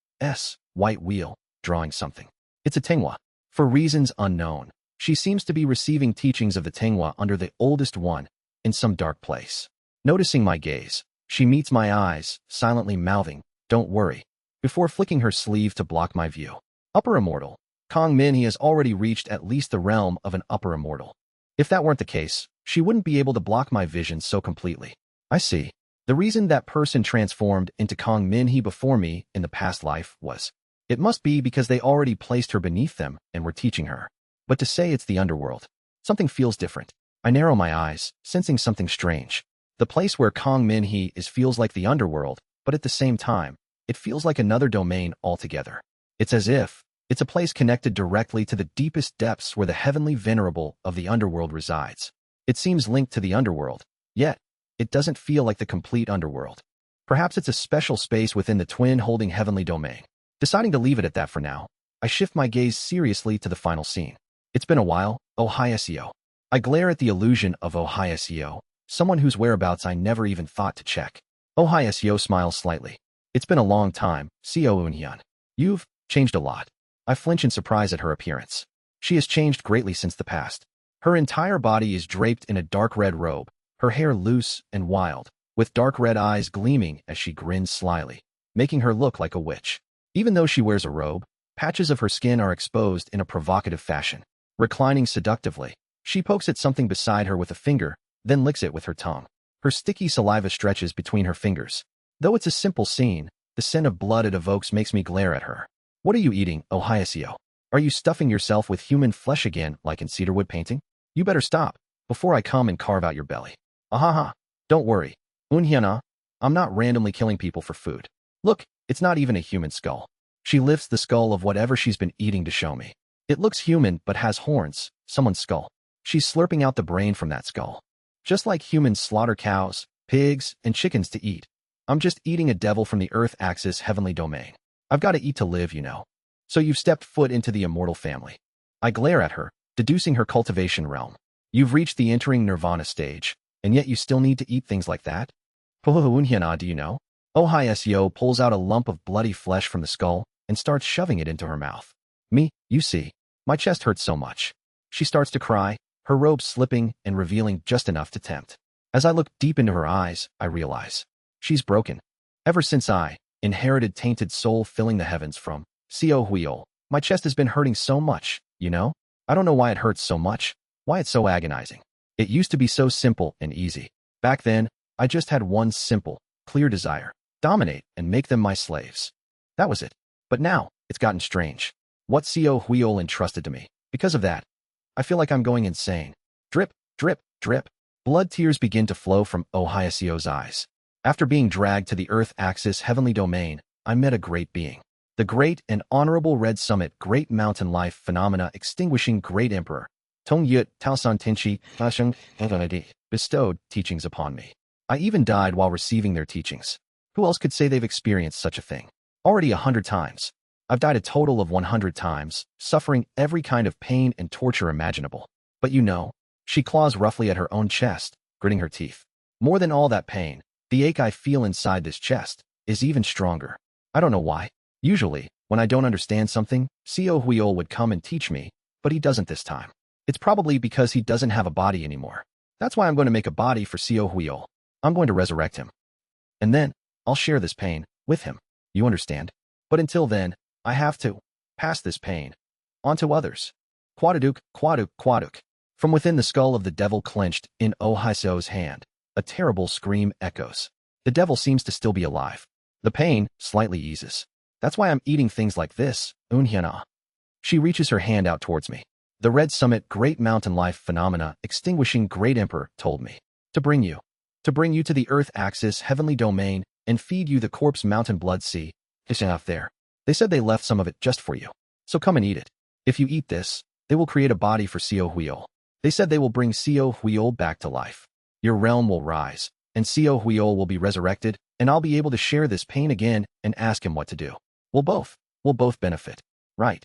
white wheel, drawing something. It's a Tinghua. For reasons unknown, she seems to be receiving teachings of the Tinghua under the oldest one in some dark place. Noticing my gaze, she meets my eyes, silently mouthing, "Don't worry," before flicking her sleeve to block my view. Upper Immortal. Kong Min-hee has already reached at least the realm of an Upper Immortal. If that weren't the case, she wouldn't be able to block my vision so completely. I see. The reason that person transformed into Kong Min-hee before me in the past life was, it must be because they already placed her beneath them and were teaching her. But to say it's the underworld, something feels different. I narrow my eyes, sensing something strange. The place where Kong Min-hee is feels like the underworld, but at the same time, it feels like another domain altogether. It's as if it's a place connected directly to the deepest depths where the heavenly venerable of the underworld resides. It seems linked to the underworld, yet it doesn't feel like the complete underworld. Perhaps it's a special space within the twin holding heavenly domain. Deciding to leave it at that for now, I shift my gaze seriously to the final scene. It's been a while, Ohio. I glare at the illusion of Ohio, someone whose whereabouts I never even thought to check. Ohio smiles slightly. It's been a long time, Seo Eunhyun. You've changed a lot. I flinch in surprise at her appearance. She has changed greatly since the past. Her entire body is draped in a dark red robe, her hair loose and wild, with dark red eyes gleaming as she grins slyly, making her look like a witch. Even though she wears a robe, patches of her skin are exposed in a provocative fashion. Reclining seductively, she pokes at something beside her with a finger, then licks it with her tongue. Her sticky saliva stretches between her fingers. Though it's a simple scene, the scent of blood it evokes makes me glare at her. What are you eating, Ohio? Are you stuffing yourself with human flesh again like in cedarwood painting? You better stop, before I come and carve out your belly. Ahaha. Don't worry, Eunhyun, I'm not randomly killing people for food. Look, it's not even a human skull. She lifts the skull of whatever she's been eating to show me. It looks human but has horns, someone's skull. She's slurping out the brain from that skull. Just like humans slaughter cows, pigs, and chickens to eat, I'm just eating a devil from the Earth Axis heavenly domain. I've got to eat to live, you know. So you've stepped foot into the immortal family. I glare at her, deducing her cultivation realm. You've reached the entering nirvana stage, and yet you still need to eat things like that? Eunhyun, do you know? Ohio pulls out a lump of bloody flesh from the skull and starts shoving it into her mouth. Me, you see, my chest hurts so much. She starts to cry, her robe slipping and revealing just enough to tempt. As I look deep into her eyes, I realize she's broken. Ever since I inherited tainted soul filling the heavens from Seo Huiol, my chest has been hurting so much, you know? I don't know why it hurts so much, why it's so agonizing. It used to be so simple and easy. Back then, I just had one simple, clear desire: dominate and make them my slaves. That was it. But now, it's gotten strange. What Seo Huiol entrusted to me. Because of that, I feel like I'm going insane. Drip, drip, drip. Blood tears begin to flow from Ohio's eyes. After being dragged to the Earth Axis heavenly domain, I met a great being. The great and honorable Red Summit Great Mountain Life Phenomena Extinguishing Great Emperor, Tong Yut Taosan Tenchi Fasheng bestowed teachings upon me. I even died while receiving their teachings. Who else could say they've experienced such a thing? Already 100 times. I've died a total of 100 times, suffering every kind of pain and torture imaginable. But you know, she claws roughly at her own chest, gritting her teeth. More than all that pain, the ache I feel inside this chest is even stronger. I don't know why. Usually, when I don't understand something, Seo Huiol would come and teach me, but he doesn't this time. It's probably because he doesn't have a body anymore. That's why I'm going to make a body for Seo Huiol. I'm going to resurrect him. And then, I'll share this pain with him. You understand? But until then, I have to pass this pain on to others. Quadaduk, quaduk, quaduk. From within the skull of the devil clenched in Ohio's hand, a terrible scream echoes. The devil seems to still be alive. The pain slightly eases. That's why I'm eating things like this, Eunhyun. She reaches her hand out towards me. The Red Summit Great Mountain Life Phenomena Extinguishing Great Emperor told me to bring you to the Earth Axis heavenly domain and feed you the corpse mountain blood sea. It's out there. They said they left some of it just for you. So come and eat it. If you eat this, they will create a body for Seo Huiol. They said they will bring Seo Huiol back to life. Your realm will rise, and Seo Huiol will be resurrected, and I'll be able to share this pain again and ask him what to do. We'll both benefit. Right.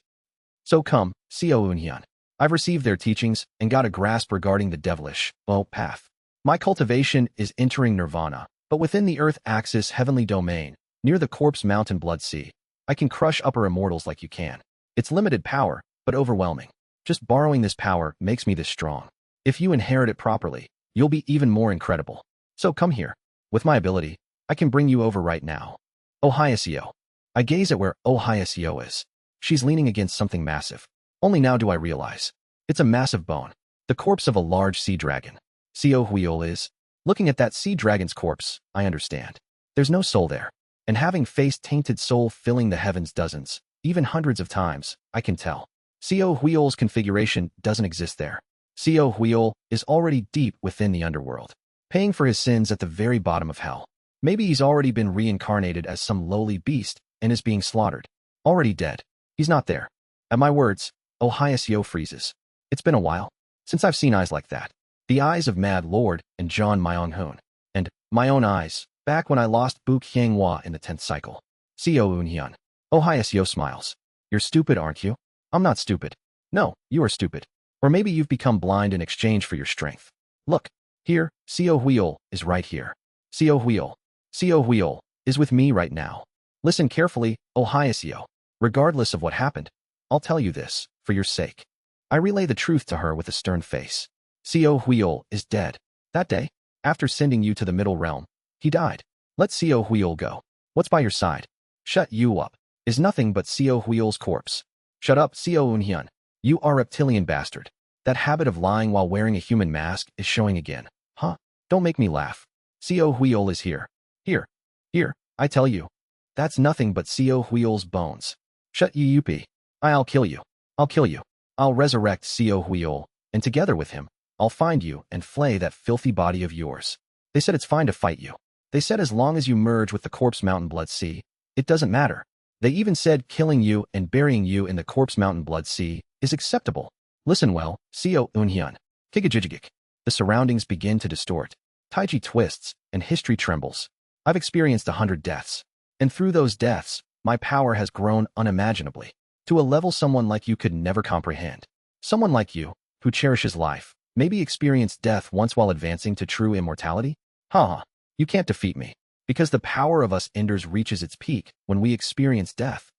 So come, Seo Eunhyun. I've received their teachings and got a grasp regarding the devilish, path. My cultivation is entering nirvana, but within the Earth Axis heavenly domain, near the corpse mountain blood sea, I can crush upper immortals like you can. It's limited power, but overwhelming. Just borrowing this power makes me this strong. If you inherit it properly, you'll be even more incredible. So come here. With my ability, I can bring you over right now. Ohiasio. I gaze at where Ohiasio is. She's leaning against something massive. Only now do I realize. It's a massive bone. The corpse of a large sea dragon. Sio Huiol is. Looking at that sea dragon's corpse, I understand. There's no soul there. And having faced tainted soul filling the heavens dozens, even hundreds of times, I can tell. Sio Huiol's configuration doesn't exist there. Sio Huiol is already deep within the underworld, paying for his sins at the very bottom of hell. Maybe he's already been reincarnated as some lowly beast and is being slaughtered. Already dead. He's not there. At my words, Ohiasio freezes. It's been a while since I've seen eyes like that. The eyes of Mad Lord and John Myong-hoon. And my own eyes, back when I lost Bu Qianghua in the 10th cycle. Sio Eunhyun. Ohiasio smiles. You're stupid, aren't you? I'm not stupid. No, you are stupid. Or maybe you've become blind in exchange for your strength. Look, here, Sio Huiol is right here. Sio Huiol. Sio Huiol is with me right now. Listen carefully, Ohiasio. Regardless of what happened, I'll tell you this, for your sake. I relay the truth to her with a stern face. Sio Huiol is dead. That day, after sending you to the Middle Realm, he died. Let Sio Huiol go. What's by your side? Shut you up. Is nothing but Sio Huiol's corpse. Shut up, Sio Eunhyun. You are reptilian bastard. That habit of lying while wearing a human mask is showing again. Huh? Don't make me laugh. Sio Huiol is here. Here, I tell you. That's nothing but Sio Huiol's bones. Shut you up. I'll kill you. I'll kill you. I'll resurrect Sio Huiol, and together with him, I'll find you and flay that filthy body of yours. They said it's fine to fight you. They said as long as you merge with the Corpse Mountain Blood Sea, it doesn't matter. They even said killing you and burying you in the Corpse Mountain Blood Sea is acceptable. Listen well, Sio Eunhyun. Kigajijigik. The surroundings begin to distort. Taiji twists, and history trembles. I've experienced 100 deaths. And through those deaths, my power has grown unimaginably. To a level someone like you could never comprehend. Someone like you, who cherishes life, maybe experienced death once while advancing to true immortality? Ha! You can't defeat me, because the power of us enders reaches its peak when we experience death.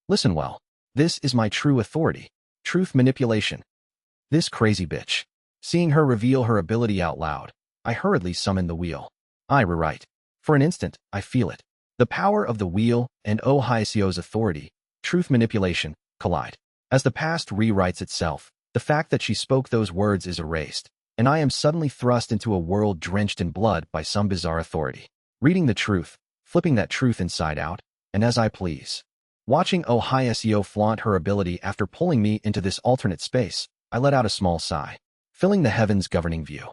Listen well. This is my true authority. Truth manipulation. This crazy bitch. Seeing her reveal her ability out loud, I hurriedly summon the wheel. I rewrite. For an instant, I feel it. The power of the wheel and Ohiasio's authority, truth manipulation, collide. As the past rewrites itself, the fact that she spoke those words is erased, and I am suddenly thrust into a world drenched in blood by some bizarre authority. Reading the truth, flipping that truth inside out, and as I please. Watching Ohiasio flaunt her ability after pulling me into this alternate space, I let out a small sigh, filling the heavens governing view.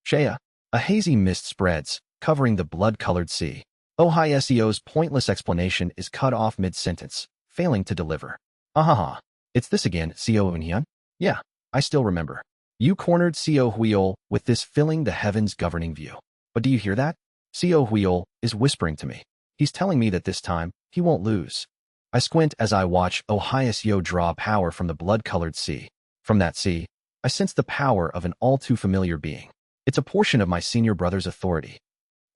Shea, a hazy mist spreads, covering the blood-colored sea. Ohiasio's pointless explanation is cut off mid-sentence, failing to deliver. Ahaha, it's this again, Sio Eunhyun? Yeah, I still remember. You cornered Sio Huiol with this filling the heavens governing view. But do you hear that? Sio Huiol is whispering to me. He's telling me that this time, he won't lose. I squint as I watch Ohiasio draw power from the blood-colored sea. From that sea, I sense the power of an all-too-familiar being. It's a portion of my senior brother's authority.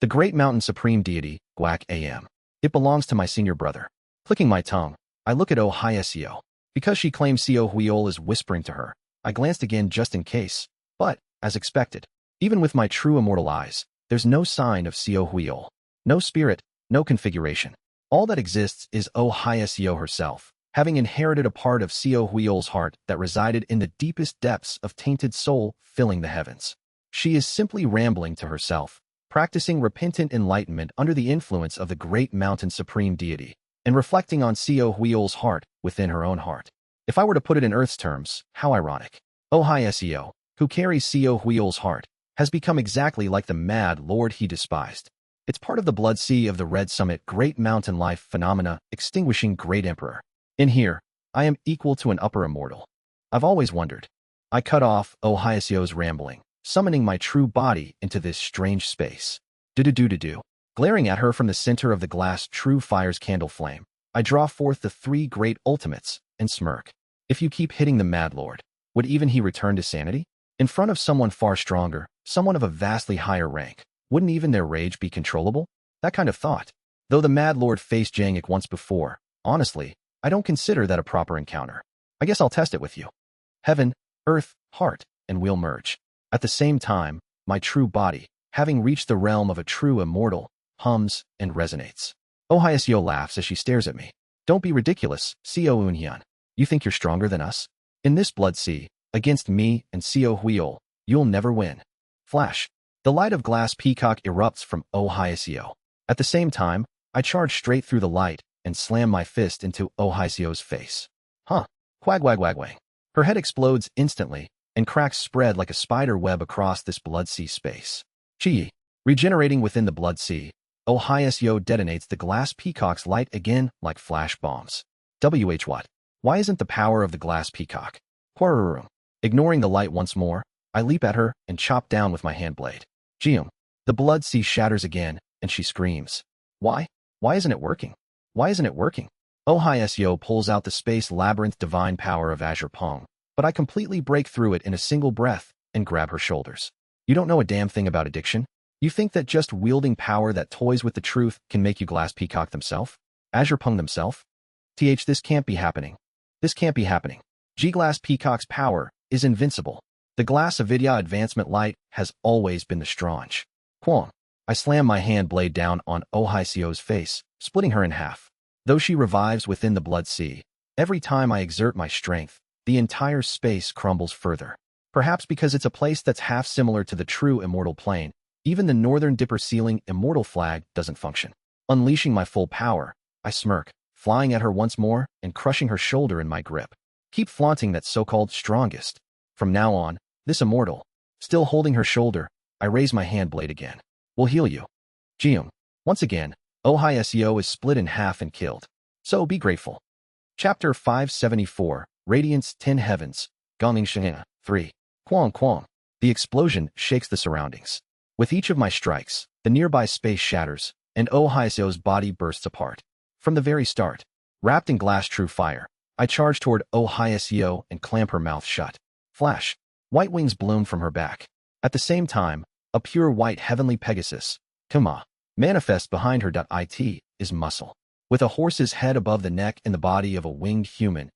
The Great Mountain Supreme Deity, Guak Am. It belongs to my senior brother. Clicking my tongue, I look at Ohiasio. Because she claims Sio Huiol is whispering to her, I glanced again just in case, but, as expected, even with my true immortal eyes, there's no sign of Sio Huiol. No spirit, no configuration. All that exists is Ohiasio herself, having inherited a part of Sio Huiol's heart that resided in the deepest depths of tainted soul filling the heavens. She is simply rambling to herself, practicing repentant enlightenment under the influence of the Great Mountain Supreme Deity, and reflecting on Sio Huiol's heart within her own heart. If I were to put it in Earth's terms, how ironic. Ohiasio, who carries Sio Huiol's heart, has become exactly like the mad lord he despised. It's part of the blood sea of the Red Summit Great Mountain Life phenomena extinguishing Great Emperor. In here, I am equal to an upper immortal. I've always wondered. I cut off Ohiasio's rambling, summoning my true body into this strange space. Do-do-do-do-do. Glaring at her from the center of the glass true fire's candle flame, I draw forth the three great ultimates and smirk. If you keep hitting the Mad Lord, would even he return to sanity? In front of someone far stronger, someone of a vastly higher rank, wouldn't even their rage be controllable? That kind of thought. Though the Mad Lord faced Jangik once before, honestly, I don't consider that a proper encounter. I guess I'll test it with you. Heaven, earth, heart, and we'll merge. At the same time, my true body, having reached the realm of a true immortal, hums and resonates. Ohyasio laughs as she stares at me. Don't be ridiculous, Seo Unhyun. You think you're stronger than us? In this blood sea, against me and Seo Huiol, you'll never win. Flash. The light of glass peacock erupts from Ohyasio. At the same time, I charge straight through the light and slam my fist into Ohyasio's face. Huh. Quag-wag-wag-wang. Her head explodes instantly, and cracks spread like a spider web across this blood sea space. Chi. Regenerating within the blood sea, Ohyasio detonates the glass peacock's light again like flash bombs. What? Why isn't the power of the glass peacock? Quarrerum. Ignoring the light once more, I leap at her and chop down with my hand blade. Geum. The blood sea shatters again, and she screams. Why? Why isn't it working? Why isn't it working? Ohyasio pulls out the space labyrinth divine power of Azure Pong, but I completely break through it in a single breath and grab her shoulders. You don't know a damn thing about addiction? You think that just wielding power that toys with the truth can make you Glass Peacock themself? Azure Pong themself? This can't be happening. This can't be happening. G-Glass Peacock's power is invincible. The Glass Avidya advancement light has always been the strong. Quong. I slam my hand blade down on Ohyasio's face, splitting her in half. Though she revives within the blood sea, every time I exert my strength, the entire space crumbles further. Perhaps because it's a place that's half similar to the true immortal plane, even the northern dipper ceiling immortal flag doesn't function. Unleashing my full power, I smirk, flying at her once more and crushing her shoulder in my grip. Keep flaunting that so-called strongest. From now on, this immortal. Still holding her shoulder, I raise my hand blade again. We'll heal you. Geum. Once again, Ohyasio is split in half and killed. So be grateful. Chapter 574, Radiance Ten Heavens, Gongning 3. Quang Quang. The explosion shakes the surroundings. With each of my strikes, the nearby space shatters, and Ohyasio's body bursts apart. From the very start, wrapped in glass true fire, I charge toward Ohyasio and clamp her mouth shut. Flash. White wings bloom from her back. At the same time, a pure white heavenly Pegasus, Kama, manifests behind her. It is muscle. With a horse's head above the neck and the body of a winged human.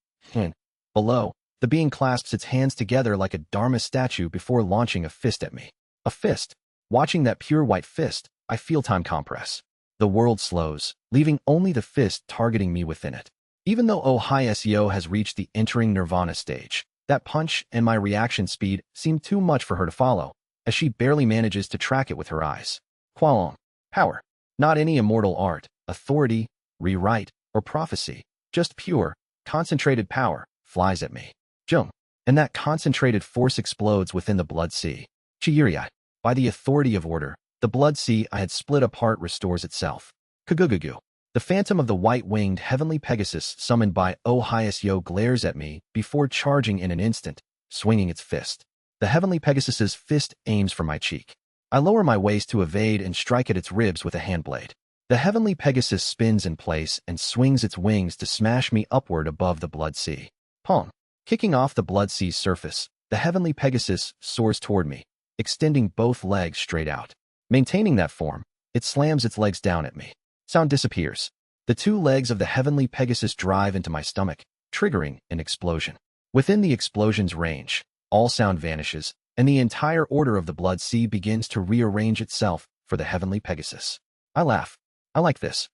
Below, the being clasps its hands together like a Dharma statue before launching a fist at me. A fist. Watching that pure white fist, I feel time compress. The world slows, leaving only the fist targeting me within it. Even though Ohyasio has reached the entering nirvana stage, that punch and my reaction speed seem too much for her to follow, as she barely manages to track it with her eyes. Qualong. Power. Not any immortal art, authority, rewrite, or prophecy. Just pure, concentrated power flies at me. Jung. And that concentrated force explodes within the blood sea. Chiyuriai. By the authority of order, the blood sea I had split apart restores itself. Kagugugu. The phantom of the white-winged heavenly Pegasus summoned by Ohyasio glares at me before charging in an instant, swinging its fist. The heavenly Pegasus's fist aims for my cheek. I lower my waist to evade and strike at its ribs with a hand blade. The heavenly Pegasus spins in place and swings its wings to smash me upward above the blood sea. Pong. Kicking off the blood sea's surface, the heavenly Pegasus soars toward me, extending both legs straight out. Maintaining that form, it slams its legs down at me. Sound disappears. The two legs of the heavenly Pegasus drive into my stomach, triggering an explosion. Within the explosion's range, all sound vanishes, and the entire order of the blood sea begins to rearrange itself for the heavenly Pegasus. I laugh. I like this.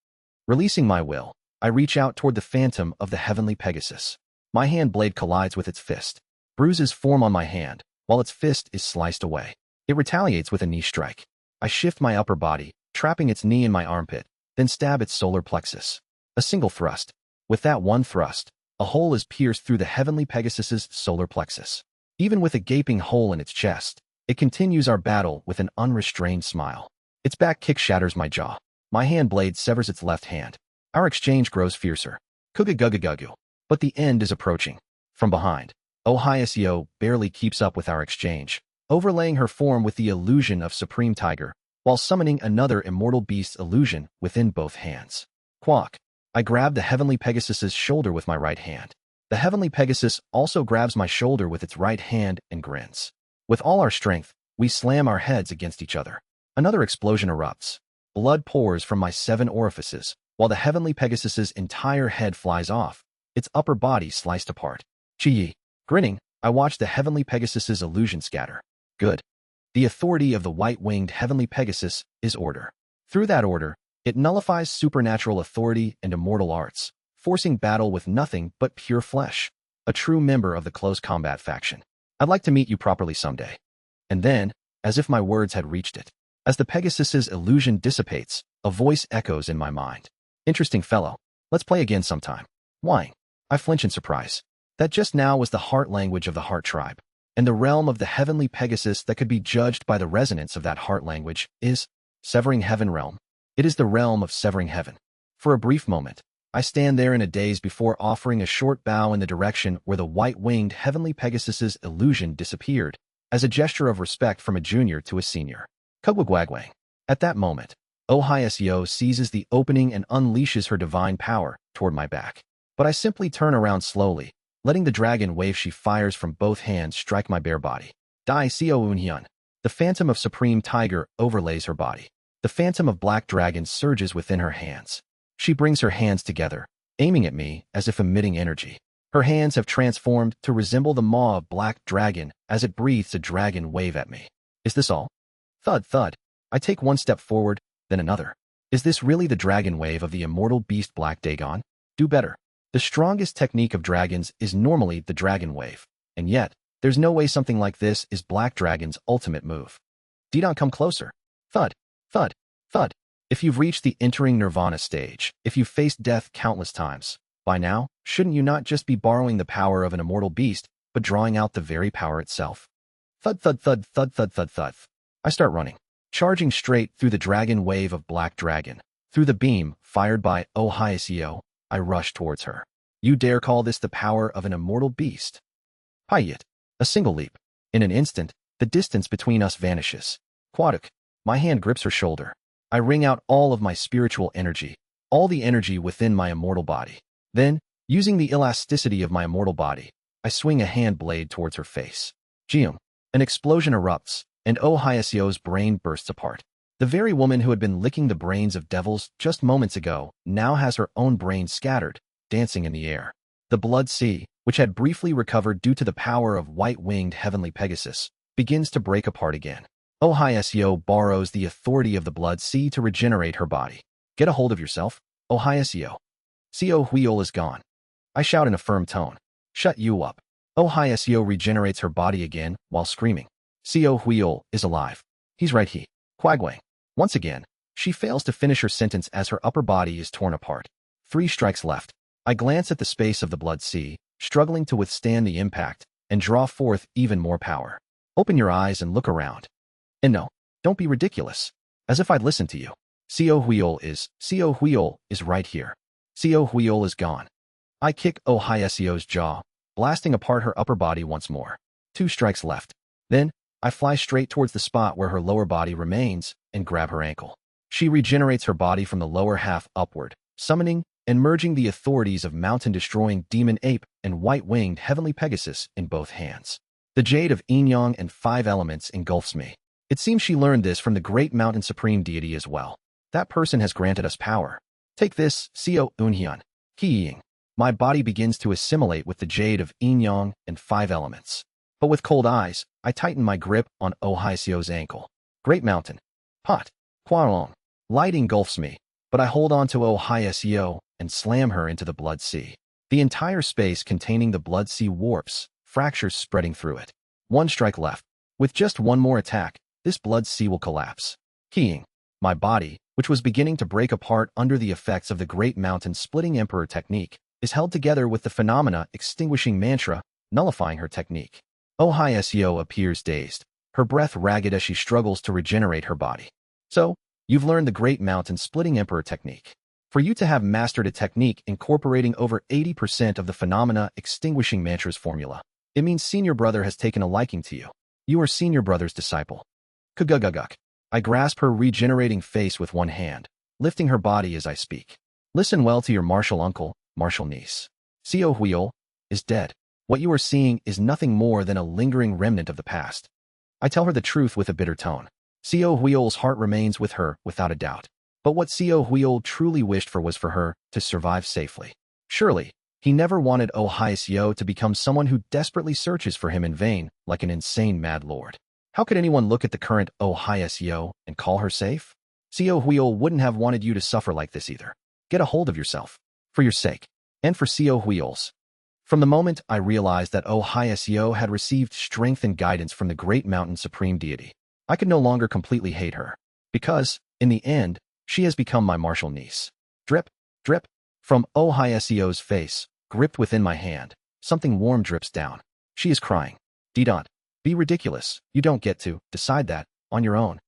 Releasing my will, I reach out toward the phantom of the heavenly Pegasus. My hand blade collides with its fist. Bruises form on my hand, while its fist is sliced away. It retaliates with a knee strike. I shift my upper body, trapping its knee in my armpit, then stab its solar plexus. A single thrust. With that one thrust, a hole is pierced through the heavenly Pegasus's solar plexus. Even with a gaping hole in its chest, it continues our battle with an unrestrained smile. Its back kick shatters my jaw. My hand blade severs its left hand. Our exchange grows fiercer. Kugagugagugu. But the end is approaching. From behind, Ohyasio barely keeps up with our exchange, overlaying her form with the illusion of Supreme Tiger, while summoning another immortal beast's illusion within both hands. Quack. I grab the heavenly Pegasus's shoulder with my right hand. The heavenly Pegasus also grabs my shoulder with its right hand and grins. With all our strength, we slam our heads against each other. Another explosion erupts. Blood pours from my 7 orifices, while the heavenly Pegasus's entire head flies off, its upper body sliced apart. Chi. Grinning, I watched the heavenly Pegasus's illusion scatter. Good. The authority of the white-winged heavenly Pegasus is order. Through that order, it nullifies supernatural authority and immortal arts, forcing battle with nothing but pure flesh. A true member of the close combat faction. I'd like to meet you properly someday. And then, as if my words had reached it, as the Pegasus's illusion dissipates, a voice echoes in my mind. Interesting fellow. Let's play again sometime. Whine. I flinch in surprise. That just now was the heart language of the heart tribe. And the realm of the heavenly Pegasus that could be judged by the resonance of that heart language is Severing Heaven realm. It is the realm of Severing Heaven. For a brief moment, I stand there in a daze before offering a short bow in the direction where the white-winged heavenly Pegasus's illusion disappeared, as a gesture of respect from a junior to a senior. Kugwagwagwang. At that moment, Ohiasio seizes the opening and unleashes her divine power toward my back. But I simply turn around slowly, letting the dragon wave she fires from both hands strike my bare body. Dai Sio Unhyun. The phantom of Supreme Tiger overlays her body. The phantom of Black Dragon surges within her hands. She brings her hands together, aiming at me as if emitting energy. Her hands have transformed to resemble the maw of Black Dragon as it breathes a dragon wave at me. Is this all? Thud, thud. I take one step forward, then another. Is this really the dragon wave of the immortal beast Black Dagon? Do better. The strongest technique of dragons is normally the dragon wave, and yet, there's no way something like this is Black Dragon's ultimate move. Didon, come closer. Thud, thud, thud. If you've reached the entering nirvana stage, if you've faced death countless times, by now, shouldn't you not just be borrowing the power of an immortal beast, but drawing out the very power itself? Thud, thud, thud, thud, thud, thud, thud. I start running, charging straight through the dragon wave of Black Dragon. Through the beam, fired by Ohiasio, I rush towards her. You dare call this the power of an immortal beast? Payet. A single leap. In an instant, the distance between us vanishes. Quaduk. My hand grips her shoulder. I wring out all of my spiritual energy, all the energy within my immortal body. Then, using the elasticity of my immortal body, I swing a hand blade towards her face. Geum. An explosion erupts, and Ohiasio's brain bursts apart. The very woman who had been licking the brains of devils just moments ago now has her own brain scattered, dancing in the air. The Blood Sea, which had briefly recovered due to the power of white-winged heavenly Pegasus, begins to break apart again. Ohiasio borrows the authority of the Blood Sea to regenerate her body. Get a hold of yourself, Ohiasio. Sio Huiol is gone. I shout in a firm tone. Shut you up. Ohiasio regenerates her body again while screaming. Sio Huiol is alive. He's right he. Quagwang. Once again, she fails to finish her sentence as her upper body is torn apart. 3 strikes left. I glance at the space of the Blood Sea, struggling to withstand the impact, and draw forth even more power. Open your eyes and look around. And no, don't be ridiculous. As if I'd listen to you. Sio Huiol is right here. Sio Huiol is gone. I kick Ohiasio's jaw, blasting apart her upper body once more. 2 strikes left. Then, I fly straight towards the spot where her lower body remains and grab her ankle. She regenerates her body from the lower half upward, summoning and merging the authorities of mountain-destroying demon ape and white-winged heavenly Pegasus in both hands. The jade of Yin-Yang and 5 elements engulfs me. It seems she learned this from the great mountain supreme deity as well. That person has granted us power. Take this, Sio Unhyun. Ki-ying. My body begins to assimilate with the jade of Yin-Yang and 5 elements. But with cold eyes, I tighten my grip on Ohiasio's ankle. Great mountain. Pot. Qualong. Light engulfs me, but I hold on to Ohiasio and slam her into the Blood Sea. The entire space containing the Blood Sea warps, fractures spreading through it. 1 strike left. With just one more attack, this Blood Sea will collapse. Keying. My body, which was beginning to break apart under the effects of the Great Mountain Splitting Emperor technique, is held together with the phenomena extinguishing mantra, nullifying her technique. Ohiasio appears dazed, her breath ragged as she struggles to regenerate her body. So, you've learned the Great Mountain Splitting Emperor technique. For you to have mastered a technique incorporating over 80% of the phenomena extinguishing mantra's formula, it means Senior Brother has taken a liking to you. You are Senior Brother's disciple. Kuguguguk. I grasp her regenerating face with one hand, lifting her body as I speak. Listen well to your martial uncle, martial niece. Sio Huiol is dead. What you are seeing is nothing more than a lingering remnant of the past. I tell her the truth with a bitter tone. Sio Huiol's heart remains with her without a doubt. But what Sio Huiol truly wished for was for her to survive safely. Surely, He never wanted Ohiasio to become someone who desperately searches for him in vain, like an insane mad lord. How could anyone look at the current Ohiasio and call her safe? Seo Huil wouldn't have wanted you to suffer like this either. Get a hold of yourself. For your sake. And for Seo Huil's. From the moment I realized that Ohiasio had received strength and guidance from the Great Mountain Supreme Deity, I could no longer completely hate her. Because, in the end, she has become my martial niece. Drip, drip, from Ohiasio's face, gripped within my hand, something warm drips down. She is crying. D-dot. Be ridiculous. You don't get to decide that on your own.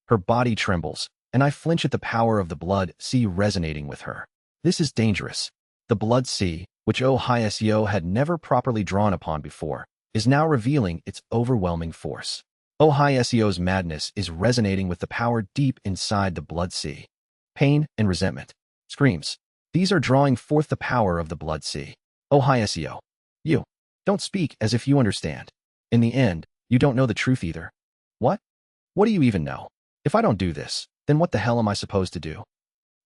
Her body trembles, and I flinch at the power of the blood sea resonating with her. This is dangerous. The blood sea, which Ohiasio had never properly drawn upon before, is now revealing its overwhelming force. Ohiasio's madness is resonating with the power deep inside the blood sea. Pain and resentment. Screams. These are drawing forth the power of the blood sea. Ohiasio. You. Don't speak as if you understand. In the end, you don't know the truth either. What? What do you even know? If I don't do this, then what the hell am I supposed to do?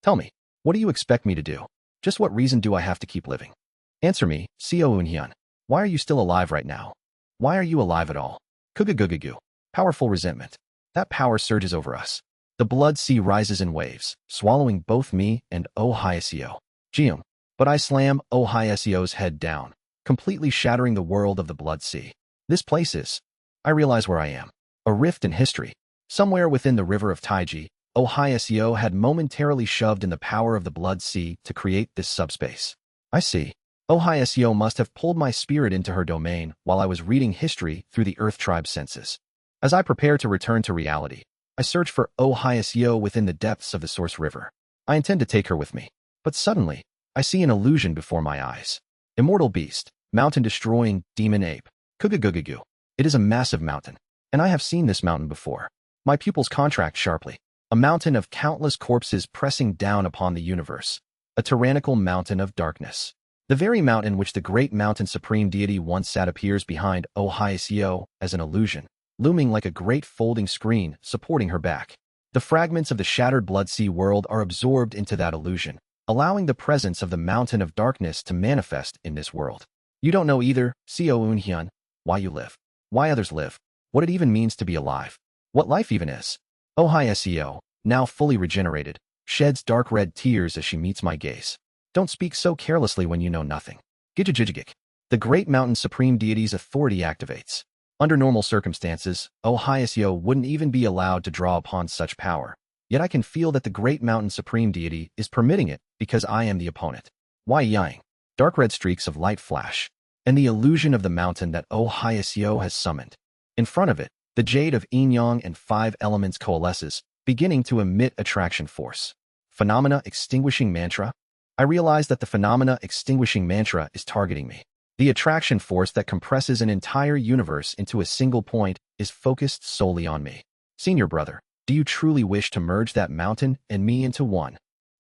Tell me, what do you expect me to do? Just what reason do I have to keep living? Answer me, Seo Eunhyun. Why are you still alive right now? Why are you alive at all? Kugugugugu. Powerful resentment. That power surges over us. The blood sea rises in waves, swallowing both me and Ohiasio. Geum. But I slam Ohiasio's head down, completely shattering the world of the blood sea. This place is. I realize where I am. A rift in history. Somewhere within the river of Taiji, Ohiasio had momentarily shoved in the power of the blood sea to create this subspace. I see. Ohiasio must have pulled my spirit into her domain while I was reading history through the Earth Tribe's senses. As I prepare to return to reality, I search for Ohiasio within the depths of the Source River. I intend to take her with me. But suddenly, I see an illusion before my eyes. Immortal beast, mountain-destroying demon ape. Kugugugugu. It is a massive mountain, and I have seen this mountain before. My pupils contract sharply. A mountain of countless corpses pressing down upon the universe. A tyrannical mountain of darkness. The very mountain which the Great Mountain Supreme Deity once sat appears behind Ohiasio as an illusion, looming like a great folding screen supporting her back. The fragments of the shattered blood sea world are absorbed into that illusion, allowing the presence of the mountain of darkness to manifest in this world. You don't know either, Seo Eunhyun, why you live, why others live, what it even means to be alive, what life even is. Ohiasio, now fully regenerated, sheds dark red tears as she meets my gaze. Don't speak so carelessly when you know nothing. Gijigijigik. The Great Mountain Supreme Deity's authority activates. Under normal circumstances, Ohiasio wouldn't even be allowed to draw upon such power. Yet I can feel that the Great Mountain Supreme Deity is permitting it because I am the opponent. Why yang? Dark red streaks of light flash, and the illusion of the mountain that Ohiasio has summoned. In front of it, the jade of yin-yang and 5 elements coalesces, beginning to emit attraction force. Phenomena extinguishing mantra? I realize that the phenomena extinguishing mantra is targeting me. The attraction force that compresses an entire universe into a single point is focused solely on me. Senior brother, do you truly wish to merge that mountain and me into one?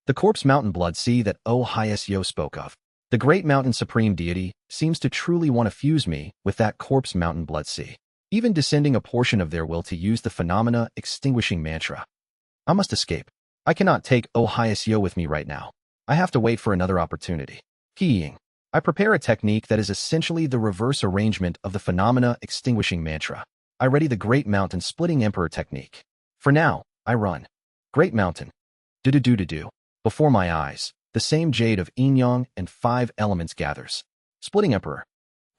The corpse mountain blood sea that Ohiasio spoke of. The Great Mountain Supreme Deity seems to truly want to fuse me with that corpse mountain blood sea, even descending a portion of their will to use the phenomena extinguishing mantra. I must escape. I cannot take Ohiasio with me right now. I have to wait for another opportunity. Keying. I prepare a technique that is essentially the reverse arrangement of the phenomena extinguishing mantra. I ready the Great Mountain Splitting Emperor technique. For now, I run. Great Mountain. Do-do-do-do-do. Before my eyes, the same jade of yin-yang and 5 elements gathers. Splitting Emperor.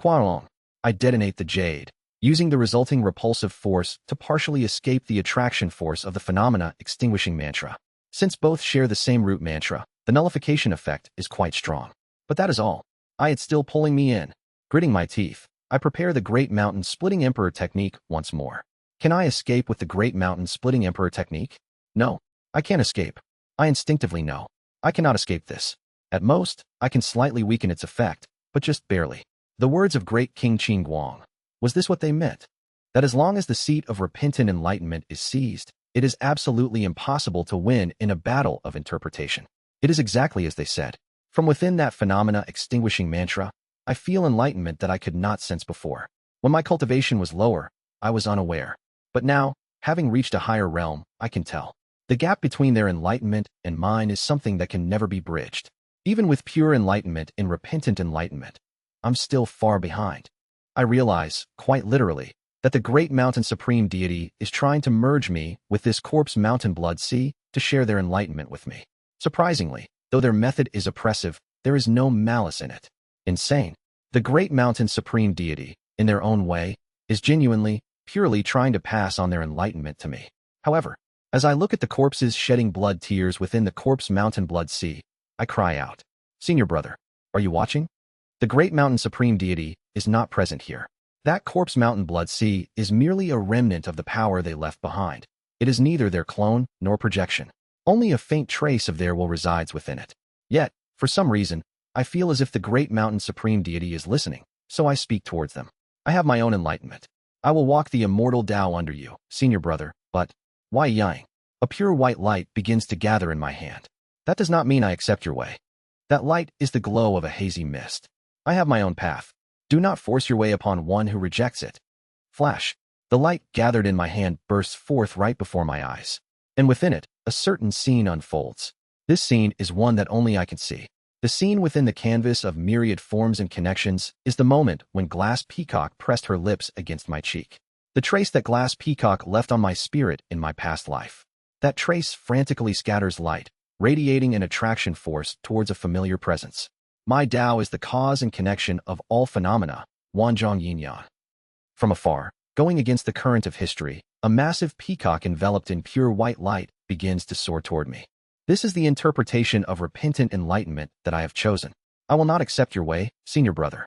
Huarong. I detonate the jade, using the resulting repulsive force to partially escape the attraction force of the phenomena extinguishing mantra. Since both share the same root mantra, the nullification effect is quite strong. But that is all. It's still pulling me in. Gritting my teeth, I prepare the Great Mountain Splitting Emperor technique once more. Can I escape with the Great Mountain Splitting Emperor technique? No, I can't escape. I instinctively know. I cannot escape this. At most, I can slightly weaken its effect, but just barely. The words of Great King Qin Guang. Was this what they meant? That as long as the seat of repentant enlightenment is seized, it is absolutely impossible to win in a battle of interpretation. It is exactly as they said. From within that phenomena extinguishing mantra, I feel enlightenment that I could not sense before. When my cultivation was lower, I was unaware. But now, having reached a higher realm, I can tell. The gap between their enlightenment and mine is something that can never be bridged. Even with pure enlightenment and repentant enlightenment, I'm still far behind. I realize, quite literally, that the great mountain supreme deity is trying to merge me with this corpse mountain blood sea to share their enlightenment with me. Surprisingly, though their method is oppressive, there is no malice in it. Insane. The great mountain supreme deity, in their own way, is genuinely, purely trying to pass on their enlightenment to me. However, as I look at the corpses shedding blood tears within the corpse mountain blood sea, I cry out, "Senior brother, are you watching?" The great mountain supreme deity is not present here. That corpse mountain blood sea is merely a remnant of the power they left behind. It is neither their clone nor projection. Only a faint trace of their will resides within it. Yet, for some reason, I feel as if the great mountain supreme deity is listening, so I speak towards them. I have my own enlightenment. I will walk the immortal Tao under you, senior brother, but, why yang? A pure white light begins to gather in my hand. That does not mean I accept your way. That light is the glow of a hazy mist. I have my own path. Do not force your way upon one who rejects it. Flash. The light gathered in my hand bursts forth right before my eyes. And within it, a certain scene unfolds. This scene is one that only I can see. The scene within the canvas of myriad forms and connections is the moment when Glass Peacock pressed her lips against my cheek. The trace that Glass Peacock left on my spirit in my past life. That trace frantically scatters light, radiating an attraction force towards a familiar presence. My Tao is the cause and connection of all phenomena, Wanzhong Yin-Yang. From afar, going against the current of history, a massive peacock enveloped in pure white light begins to soar toward me. This is the interpretation of repentant enlightenment that I have chosen. I will not accept your way, senior brother.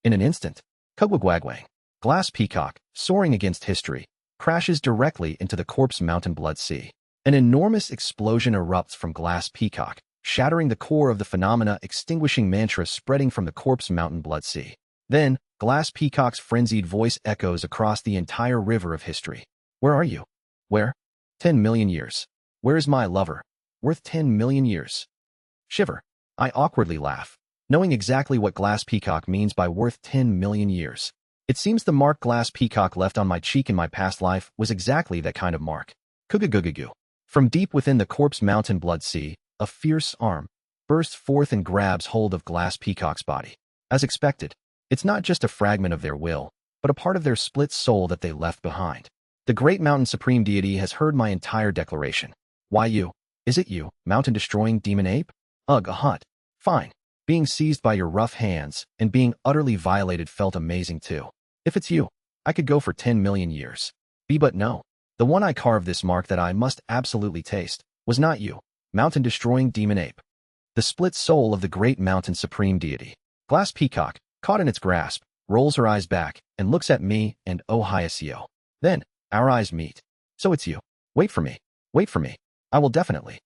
In an instant, Kugwagwagwang, Glass Peacock, soaring against history, crashes directly into the corpse mountain blood sea. An enormous explosion erupts from Glass Peacock, shattering the core of the phenomena extinguishing mantra spreading from the corpse mountain blood sea. Then, Glass Peacock's frenzied voice echoes across the entire river of history. Where are you? Where? 10 million years. Where is my lover? Worth 10 million years. Shiver. I awkwardly laugh, knowing exactly what Glass Peacock means by worth 10 million years. It seems the mark Glass Peacock left on my cheek in my past life was exactly that kind of mark. Kugugugugu. From deep within the corpse mountain blood sea, a fierce arm bursts forth and grabs hold of Glass Peacock's body. As expected, it's not just a fragment of their will, but a part of their split soul that they left behind. The great mountain supreme deity has heard my entire declaration. Why you? Is it you, mountain-destroying demon ape? Ugh, a hut. Fine. Being seized by your rough hands and being utterly violated felt amazing too. If it's you, I could go for 10 million years. But no. The one I carved this mark that I must absolutely taste was not you, mountain-destroying demon ape. The split soul of the great mountain supreme deity. Glass Peacock, caught in its grasp, rolls her eyes back and looks at me and oh Hyaceo. Then, our eyes meet. So it's you. Wait for me. Wait for me. I will definitely.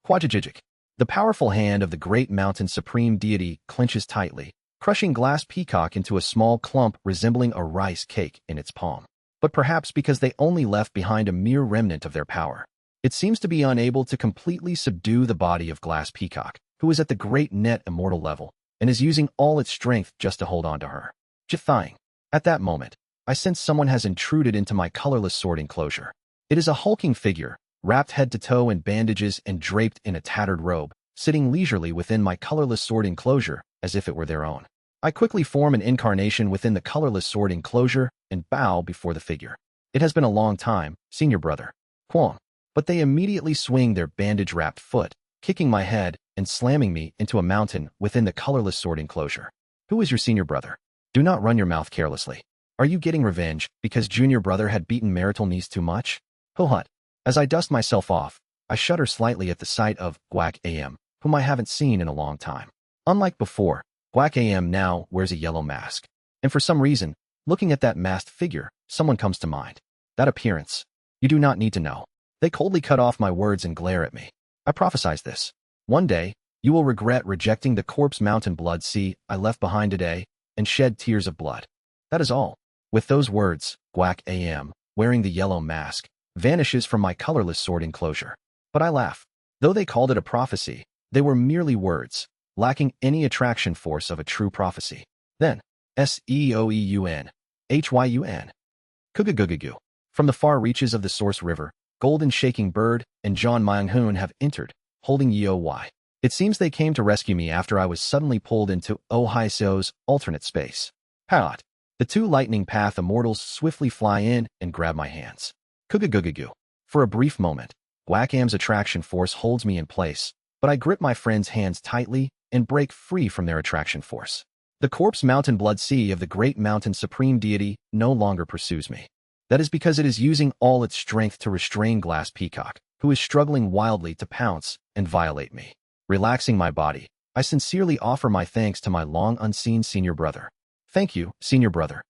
Quajajijik. The powerful hand of the great mountain supreme deity clenches tightly, crushing Glass Peacock into a small clump resembling a rice cake in its palm. But perhaps because they only left behind a mere remnant of their power, it seems to be unable to completely subdue the body of Glass Peacock, who is at the great net immortal level, and is using all its strength just to hold on to her. Jithang. At that moment, I sense someone has intruded into my colorless sword enclosure. It is a hulking figure, wrapped head to toe in bandages and draped in a tattered robe, sitting leisurely within my colorless sword enclosure as if it were their own. I quickly form an incarnation within the colorless sword enclosure and bow before the figure. It has been a long time, senior brother. Quong. But they immediately swing their bandage-wrapped foot, kicking my head and slamming me into a mountain within the colorless sword enclosure. Who is your senior brother? Do not run your mouth carelessly. Are you getting revenge because junior brother had beaten marital niece too much? Hut. As I dust myself off, I shudder slightly at the sight of Guac AM, whom I haven't seen in a long time. Unlike before, Guac AM now wears a yellow mask. And for some reason, looking at that masked figure, someone comes to mind. That appearance. You do not need to know. They coldly cut off my words and glare at me. I prophesize this. One day, you will regret rejecting the corpse mountain blood sea I left behind today and shed tears of blood. That is all. With those words, Guac AM, wearing the yellow mask, vanishes from my colorless sword enclosure. But I laugh. Though they called it a prophecy, they were merely words, lacking any attraction force of a true prophecy. Then, Seoeun, Hyun. Kugugugugu. From the far reaches of the Source River, Golden Shaking Bird and John Myung-hoon have entered, holding Yeoy. It seems they came to rescue me after I was suddenly pulled into Ohio's alternate space. Pat. The two lightning path immortals swiftly fly in and grab my hands. Kugagugagu. For a brief moment, Wackam's attraction force holds me in place, but I grip my friend's hands tightly and break free from their attraction force. The corpse mountain blood sea of the great mountain supreme deity no longer pursues me. That is because it is using all its strength to restrain Glass Peacock, who is struggling wildly to pounce and violate me. Relaxing my body, I sincerely offer my thanks to my long-unseen senior brother. Thank you, senior brother.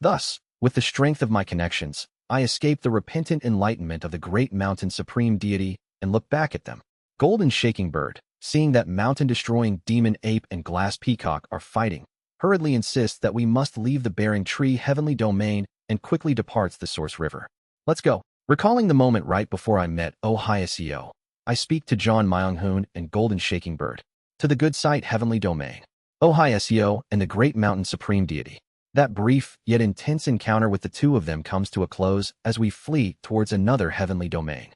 Thus, with the strength of my connections, I escape the repentant enlightenment of the great mountain supreme deity and look back at them. Golden Shaking Bird, seeing that mountain-destroying demon ape and Glass Peacock are fighting, hurriedly insists that we must leave the bearing tree heavenly domain and quickly departs the source river. Let's go. Recalling the moment right before I met Ohio, I speak to John Myung-hoon and Golden Shaking Bird. To the good sight heavenly domain. Ohio and the great mountain supreme deity. That brief yet intense encounter with the two of them comes to a close as we flee towards another heavenly domain.